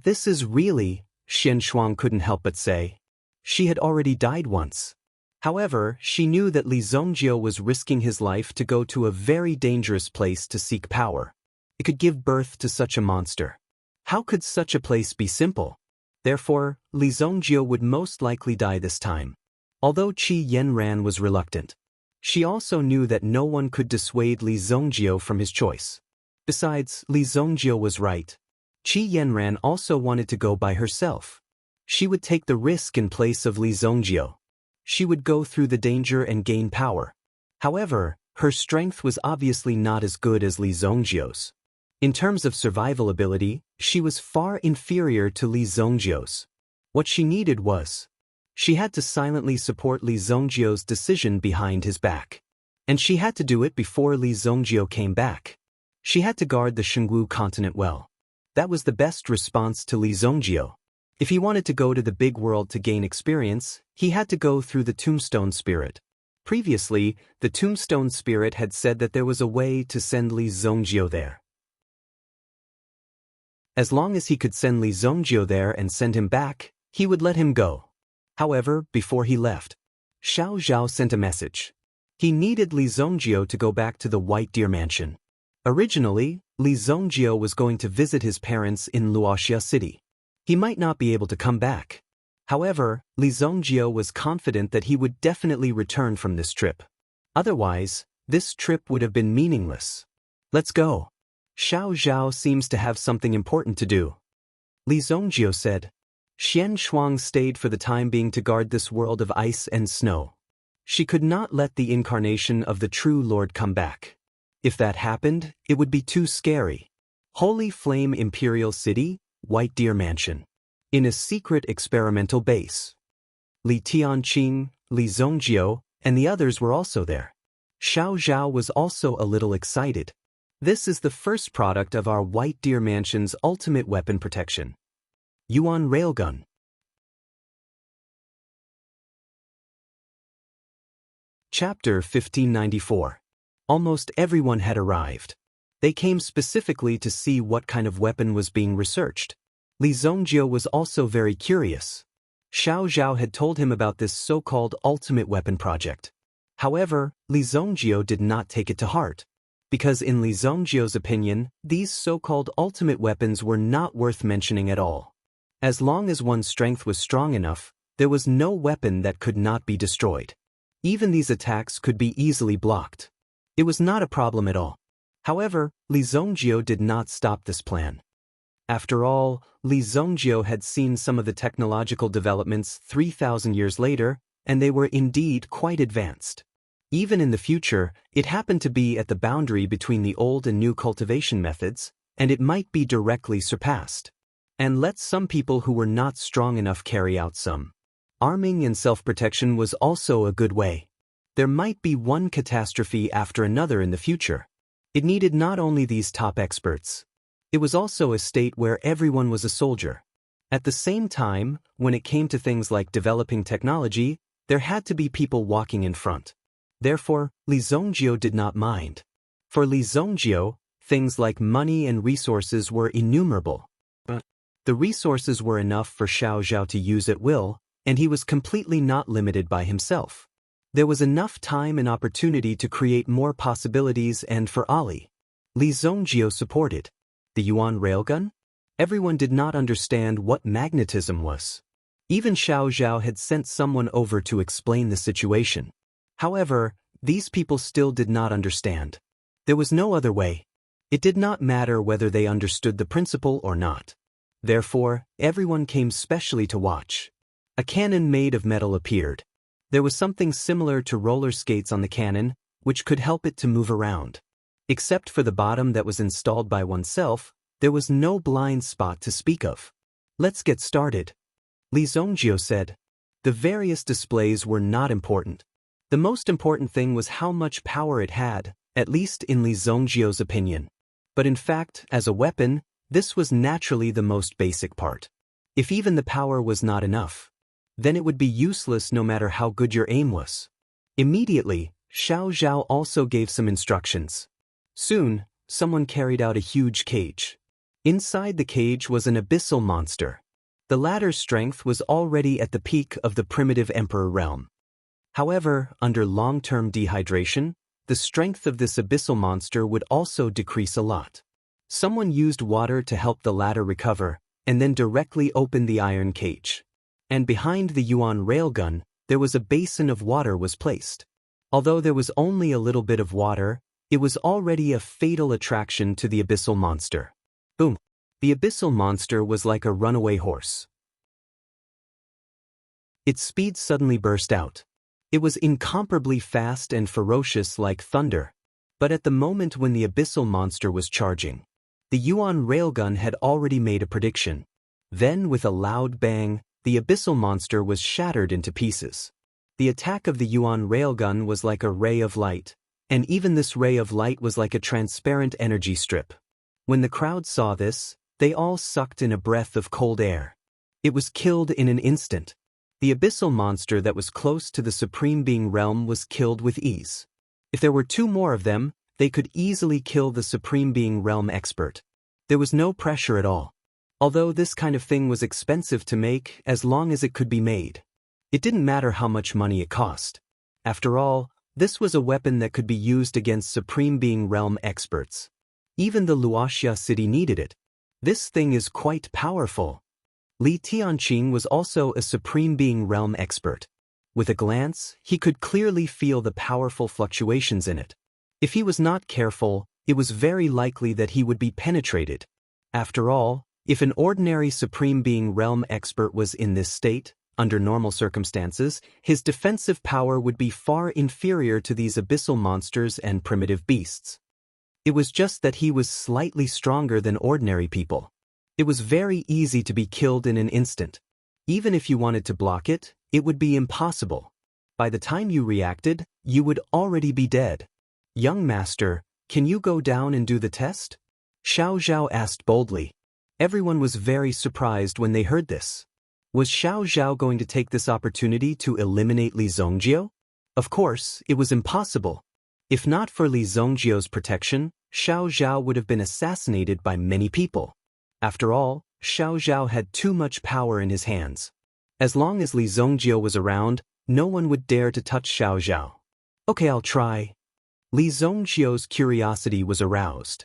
This is really, Xian Shuang couldn't help but say. She had already died once. However, she knew that Li Zongjio was risking his life to go to a very dangerous place to seek power. It could give birth to such a monster. How could such a place be simple? Therefore, Li Zongjio would most likely die this time. Although Qi Yanran was reluctant, she also knew that no one could dissuade Li Zongjio from his choice. Besides, Li Zongjio was right. Qi Yanran also wanted to go by herself. She would take the risk in place of Li Zongjio. She would go through the danger and gain power. However, her strength was obviously not as good as Li Zongjio's. In terms of survival ability, she was far inferior to Li Zongjio's. What she needed was, she had to silently support Li Zongjio's decision behind his back. And she had to do it before Li Zongjio came back. She had to guard the Shengwu continent well. That was the best response to Li Zongjio. If he wanted to go to the big world to gain experience, he had to go through the Tombstone Spirit. Previously, the Tombstone Spirit had said that there was a way to send Li Zongjio there. As long as he could send Li Zongjio there and send him back, he would let him go. However, before he left, Xiao Zhao sent a message. He needed Li Zongjio to go back to the White Deer Mansion. Originally, Li Zongjio was going to visit his parents in Luoxia City. He might not be able to come back. However, Li Zongjio was confident that he would definitely return from this trip. Otherwise, this trip would have been meaningless. Let's go. Xiao Zhao seems to have something important to do. Li Zongjio said. Xian Shuang stayed for the time being to guard this world of ice and snow. She could not let the incarnation of the true Lord come back. If that happened, it would be too scary. Holy Flame Imperial City, White Deer Mansion. In a secret experimental base. Li Tianqing, Li Zongjio, and the others were also there. Xiao Zhao was also a little excited. This is the first product of our White Deer Mansion's ultimate weapon protection. Yuan Railgun. Chapter 1594. Almost everyone had arrived. They came specifically to see what kind of weapon was being researched. Li Zongjio was also very curious. Xiao Zhao had told him about this so-called ultimate weapon project. However, Li Zongjio did not take it to heart. Because in Li Zongjio's opinion, these so-called ultimate weapons were not worth mentioning at all. As long as one's strength was strong enough, there was no weapon that could not be destroyed. Even these attacks could be easily blocked. It was not a problem at all. However, Li Zongjio did not stop this plan. After all, Li Zongjio had seen some of the technological developments 3,000 years later, and they were indeed quite advanced. Even in the future, it happened to be at the boundary between the old and new cultivation methods, and it might be directly surpassed. And let some people who were not strong enough carry out some. Arming and self-protection was also a good way. There might be one catastrophe after another in the future. It needed not only these top experts. It was also a state where everyone was a soldier. At the same time, when it came to things like developing technology, there had to be people walking in front. Therefore, Li Zongjio did not mind. For Li Zongjio, things like money and resources were innumerable. But the resources were enough for Xiao Zhao to use at will, and he was completely not limited by himself. There was enough time and opportunity to create more possibilities, and for Ali, Li Zongjio supported. The Yuan Railgun? Everyone did not understand what magnetism was. Even Xiao Zhao had sent someone over to explain the situation. However, these people still did not understand. There was no other way. It did not matter whether they understood the principle or not. Therefore, everyone came specially to watch. A cannon made of metal appeared. There was something similar to roller skates on the cannon, which could help it to move around. Except for the bottom that was installed by oneself, there was no blind spot to speak of. Let's get started. Li Zongjio said. The various displays were not important. The most important thing was how much power it had, at least in Li Zongjio's opinion. But in fact, as a weapon, this was naturally the most basic part. If even the power was not enough, then it would be useless no matter how good your aim was. Immediately, Xiao Zhao also gave some instructions. Soon, someone carried out a huge cage. Inside the cage was an abyssal monster. The latter's strength was already at the peak of the primitive emperor realm. However, under long-term dehydration, the strength of this abyssal monster would also decrease a lot. Someone used water to help the latter recover, and then directly opened the iron cage. And behind the Yuan railgun, there was a basin of water was placed. Although there was only a little bit of water, it was already a fatal attraction to the abyssal monster. Boom! The abyssal monster was like a runaway horse. Its speed suddenly burst out. It was incomparably fast and ferocious like thunder. But at the moment when the abyssal monster was charging, the Yuan railgun had already made a prediction. Then, with a loud bang, the abyssal monster was shattered into pieces. The attack of the Yuan railgun was like a ray of light, and even this ray of light was like a transparent energy strip. When the crowd saw this, they all sucked in a breath of cold air. It was killed in an instant. The abyssal monster that was close to the Supreme Being realm was killed with ease. If there were 2 more of them, they could easily kill the Supreme Being realm expert. There was no pressure at all. Although this kind of thing was expensive to make, as long as it could be made. It didn't matter how much money it cost. After all, this was a weapon that could be used against Supreme Being realm experts. Even the Luoxia city needed it. This thing is quite powerful. Li Tianqing was also a Supreme Being realm expert. With a glance, he could clearly feel the powerful fluctuations in it. If he was not careful, it was very likely that he would be penetrated. After all, if an ordinary Supreme Being realm expert was in this state, under normal circumstances, his defensive power would be far inferior to these abyssal monsters and primitive beasts. It was just that he was slightly stronger than ordinary people. It was very easy to be killed in an instant. Even if you wanted to block it, it would be impossible. By the time you reacted, you would already be dead. Young master, can you go down and do the test? Xiao Zhao asked boldly. Everyone was very surprised when they heard this. Was Xiao Zhao going to take this opportunity to eliminate Li Zongjio? Of course, it was impossible. If not for Li Zongjio's protection, Xiao Zhao would have been assassinated by many people. After all, Xiao Zhao had too much power in his hands. As long as Li Zongjio was around, no one would dare to touch Xiao Zhao. Okay, I'll try. Li Zongjio's curiosity was aroused.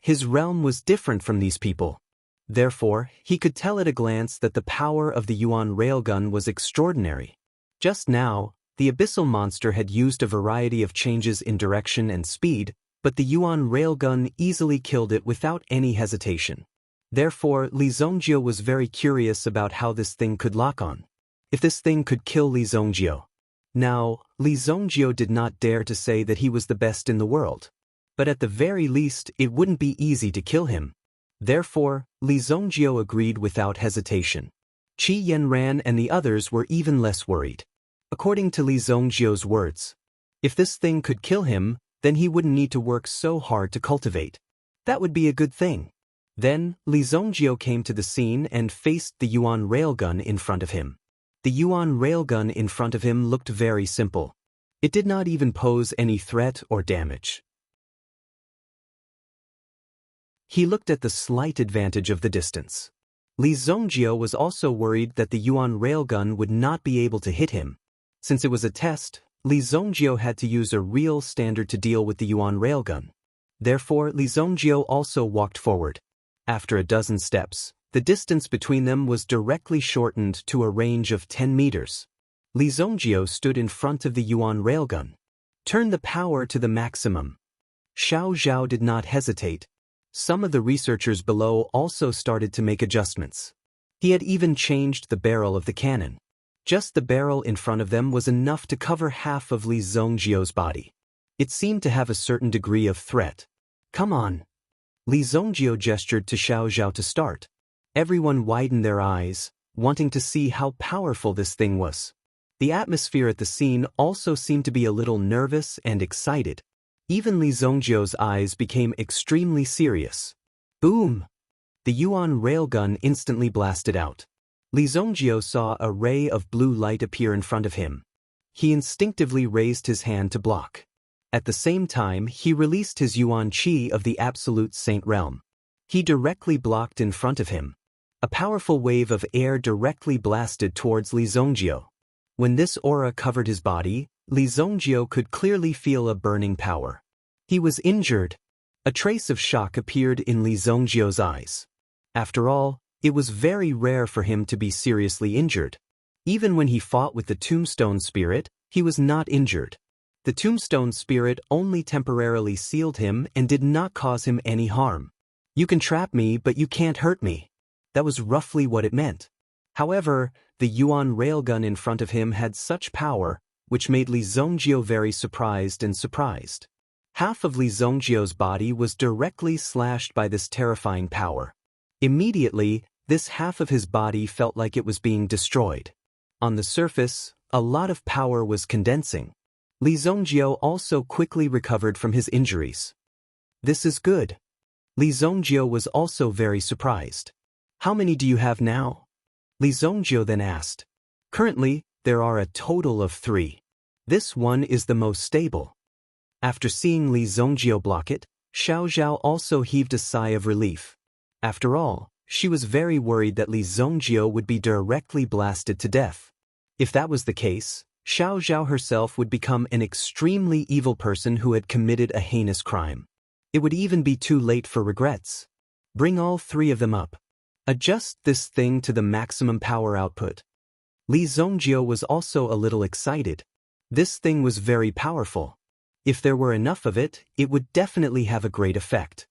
His realm was different from these people. Therefore, he could tell at a glance that the power of the Yuan railgun was extraordinary. Just now, the abyssal monster had used a variety of changes in direction and speed, but the Yuan railgun easily killed it without any hesitation. Therefore, Li Zongjio was very curious about how this thing could lock on. If this thing could kill Li Zongjio. Now, Li Zongjio did not dare to say that he was the best in the world. But at the very least, it wouldn't be easy to kill him. Therefore, Li Zongjio agreed without hesitation. Qi Yanran and the others were even less worried. According to Li Zongjio's words, if this thing could kill him, then he wouldn't need to work so hard to cultivate. That would be a good thing. Then, Li Zongjio came to the scene and faced the Yuan railgun in front of him. The Yuan railgun in front of him looked very simple. It did not even pose any threat or damage. He looked at the slight advantage of the distance. Li Zongjio was also worried that the Yuan railgun would not be able to hit him. Since it was a test, Li Zongjio had to use a real standard to deal with the Yuan railgun. Therefore, Li Zongjio also walked forward. After a dozen steps, the distance between them was directly shortened to a range of 10 meters. Li Zongjio stood in front of the Yuan railgun. Turn the power to the maximum. Xiao Zhao did not hesitate. Some of the researchers below also started to make adjustments. He had even changed the barrel of the cannon. Just the barrel in front of them was enough to cover half of Li Zongjio's body. It seemed to have a certain degree of threat. Come on. Li Zongjio gestured to Xiao Zhao to start. Everyone widened their eyes, wanting to see how powerful this thing was. The atmosphere at the scene also seemed to be a little nervous and excited. Even Li Zongjio's eyes became extremely serious. Boom! The Yuan railgun instantly blasted out. Li Zongjio saw a ray of blue light appear in front of him. He instinctively raised his hand to block. At the same time, he released his Yuan Qi of the Absolute Saint realm. He directly blocked in front of him. A powerful wave of air directly blasted towards Li Zongjio. When this aura covered his body, Li Zongjio could clearly feel a burning power. He was injured. A trace of shock appeared in Li Zongjio's eyes. After all, it was very rare for him to be seriously injured. Even when he fought with the Tombstone Spirit, he was not injured. The Tombstone Spirit only temporarily sealed him and did not cause him any harm. You can trap me, but you can't hurt me. That was roughly what it meant. However, the Yuan railgun in front of him had such power, which made Li Zongjio very surprised. Half of Li Zongjio's body was directly slashed by this terrifying power. Immediately, this half of his body felt like it was being destroyed. On the surface, a lot of power was condensing. Li Zongjio also quickly recovered from his injuries. This is good. Li Zongjio was also very surprised. How many do you have now? Li Zongjio then asked. Currently, there are a total of 3. This one is the most stable. After seeing Li Zongjio block it, Xiao Zhao also heaved a sigh of relief. After all, she was very worried that Li Zongjio would be directly blasted to death. If that was the case, Xiao Zhao herself would become an extremely evil person who had committed a heinous crime. It would even be too late for regrets. Bring all 3 of them up. Adjust this thing to the maximum power output. Li Zongjio was also a little excited. This thing was very powerful. If there were enough of it, it would definitely have a great effect.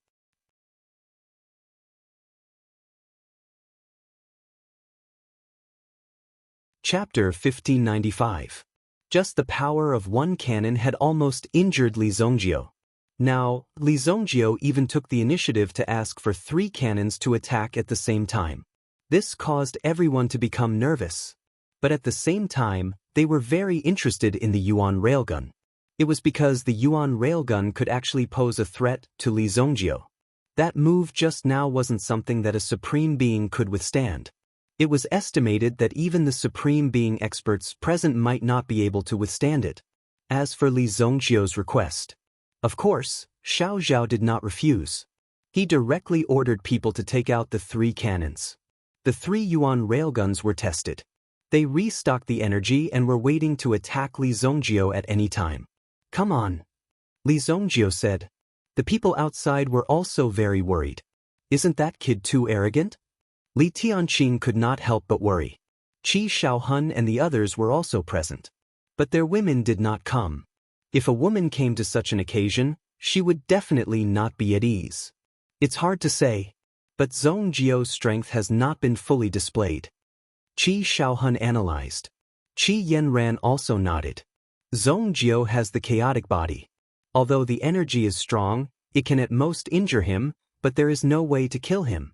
Chapter 1595. Just the power of one cannon had almost injured Li Zongjio. Now, Li Zongjio even took the initiative to ask for 3 cannons to attack at the same time. This caused everyone to become nervous. But at the same time, they were very interested in the Yuan railgun. It was because the Yuan railgun could actually pose a threat to Li Zongjio. That move just now wasn't something that a supreme being could withstand. It was estimated that even the Supreme Being experts present might not be able to withstand it. As for Li Zongjio's request, of course, Xiao Zhao did not refuse. He directly ordered people to take out the 3 cannons. The 3 Yuan railguns were tested. They restocked the energy and were waiting to attack Li Zongjio at any time. Come on, Li Zongjio said. The people outside were also very worried. Isn't that kid too arrogant? Li Tianqing could not help but worry. Qi Shaohun and the others were also present. But their women did not come. If a woman came to such an occasion, she would definitely not be at ease. It's hard to say, but Zongjio's strength has not been fully displayed. Qi Shaohun analyzed. Qi Yanran also nodded. Zongjio has the chaotic body. Although the energy is strong, it can at most injure him, but there is no way to kill him.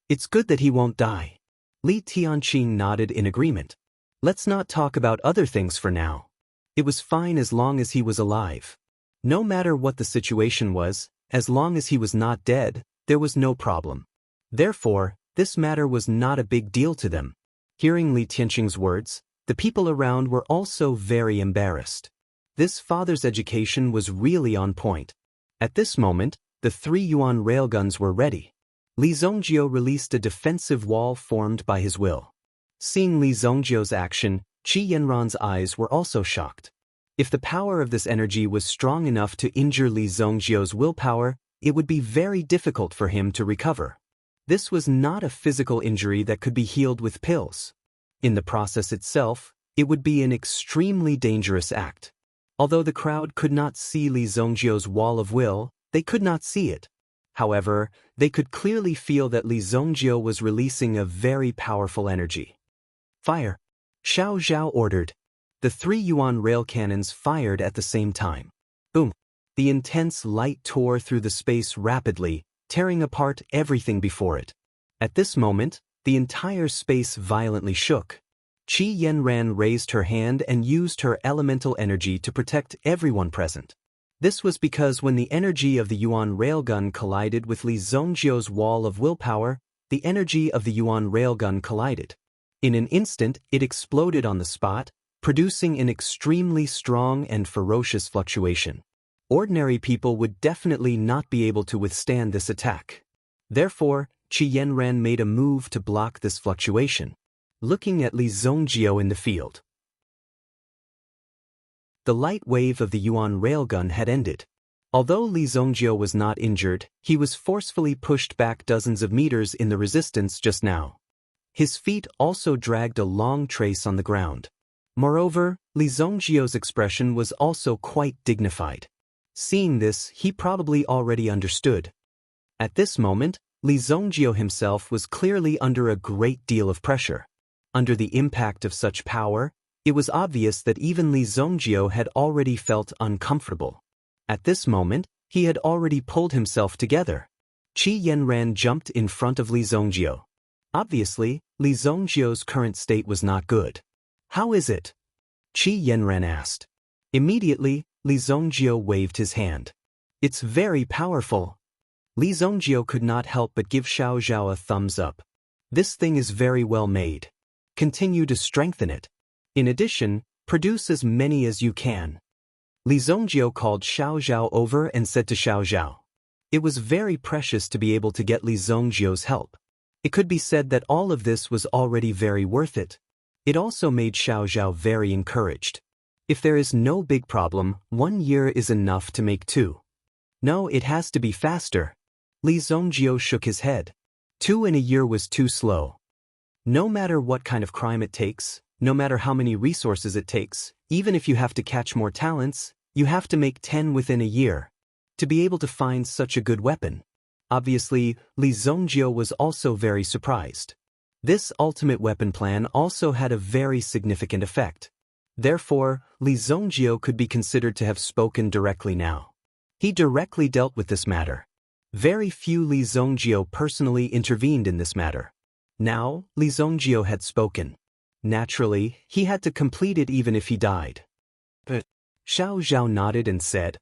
It's good that he won't die. Li Tianqing nodded in agreement. Let's not talk about other things for now. It was fine as long as he was alive. No matter what the situation was, as long as he was not dead, there was no problem. Therefore, this matter was not a big deal to them. Hearing Li Tianqing's words, the people around were also very embarrassed. This father's education was really on point. At this moment, the 3 Yuan railguns were ready. Li Zongjio released a defensive wall formed by his will. Seeing Li Zongjio's action, Qi Yanran's eyes were also shocked. If the power of this energy was strong enough to injure Li Zongjio's willpower, it would be very difficult for him to recover. This was not a physical injury that could be healed with pills. In the process itself, it would be an extremely dangerous act. Although the crowd could not see Li Zongjio's wall of will, they could not see it. However, they could clearly feel that Li Zongjio was releasing a very powerful energy. Fire! Xiao Zhao ordered. The 3 Yuan rail cannons fired at the same time. Boom! The intense light tore through the space rapidly, tearing apart everything before it. At this moment, the entire space violently shook. Qi Yanran raised her hand and used her elemental energy to protect everyone present. This was because when the energy of the Yuan railgun collided with Li Zongjio's wall of willpower, the energy of the Yuan railgun collided. In an instant, it exploded on the spot, producing an extremely strong and ferocious fluctuation. Ordinary people would definitely not be able to withstand this attack. Therefore, Qi Yanran made a move to block this fluctuation. Looking at Li Zongjio in the field, The light wave of the Yuan railgun had ended. Although Li Zhongjio was not injured, he was forcefully pushed back dozens of meters in the resistance just now. His feet also dragged a long trace on the ground. Moreover, Li Zhongjio's expression was also quite dignified. Seeing this, he probably already understood. At this moment, Li Zhongjio himself was clearly under a great deal of pressure. Under the impact of such power, it was obvious that even Li Zhongjio had already felt uncomfortable. At this moment, he had already pulled himself together. Qi Yanran jumped in front of Li Zhongjio. Obviously, Li Zhongjio's current state was not good. How is it? Qi Yanran asked. Immediately, Li Zhongjio waved his hand. It's very powerful. Li Zhongjio could not help but give Xiao Zhao a thumbs up. This thing is very well made. Continue to strengthen it. In addition, produce as many as you can. Li Zhongjio called Xiao Zhao over and said to Xiao Zhao. It was very precious to be able to get Li Zhongjio's help. It could be said that all of this was already very worth it. It also made Xiao Zhao very encouraged. If there is no big problem, 1 year is enough to make 2. No, it has to be faster. Li Zhongjio shook his head. 2 in a year was too slow. No matter what kind of crime it takes, no matter how many resources it takes, even if you have to catch more talents, you have to make 10 within a year. To be able to find such a good weapon. Obviously, Li Zhongjio was also very surprised. This ultimate weapon plan also had a very significant effect. Therefore, Li Zhongjio could be considered to have spoken directly now. He directly dealt with this matter. Very few Li Zhongjio personally intervened in this matter. Now, Li Zhongjio had spoken. Naturally, he had to complete it even if he died. But Xiao Zhao nodded and said,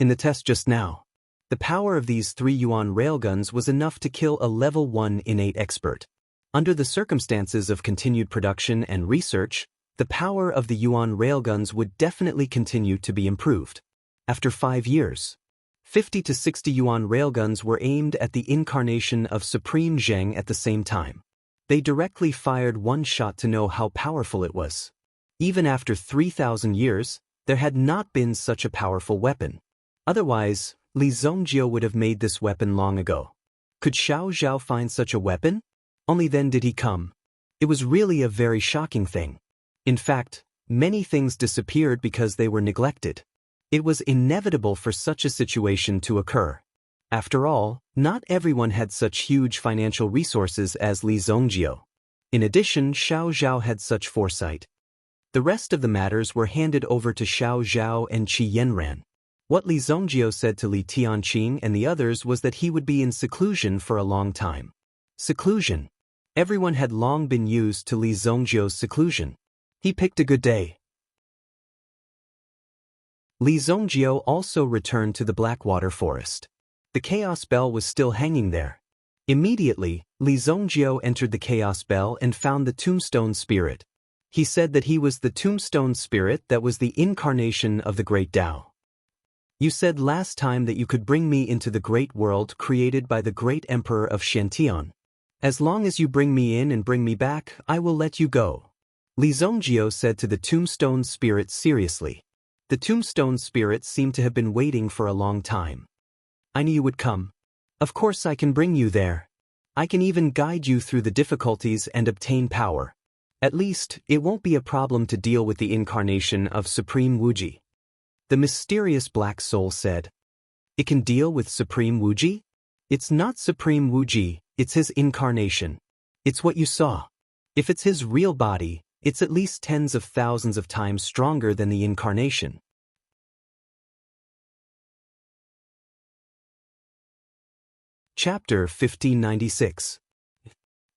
in the test just now, the power of these 3 Yuan railguns was enough to kill a level 1 innate expert. Under the circumstances of continued production and research, the power of the Yuan railguns would definitely continue to be improved. After 5 years, 50 to 60 Yuan railguns were aimed at the incarnation of Supreme Zheng at the same time. They directly fired one shot to know how powerful it was. Even after 3,000 years, there had not been such a powerful weapon. Otherwise, Li Zhongjio would have made this weapon long ago. Could Xiao Zhao find such a weapon? Only then did he come. It was really a very shocking thing. In fact, many things disappeared because they were neglected. It was inevitable for such a situation to occur. After all, not everyone had such huge financial resources as Li Zhongjio. In addition, Xiao Zhao had such foresight. The rest of the matters were handed over to Xiao Zhao and Qi Yanran. What Li Zhongjio said to Li Tianqing and the others was that he would be in seclusion for a long time. Seclusion. Everyone had long been used to Li Zhongjio's seclusion. He picked a good day. Li Zhongjio also returned to the Blackwater Forest. The Chaos Bell was still hanging there. Immediately, Li Zhongjio entered the Chaos Bell and found the Tombstone Spirit. He said that he was the Tombstone Spirit that was the incarnation of the Great Tao. You said last time that you could bring me into the great world created by the great Emperor of Shantian. As long as you bring me in and bring me back, I will let you go. Li Zhongjio said to the Tombstone Spirit seriously. The Tombstone Spirit seemed to have been waiting for a long time. I knew you would come. Of course I can bring you there. I can even guide you through the difficulties and obtain power. At least, it won't be a problem to deal with the incarnation of Supreme Wuji. The mysterious black soul said. It can deal with Supreme Wuji? It's not Supreme Wuji, it's his incarnation. It's what you saw. If it's his real body, it's at least tens of thousands of times stronger than the incarnation. Chapter 1596.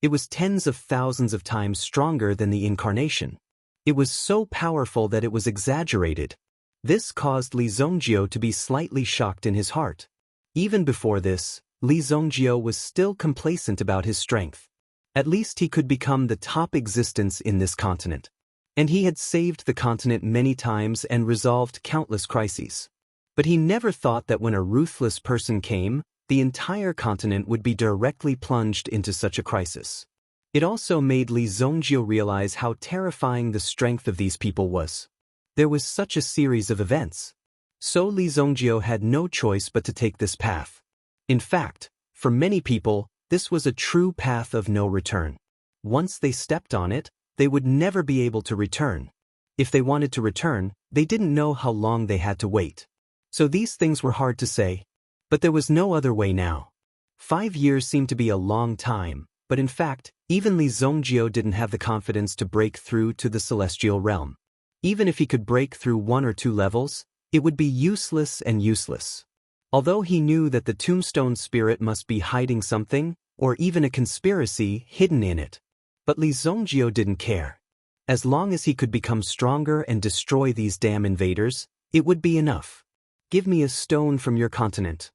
It was tens of thousands of times stronger than the incarnation. It was so powerful that it was exaggerated. This caused Li Zhongjio to be slightly shocked in his heart. Even before this, Li Zhongjio was still complacent about his strength. At least he could become the top existence in this continent. And he had saved the continent many times and resolved countless crises. But he never thought that when a ruthless person came, the entire continent would be directly plunged into such a crisis. It also made Li Zhongjio realize how terrifying the strength of these people was. There was such a series of events. So Li Zongjio had no choice but to take this path. In fact, for many people, this was a true path of no return. Once they stepped on it, they would never be able to return. If they wanted to return, they didn't know how long they had to wait. So these things were hard to say. But there was no other way now. 5 years seemed to be a long time, but in fact, even Li Zongjio didn't have the confidence to break through to the celestial realm. Even if he could break through 1 or 2 levels, it would be useless and useless. Although he knew that the tombstone spirit must be hiding something, or even a conspiracy hidden in it. But Li Zongjio didn't care. As long as he could become stronger and destroy these damn invaders, it would be enough. Give me a stone from your continent.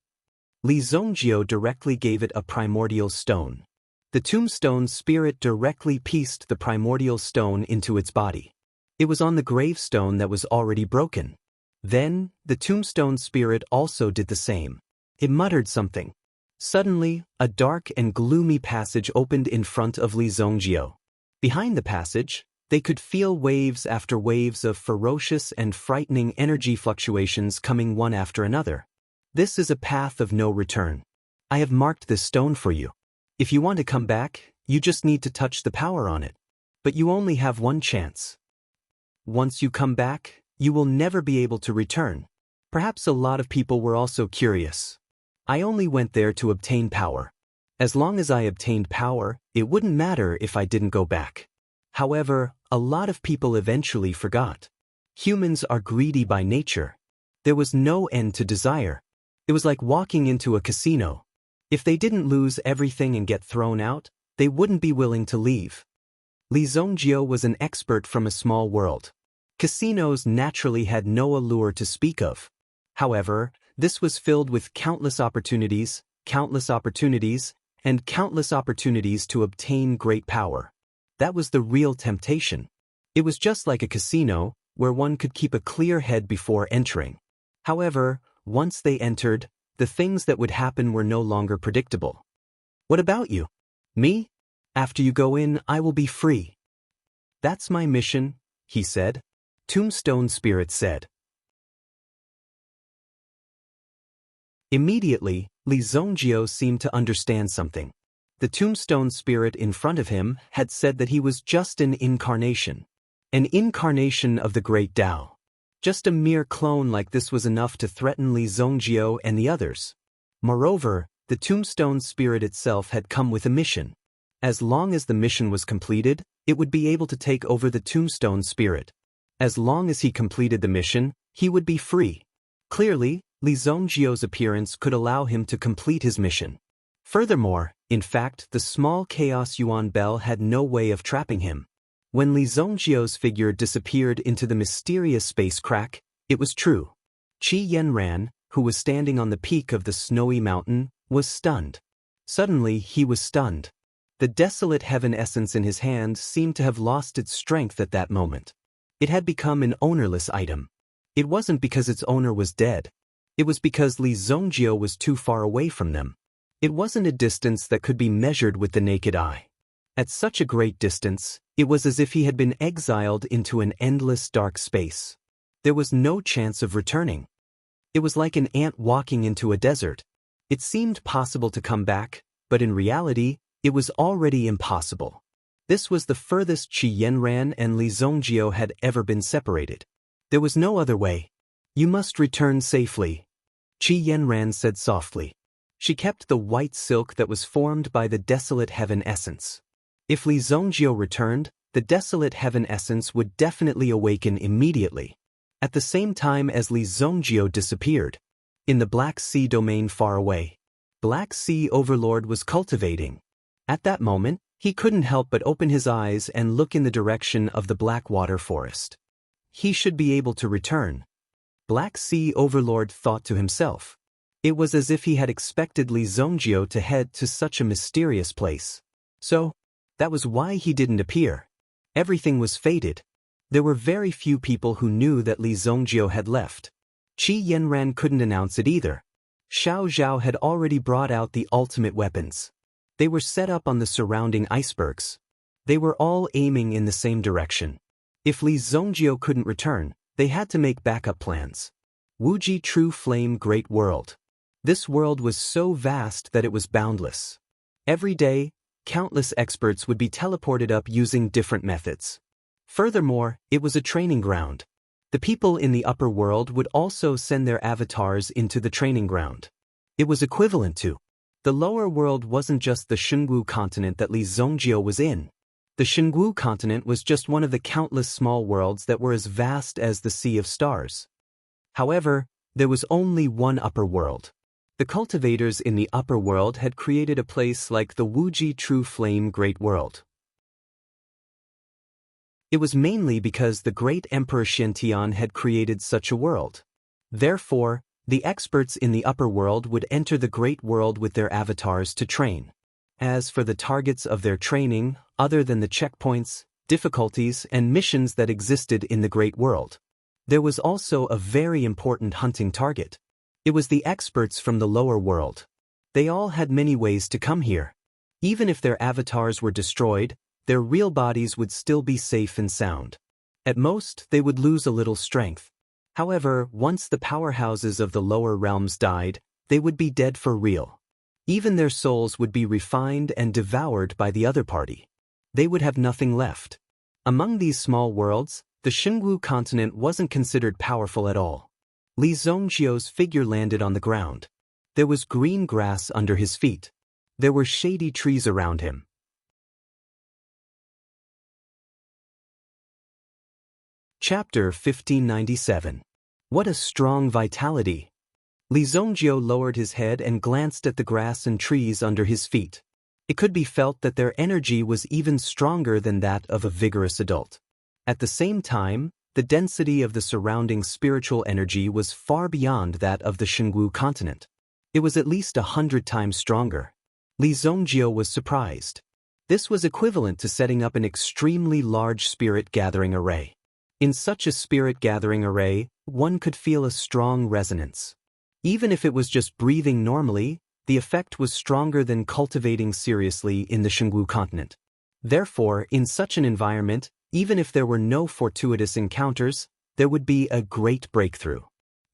Li Zongjio directly gave it a primordial stone. The tombstone spirit directly pieced the primordial stone into its body. It was on the gravestone that was already broken. Then, the tombstone spirit also did the same. It muttered something. Suddenly, a dark and gloomy passage opened in front of Li Zongjio. Behind the passage, they could feel waves after waves of ferocious and frightening energy fluctuations coming one after another. This is a path of no return. I have marked this stone for you. If you want to come back, you just need to touch the power on it. But you only have one chance. Once you come back, you will never be able to return. Perhaps a lot of people were also curious. I only went there to obtain power. As long as I obtained power, it wouldn't matter if I didn't go back. However, a lot of people eventually forgot. Humans are greedy by nature. There was no end to desire. It was like walking into a casino. If they didn't lose everything and get thrown out, they wouldn't be willing to leave. Li Zongjio was an expert from a small world. Casinos naturally had no allure to speak of. However, this was filled with countless opportunities, and countless opportunities to obtain great power. That was the real temptation. It was just like a casino, where one could keep a clear head before entering. However, once they entered, the things that would happen were no longer predictable. What about you? Me? After you go in, I will be free. That's my mission, he said. Tombstone Spirit said. Immediately, Li Zongjio seemed to understand something. The tombstone spirit in front of him had said that he was just an incarnation of the great Tao. Just a mere clone like this was enough to threaten Li Zongjio and the others. Moreover, the tombstone spirit itself had come with a mission. As long as the mission was completed, it would be able to take over the tombstone spirit. As long as he completed the mission, he would be free. Clearly, Li Zongjio's appearance could allow him to complete his mission. Furthermore, in fact, the small Chaos Yuan bell had no way of trapping him. When Li Zongjio's figure disappeared into the mysterious space crack, it was true. Qi Yanran, who was standing on the peak of the snowy mountain, was stunned. Suddenly, he was stunned. The desolate heaven essence in his hand seemed to have lost its strength at that moment. It had become an ownerless item. It wasn't because its owner was dead. It was because Li Zongjio was too far away from them. It wasn't a distance that could be measured with the naked eye. At such a great distance, it was as if he had been exiled into an endless dark space. There was no chance of returning. It was like an ant walking into a desert. It seemed possible to come back, but in reality, it was already impossible. This was the furthest Qi Yanran and Li Zongjio had ever been separated. There was no other way. You must return safely, Qi Yanran said softly. She kept the white silk that was formed by the desolate heaven essence. If Li Zongjio returned, the desolate heaven essence would definitely awaken immediately. At the same time as Li Zongjio disappeared. In the Black Sea domain far away, Black Sea Overlord was cultivating. At that moment, he couldn't help but open his eyes and look in the direction of the Blackwater Forest. He should be able to return. Black Sea Overlord thought to himself. It was as if he had expected Li Zongjio to head to such a mysterious place. So, that was why he didn't appear. Everything was fated. There were very few people who knew that Li Zongjio had left. Qi Yanran couldn't announce it either. Xiao Zhao had already brought out the ultimate weapons. They were set up on the surrounding icebergs. They were all aiming in the same direction. If Li Zongjio couldn't return, They had to make backup plans. Wuji True Flame Great World. This world was so vast that it was boundless. Every day, countless experts would be teleported up using different methods. Furthermore, it was a training ground. The people in the upper world would also send their avatars into the training ground. It was equivalent to. The lower world wasn't just the Shungu continent that Li Zhongjio was in. The Shungu continent was just one of the countless small worlds that were as vast as the Sea of Stars. However, there was only one upper world. The cultivators in the upper world had created a place like the Wuji True Flame Great World. It was mainly because the great Emperor Xiantian had created such a world. Therefore, the experts in the upper world would enter the Great World with their avatars to train. As for the targets of their training, other than the checkpoints, difficulties, and missions that existed in the Great World, there was also a very important hunting target. It was the experts from the lower world. They all had many ways to come here. Even if their avatars were destroyed, their real bodies would still be safe and sound. At most, they would lose a little strength. However, once the powerhouses of the lower realms died, they would be dead for real. Even their souls would be refined and devoured by the other party. They would have nothing left. Among these small worlds, the Shungu continent wasn't considered powerful at all. Li Zhongjio's figure landed on the ground. There was green grass under his feet. There were shady trees around him. Chapter 1597. What a strong vitality! Li Zhongjio lowered his head and glanced at the grass and trees under his feet. It could be felt that their energy was even stronger than that of a vigorous adult. At the same time, the density of the surrounding spiritual energy was far beyond that of the Shungu continent. It was at least 100 times stronger. Li Zhongjio was surprised. This was equivalent to setting up an extremely large spirit gathering array. In such a spirit gathering array, one could feel a strong resonance. Even if it was just breathing normally, the effect was stronger than cultivating seriously in the Shungu continent. Therefore, in such an environment, even if there were no fortuitous encounters, there would be a great breakthrough.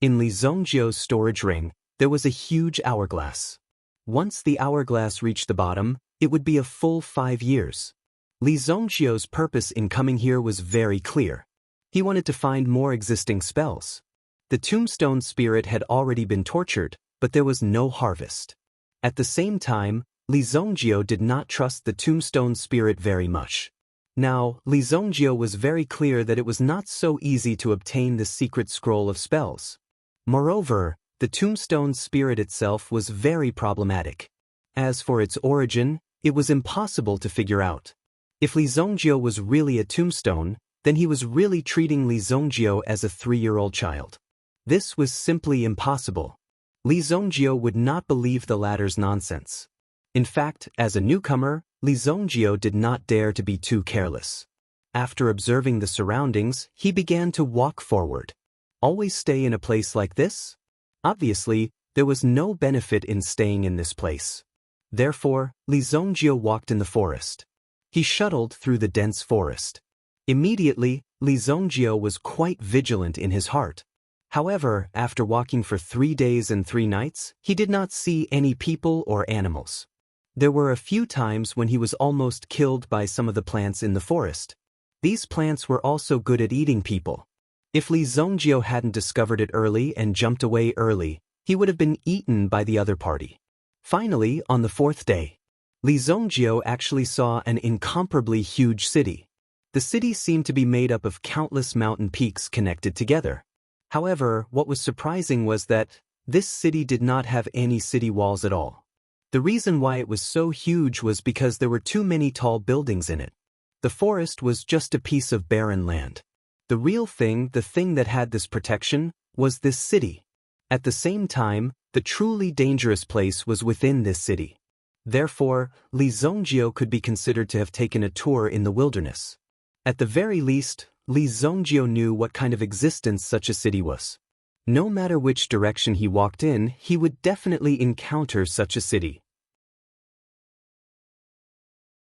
In Li Zhongjio's storage ring, there was a huge hourglass. Once the hourglass reached the bottom, it would be a full 5 years. Li Zhongjio's purpose in coming here was very clear. He wanted to find more existing spells. The tombstone spirit had already been tortured, but there was no harvest. At the same time, Li Zhongjio did not trust the tombstone spirit very much. Now, Li Zhongjio was very clear that it was not so easy to obtain the secret scroll of spells. Moreover, the tombstone spirit itself was very problematic. As for its origin, it was impossible to figure out. If Li Zhongjio was really a tombstone, then he was really treating Li Zhongjio as a 3-year-old child. This was simply impossible. Li Zhongjio would not believe the latter's nonsense. In fact, as a newcomer, Li Zhongjio did not dare to be too careless. After observing the surroundings, he began to walk forward. Always stay in a place like this? Obviously, there was no benefit in staying in this place. Therefore, Li Zhongjio walked in the forest. He shuttled through the dense forest. Immediately, Li Zhongjio was quite vigilant in his heart. However, after walking for 3 days and 3 nights, he did not see any people or animals. There were a few times when he was almost killed by some of the plants in the forest. These plants were also good at eating people. If Li Zhongjio hadn't discovered it early and jumped away early, he would have been eaten by the other party. Finally, on the 4th day, Li Zhongjio actually saw an incomparably huge city. The city seemed to be made up of countless mountain peaks connected together. However, what was surprising was that this city did not have any city walls at all. The reason why it was so huge was because there were too many tall buildings in it. The forest was just a piece of barren land. The real thing, the thing that had this protection, was this city. At the same time, the truly dangerous place was within this city. Therefore, Li Zhongjio could be considered to have taken a tour in the wilderness. At the very least, Li Zhongjio knew what kind of existence such a city was. No matter which direction he walked in, he would definitely encounter such a city.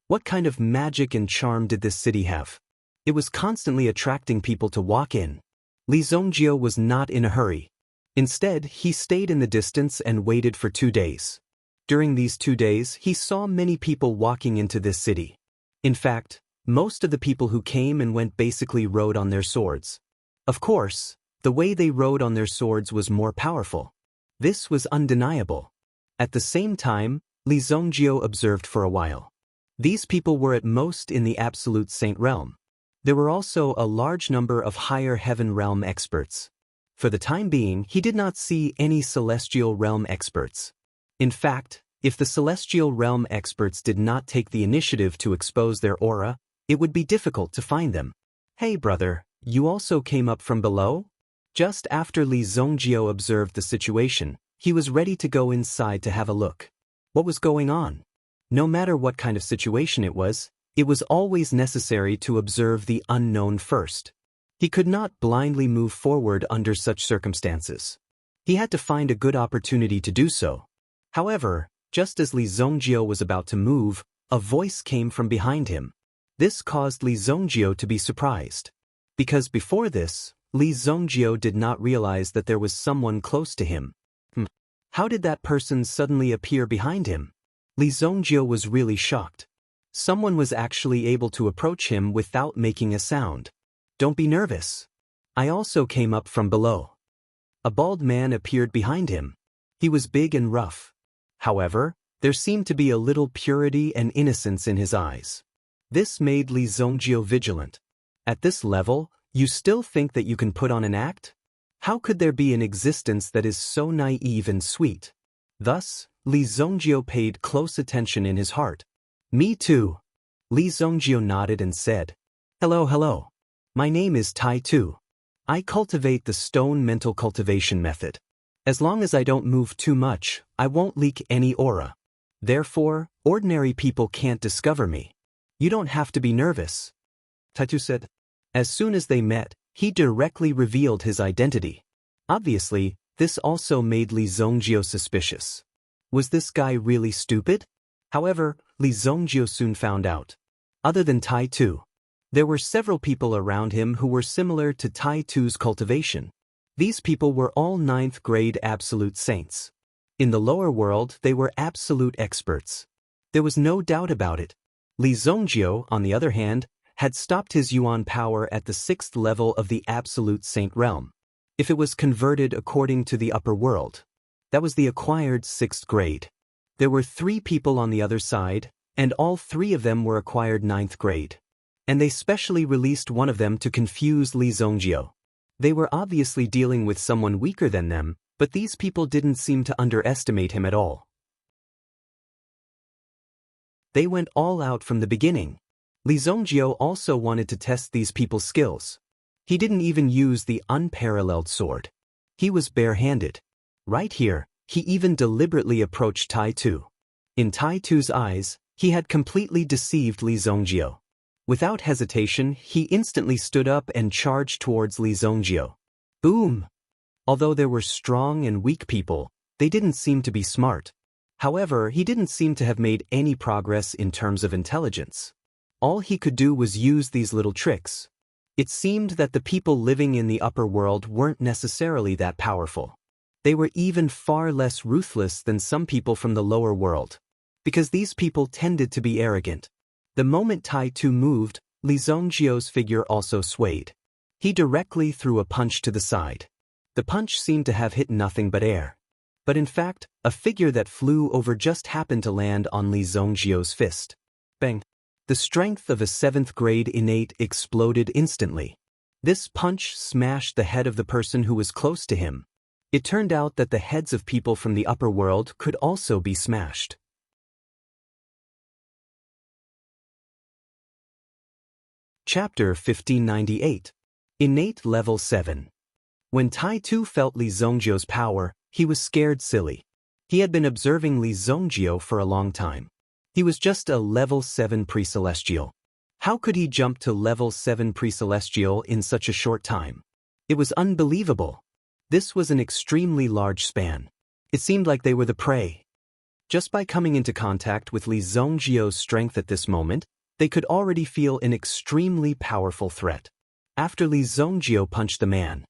What kind of magic and charm did this city have? It was constantly attracting people to walk in. Li Zongjio was not in a hurry. Instead, he stayed in the distance and waited for 2 days. During these 2 days, he saw many people walking into this city. In fact, most of the people who came and went basically rode on their swords. Of course, the way they rode on their swords was more powerful. This was undeniable. At the same time, Li Zongjio observed for a while. These people were at most in the absolute saint realm. There were also a large number of higher heaven realm experts. For the time being, he did not see any celestial realm experts. In fact, if the celestial realm experts did not take the initiative to expose their aura, it would be difficult to find them. "Hey brother, you also came up from below?" Just after Li Zongjio observed the situation, he was ready to go inside to have a look. What was going on? No matter what kind of situation it was always necessary to observe the unknown first. He could not blindly move forward under such circumstances. He had to find a good opportunity to do so. However, just as Li Zongjio was about to move, a voice came from behind him. This caused Li Zongjio to be surprised. Because before this, Li Zongjio did not realize that there was someone close to him. How did that person suddenly appear behind him? Li Zongjio was really shocked. Someone was actually able to approach him without making a sound. "Don't be nervous. I also came up from below." A bald man appeared behind him. He was big and rough. However, there seemed to be a little purity and innocence in his eyes. This made Li Zongjio vigilant. At this level, you still think that you can put on an act? How could there be an existence that is so naive and sweet? Thus, Li Zongjio paid close attention in his heart. "Me too." Li Zongjio nodded and said, Hello. My name is Tai Tu. I cultivate the stone mental cultivation method. As long as I don't move too much, I won't leak any aura. Therefore, ordinary people can't discover me. You don't have to be nervous," Tai Tu said. As soon as they met, he directly revealed his identity. Obviously, this also made Li Zongjio suspicious. Was this guy really stupid? However, Li Zongjio soon found out. Other than Tai Tu, there were several people around him who were similar to Tai Tu's cultivation. These people were all 9th grade absolute saints. In the lower world, they were absolute experts. There was no doubt about it. Li Zongjio, on the other hand, had stopped his yuan power at the 6th level of the absolute saint realm. If it was converted according to the upper world, that was the acquired 6th grade. There were 3 people on the other side, and all 3 of them were acquired 9th grade. And they specially released one of them to confuse Li Zongjio. They were obviously dealing with someone weaker than them, but these people didn't seem to underestimate him at all. They went all out from the beginning. Li Zongjio also wanted to test these people's skills. He didn't even use the unparalleled sword. He was barehanded. Right here, he even deliberately approached Tai Tu. In Tai Tu's eyes, he had completely deceived Li Zongjio. Without hesitation, he instantly stood up and charged towards Li Zongjio. Boom! Although there were strong and weak people, they didn't seem to be smart. However, he didn't seem to have made any progress in terms of intelligence. All he could do was use these little tricks. It seemed that the people living in the upper world weren't necessarily that powerful. They were even far less ruthless than some people from the lower world. Because these people tended to be arrogant. The moment Tai Tu moved, Li Zongjio's figure also swayed. He directly threw a punch to the side. The punch seemed to have hit nothing but air. But in fact, a figure that flew over just happened to land on Li Zongjio's fist. Bang! The strength of a 7th grade innate exploded instantly. This punch smashed the head of the person who was close to him. It turned out that the heads of people from the upper world could also be smashed. Chapter 1598. Innate Level 7. When Tai Tu felt Li Zongjio's power, he was scared silly. He had been observing Li Zongjio for a long time. He was just a level 7 pre-celestial. How could he jump to level 7 pre-celestial in such a short time? It was unbelievable. This was an extremely large span. It seemed like they were the prey. Just by coming into contact with Li Zongjio's strength at this moment, they could already feel an extremely powerful threat. After Li Zongjio punched the man,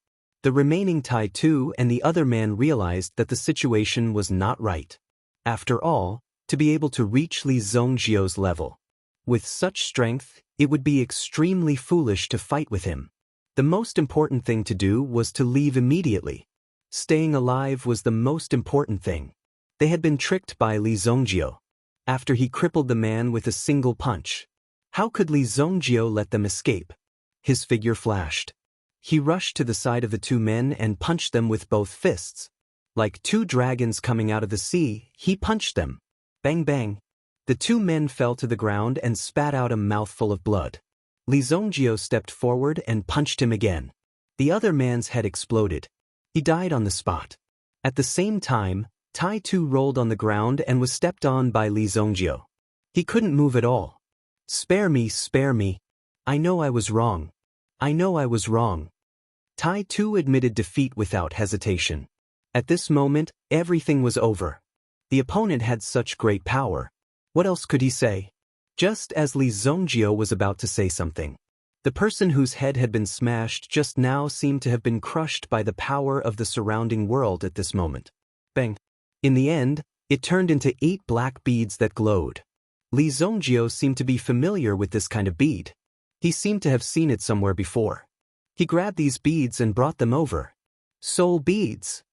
The remaining Tai Tu and the other man realized that the situation was not right. After all, to be able to reach Li Zongjiu's level with such strength, it would be extremely foolish to fight with him. The most important thing to do was to leave immediately. Staying alive was the most important thing. They had been tricked by Li Zongjiu. After he crippled the man with a single punch, how could Li Zongjiu let them escape? His figure flashed. He rushed to the side of the two men and punched them with both fists. Like two dragons coming out of the sea, he punched them. Bang bang. The two men fell to the ground and spat out a mouthful of blood. Li Zongjiu stepped forward and punched him again. The other man's head exploded. He died on the spot. At the same time, Tai Tu rolled on the ground and was stepped on by Li Zongjiu. He couldn't move at all. Spare me, spare me. I know I was wrong. I know I was wrong. Tai Tu admitted defeat without hesitation. At this moment, everything was over. The opponent had such great power. What else could he say? Just as Li Zongjiu was about to say something, the person whose head had been smashed just now seemed to have been crushed by the power of the surrounding world at this moment. Bang! In the end, it turned into 8 black beads that glowed. Li Zongjiu seemed to be familiar with this kind of bead. He seemed to have seen it somewhere before. He grabbed these beads and brought them over. Soul beads!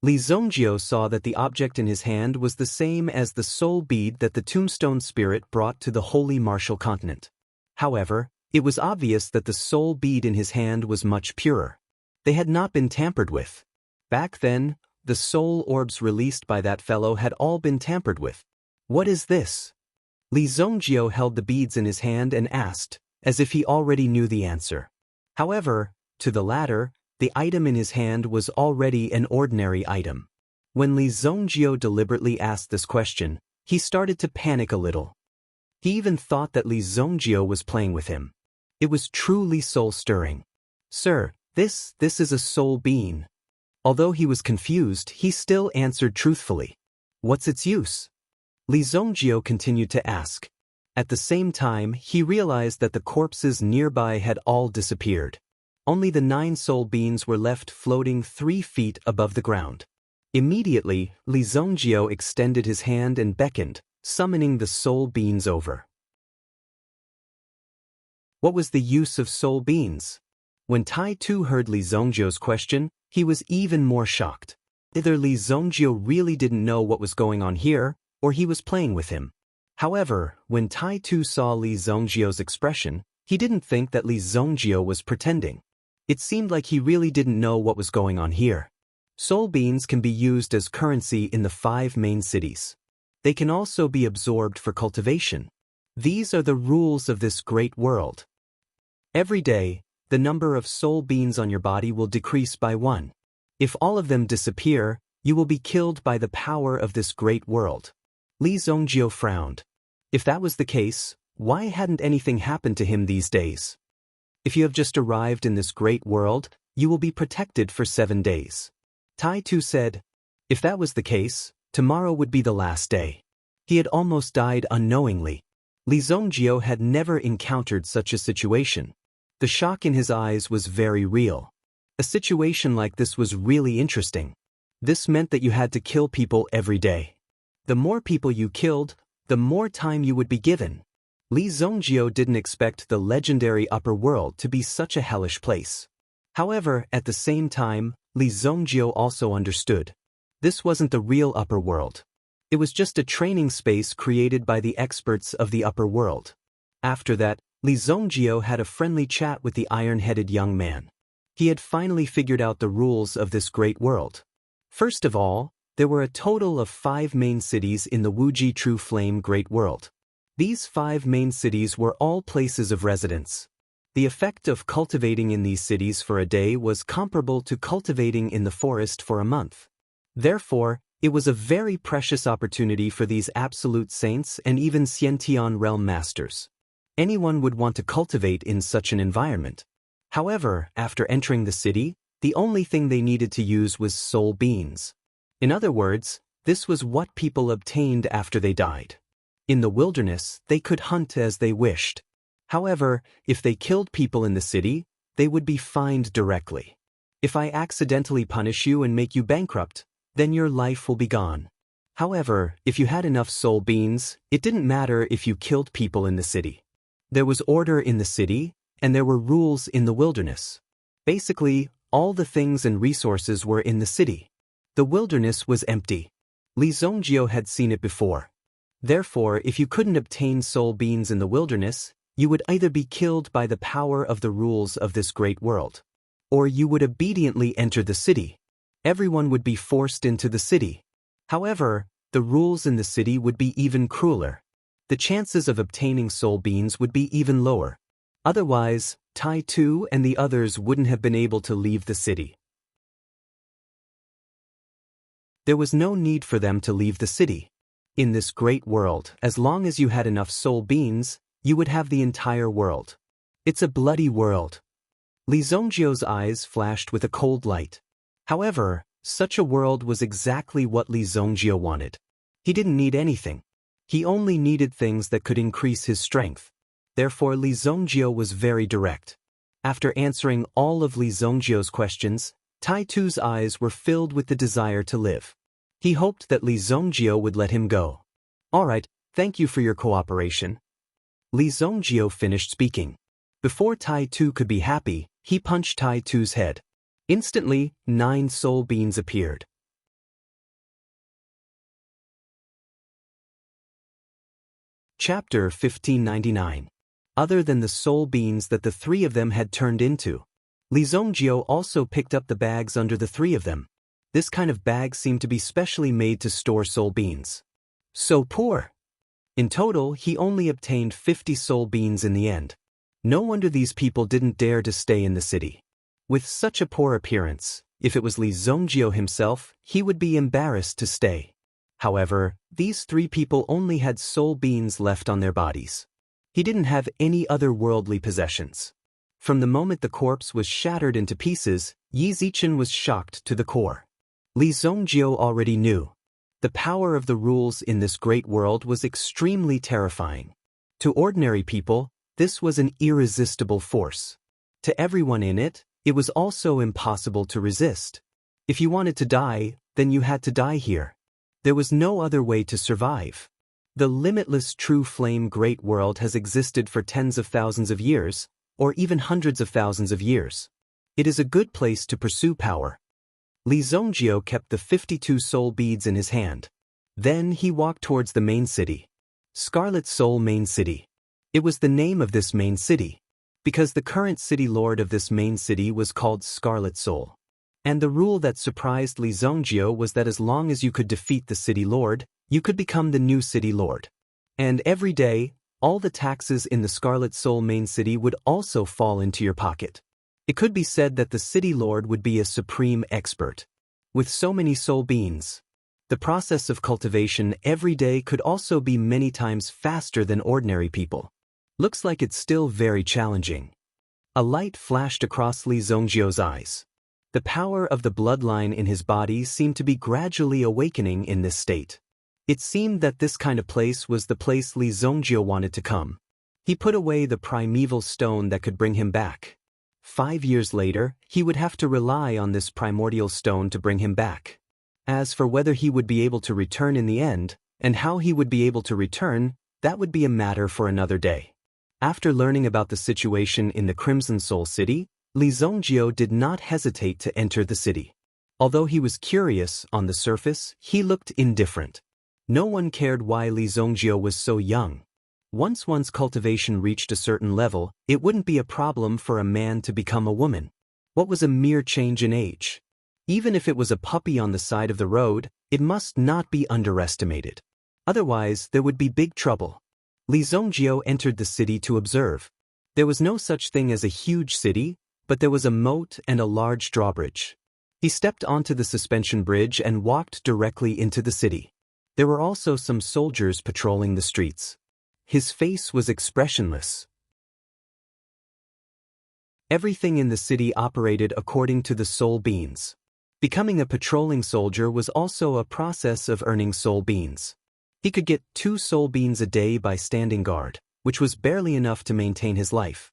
Li Zongjiu saw that the object in his hand was the same as the soul bead that the tombstone spirit brought to the holy martial continent. However, it was obvious that the soul bead in his hand was much purer. They had not been tampered with. Back then, the soul orbs released by that fellow had all been tampered with. What is this? Li Zongjiu held the beads in his hand and asked, as if he already knew the answer. However, to the latter, the item in his hand was already an ordinary item. When Li Zongjiu deliberately asked this question, he started to panic a little. He even thought that Li Zongjiu was playing with him. It was truly soul-stirring. Sir, this is a soul bean. Although he was confused, he still answered truthfully. What's its use? Li Zongjiu continued to ask. At the same time, he realized that the corpses nearby had all disappeared. Only the 9 soul beans were left floating 3 feet above the ground. Immediately, Li Zongjiu extended his hand and beckoned, summoning the soul beans over. What was the use of soul beans? When Tai Tu heard Li Zongjiu's question, he was even more shocked. Either Li Zongjiu really didn't know what was going on here, or he was playing with him. However, when Tai Tu saw Li Zongjiu's expression, he didn't think that Li Zongjiu was pretending. It seemed like he really didn't know what was going on here. Soul beans can be used as currency in the 5 main cities. They can also be absorbed for cultivation. These are the rules of this great world. Every day, the number of soul beans on your body will decrease by 1. If all of them disappear, you will be killed by the power of this great world. Li Zongjiu frowned. If that was the case, why hadn't anything happened to him these days? If you have just arrived in this great world, you will be protected for 7 days. Tai Tu said, if that was the case, tomorrow would be the last day. He had almost died unknowingly. Li Zongjiu had never encountered such a situation. The shock in his eyes was very real. A situation like this was really interesting. This meant that you had to kill people every day. The more people you killed, the more time you would be given. Li Zongjiu didn't expect the legendary upper world to be such a hellish place. However, at the same time, Li Zongjiu also understood. This wasn't the real upper world. It was just a training space created by the experts of the upper world. After that, Li Zongjiu had a friendly chat with the iron-headed young man. He had finally figured out the rules of this great world. First of all, there were a total of 5 main cities in the Wuji True Flame Great World. These 5 main cities were all places of residence. The effect of cultivating in these cities for a day was comparable to cultivating in the forest for a month. Therefore, it was a very precious opportunity for these absolute saints and even Xiantian realm masters. Anyone would want to cultivate in such an environment. However, after entering the city, the only thing they needed to use was soul beans. In other words, this was what people obtained after they died. In the wilderness, they could hunt as they wished. However, if they killed people in the city, they would be fined directly. If I accidentally punish you and make you bankrupt, then your life will be gone. However, if you had enough soul beans, it didn't matter if you killed people in the city. There was order in the city, and there were rules in the wilderness. Basically, all the things and resources were in the city. The wilderness was empty. Li Zongjio had seen it before. Therefore, if you couldn't obtain soul beans in the wilderness, you would either be killed by the power of the rules of this great world, or you would obediently enter the city. Everyone would be forced into the city. However, the rules in the city would be even crueler. The chances of obtaining soul beans would be even lower. Otherwise, Tai Tu and the others wouldn't have been able to leave the city. There was no need for them to leave the city. In this great world, as long as you had enough soul beans, you would have the entire world. It's a bloody world. Li Zongjio's eyes flashed with a cold light. However, such a world was exactly what Li Zongjio wanted. He didn't need anything. He only needed things that could increase his strength. Therefore, Li Zongjio was very direct. After answering all of Li Zongjio's questions, Tai Tu's eyes were filled with the desire to live. He hoped that Li Zongjio would let him go. Alright, thank you for your cooperation. Li Zongjio finished speaking. Before Tai Tu could be happy, he punched Tai Tu's head. Instantly, 9 soul beans appeared. Chapter 1599. Other than the soul beans that the 3 of them had turned into, Li Zongjio also picked up the bags under the 3 of them. This kind of bag seemed to be specially made to store soul beans. So poor! In total, he only obtained 50 soul beans in the end. No wonder these people didn't dare to stay in the city. With such a poor appearance, if it was Li Zongjio himself, he would be embarrassed to stay. However, these 3 people only had soul beans left on their bodies. He didn't have any other worldly possessions. From the moment the corpse was shattered into pieces, Yi Zichen was shocked to the core. Li Zongjio already knew. The power of the rules in this great world was extremely terrifying. To ordinary people, this was an irresistible force. To everyone in it, it was also impossible to resist. If you wanted to die, then you had to die here. There was no other way to survive. The limitless true flame great world has existed for tens of thousands of years, or even hundreds of thousands of years. It is a good place to pursue power. Li Zongjio kept the 52 soul beads in his hand. Then he walked towards the main city. Scarlet Soul Main City. It was the name of this main city, because the current city lord of this main city was called Scarlet Soul. And the rule that surprised Li Zongjio was that as long as you could defeat the city lord, you could become the new city lord. And every day, all the taxes in the Scarlet Soul Main City would also fall into your pocket. It could be said that the city lord would be a supreme expert. With so many soul beans, the process of cultivation every day could also be many times faster than ordinary people. Looks like it's still very challenging. A light flashed across Li Zongjio's eyes. The power of the bloodline in his body seemed to be gradually awakening in this state. It seemed that this kind of place was the place Li Zongjio wanted to come. He put away the primeval stone that could bring him back. 5 years later, he would have to rely on this primordial stone to bring him back. As for whether he would be able to return in the end, and how he would be able to return, that would be a matter for another day. After learning about the situation in the Crimson Soul City, Li Zongjio did not hesitate to enter the city. Although he was curious on the surface, he looked indifferent. No one cared why Li Zongjio was so young. Once one's cultivation reached a certain level, it wouldn't be a problem for a man to become a woman. What was a mere change in age? Even if it was a puppy on the side of the road, it must not be underestimated. Otherwise, there would be big trouble. Li Zongjio entered the city to observe. There was no such thing as a huge city, but there was a moat and a large drawbridge. He stepped onto the suspension bridge and walked directly into the city. There were also some soldiers patrolling the streets. His face was expressionless. Everything in the city operated according to the soul beans. Becoming a patrolling soldier was also a process of earning soul beans. He could get 2 soul beans a day by standing guard, which was barely enough to maintain his life.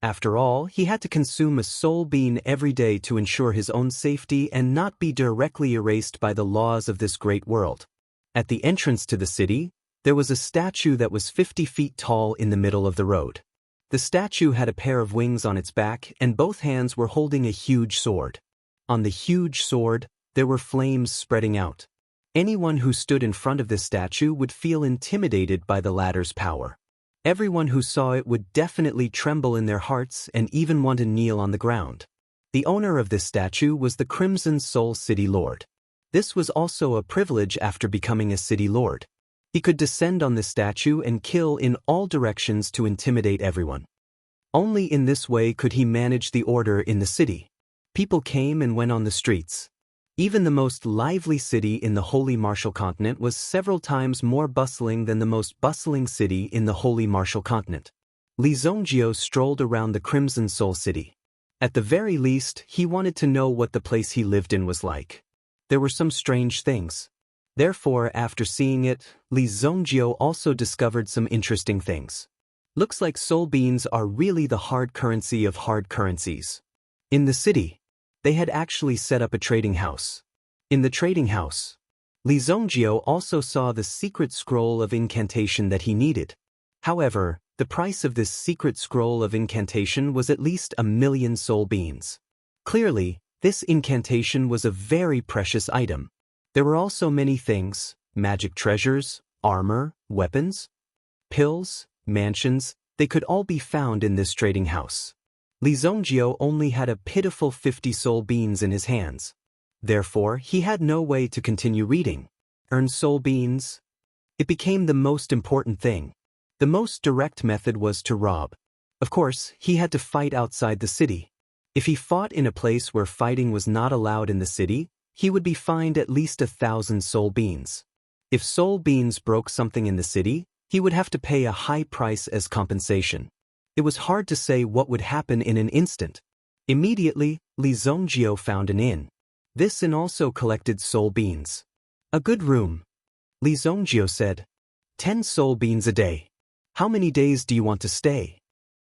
After all, he had to consume a soul bean every day to ensure his own safety and not be directly erased by the laws of this great world. At the entrance to the city, there was a statue that was 50 feet tall in the middle of the road. The statue had a pair of wings on its back and both hands were holding a huge sword. On the huge sword, there were flames spreading out. Anyone who stood in front of this statue would feel intimidated by the latter's power. Everyone who saw it would definitely tremble in their hearts and even want to kneel on the ground. The owner of this statue was the Crimson Soul City Lord. This was also a privilege after becoming a city lord. He could descend on this statue and kill in all directions to intimidate everyone. Only in this way could he manage the order in the city. People came and went on the streets. Even the most lively city in the Holy Martial Continent was several times more bustling than the most bustling city in the Holy Martial Continent. Li Zongjio strolled around the Crimson Soul City. At the very least, he wanted to know what the place he lived in was like. There were some strange things. Therefore, after seeing it, Li Zongjio also discovered some interesting things. Looks like soul beans are really the hard currency of hard currencies. In the city, they had actually set up a trading house. In the trading house, Li Zongjio also saw the secret scroll of incantation that he needed. However, the price of this secret scroll of incantation was at least 1,000,000 soul beans. Clearly, this incantation was a very precious item. There were also many things: magic treasures, armor, weapons, pills, mansions. They could all be found in this trading house. Li Zongjio only had a pitiful 50 soul beans in his hands. Therefore, he had no way to continue reading. Earn soul beans? It became the most important thing. The most direct method was to rob. Of course, he had to fight outside the city. If he fought in a place where fighting was not allowed in the city, he would be fined at least 1,000 soul beans. If soul beans broke something in the city, he would have to pay a high price as compensation. It was hard to say what would happen in an instant. Immediately, Li Zongjio found an inn. This inn also collected soul beans. A good room. Li Zongjio said, 10 soul beans a day. How many days do you want to stay?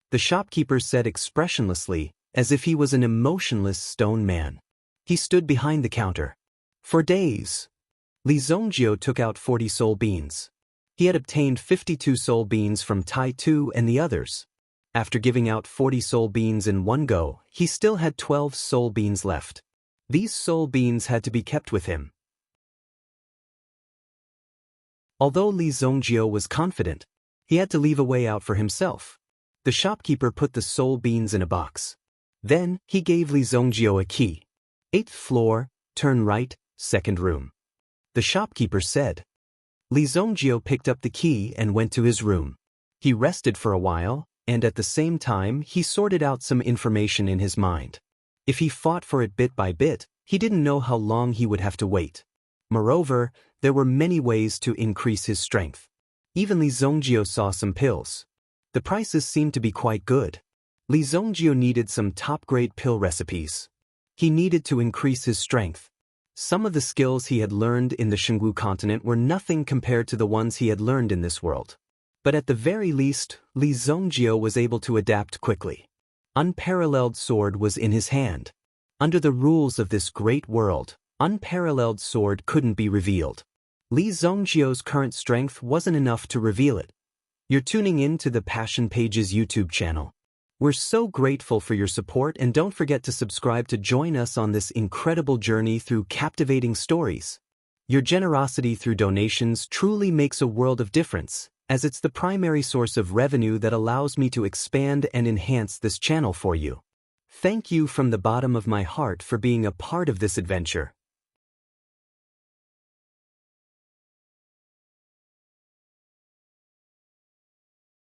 The shopkeeper said expressionlessly, as if he was an emotionless stone man. He stood behind the counter. For days. Li Zongjio took out 40 soul beans. He had obtained 52 soul beans from Tai Tu and the others. After giving out 40 soul beans in one go, he still had 12 soul beans left. These soul beans had to be kept with him. Although Li Zongjio was confident, he had to leave a way out for himself. The shopkeeper put the soul beans in a box. Then, he gave Li Zongjio a key. 8th floor, turn right, 2nd room. The shopkeeper said. Li Zongjio picked up the key and went to his room. He rested for a while, and at the same time he sorted out some information in his mind. If he fought for it bit by bit, he didn't know how long he would have to wait. Moreover, there were many ways to increase his strength. Even Li Zongjio saw some pills. The prices seemed to be quite good. Li Zongjio needed some top-grade pill recipes. He needed to increase his strength. Some of the skills he had learned in the Shanggu continent were nothing compared to the ones he had learned in this world. But at the very least, Li Zongjio was able to adapt quickly. Unparalleled sword was in his hand. Under the rules of this great world, unparalleled sword couldn't be revealed. Li Zongjio's current strength wasn't enough to reveal it. You're tuning in to the Passion Pages YouTube channel. We're so grateful for your support, and don't forget to subscribe to join us on this incredible journey through captivating stories. Your generosity through donations truly makes a world of difference, as it's the primary source of revenue that allows me to expand and enhance this channel for you. Thank you from the bottom of my heart for being a part of this adventure.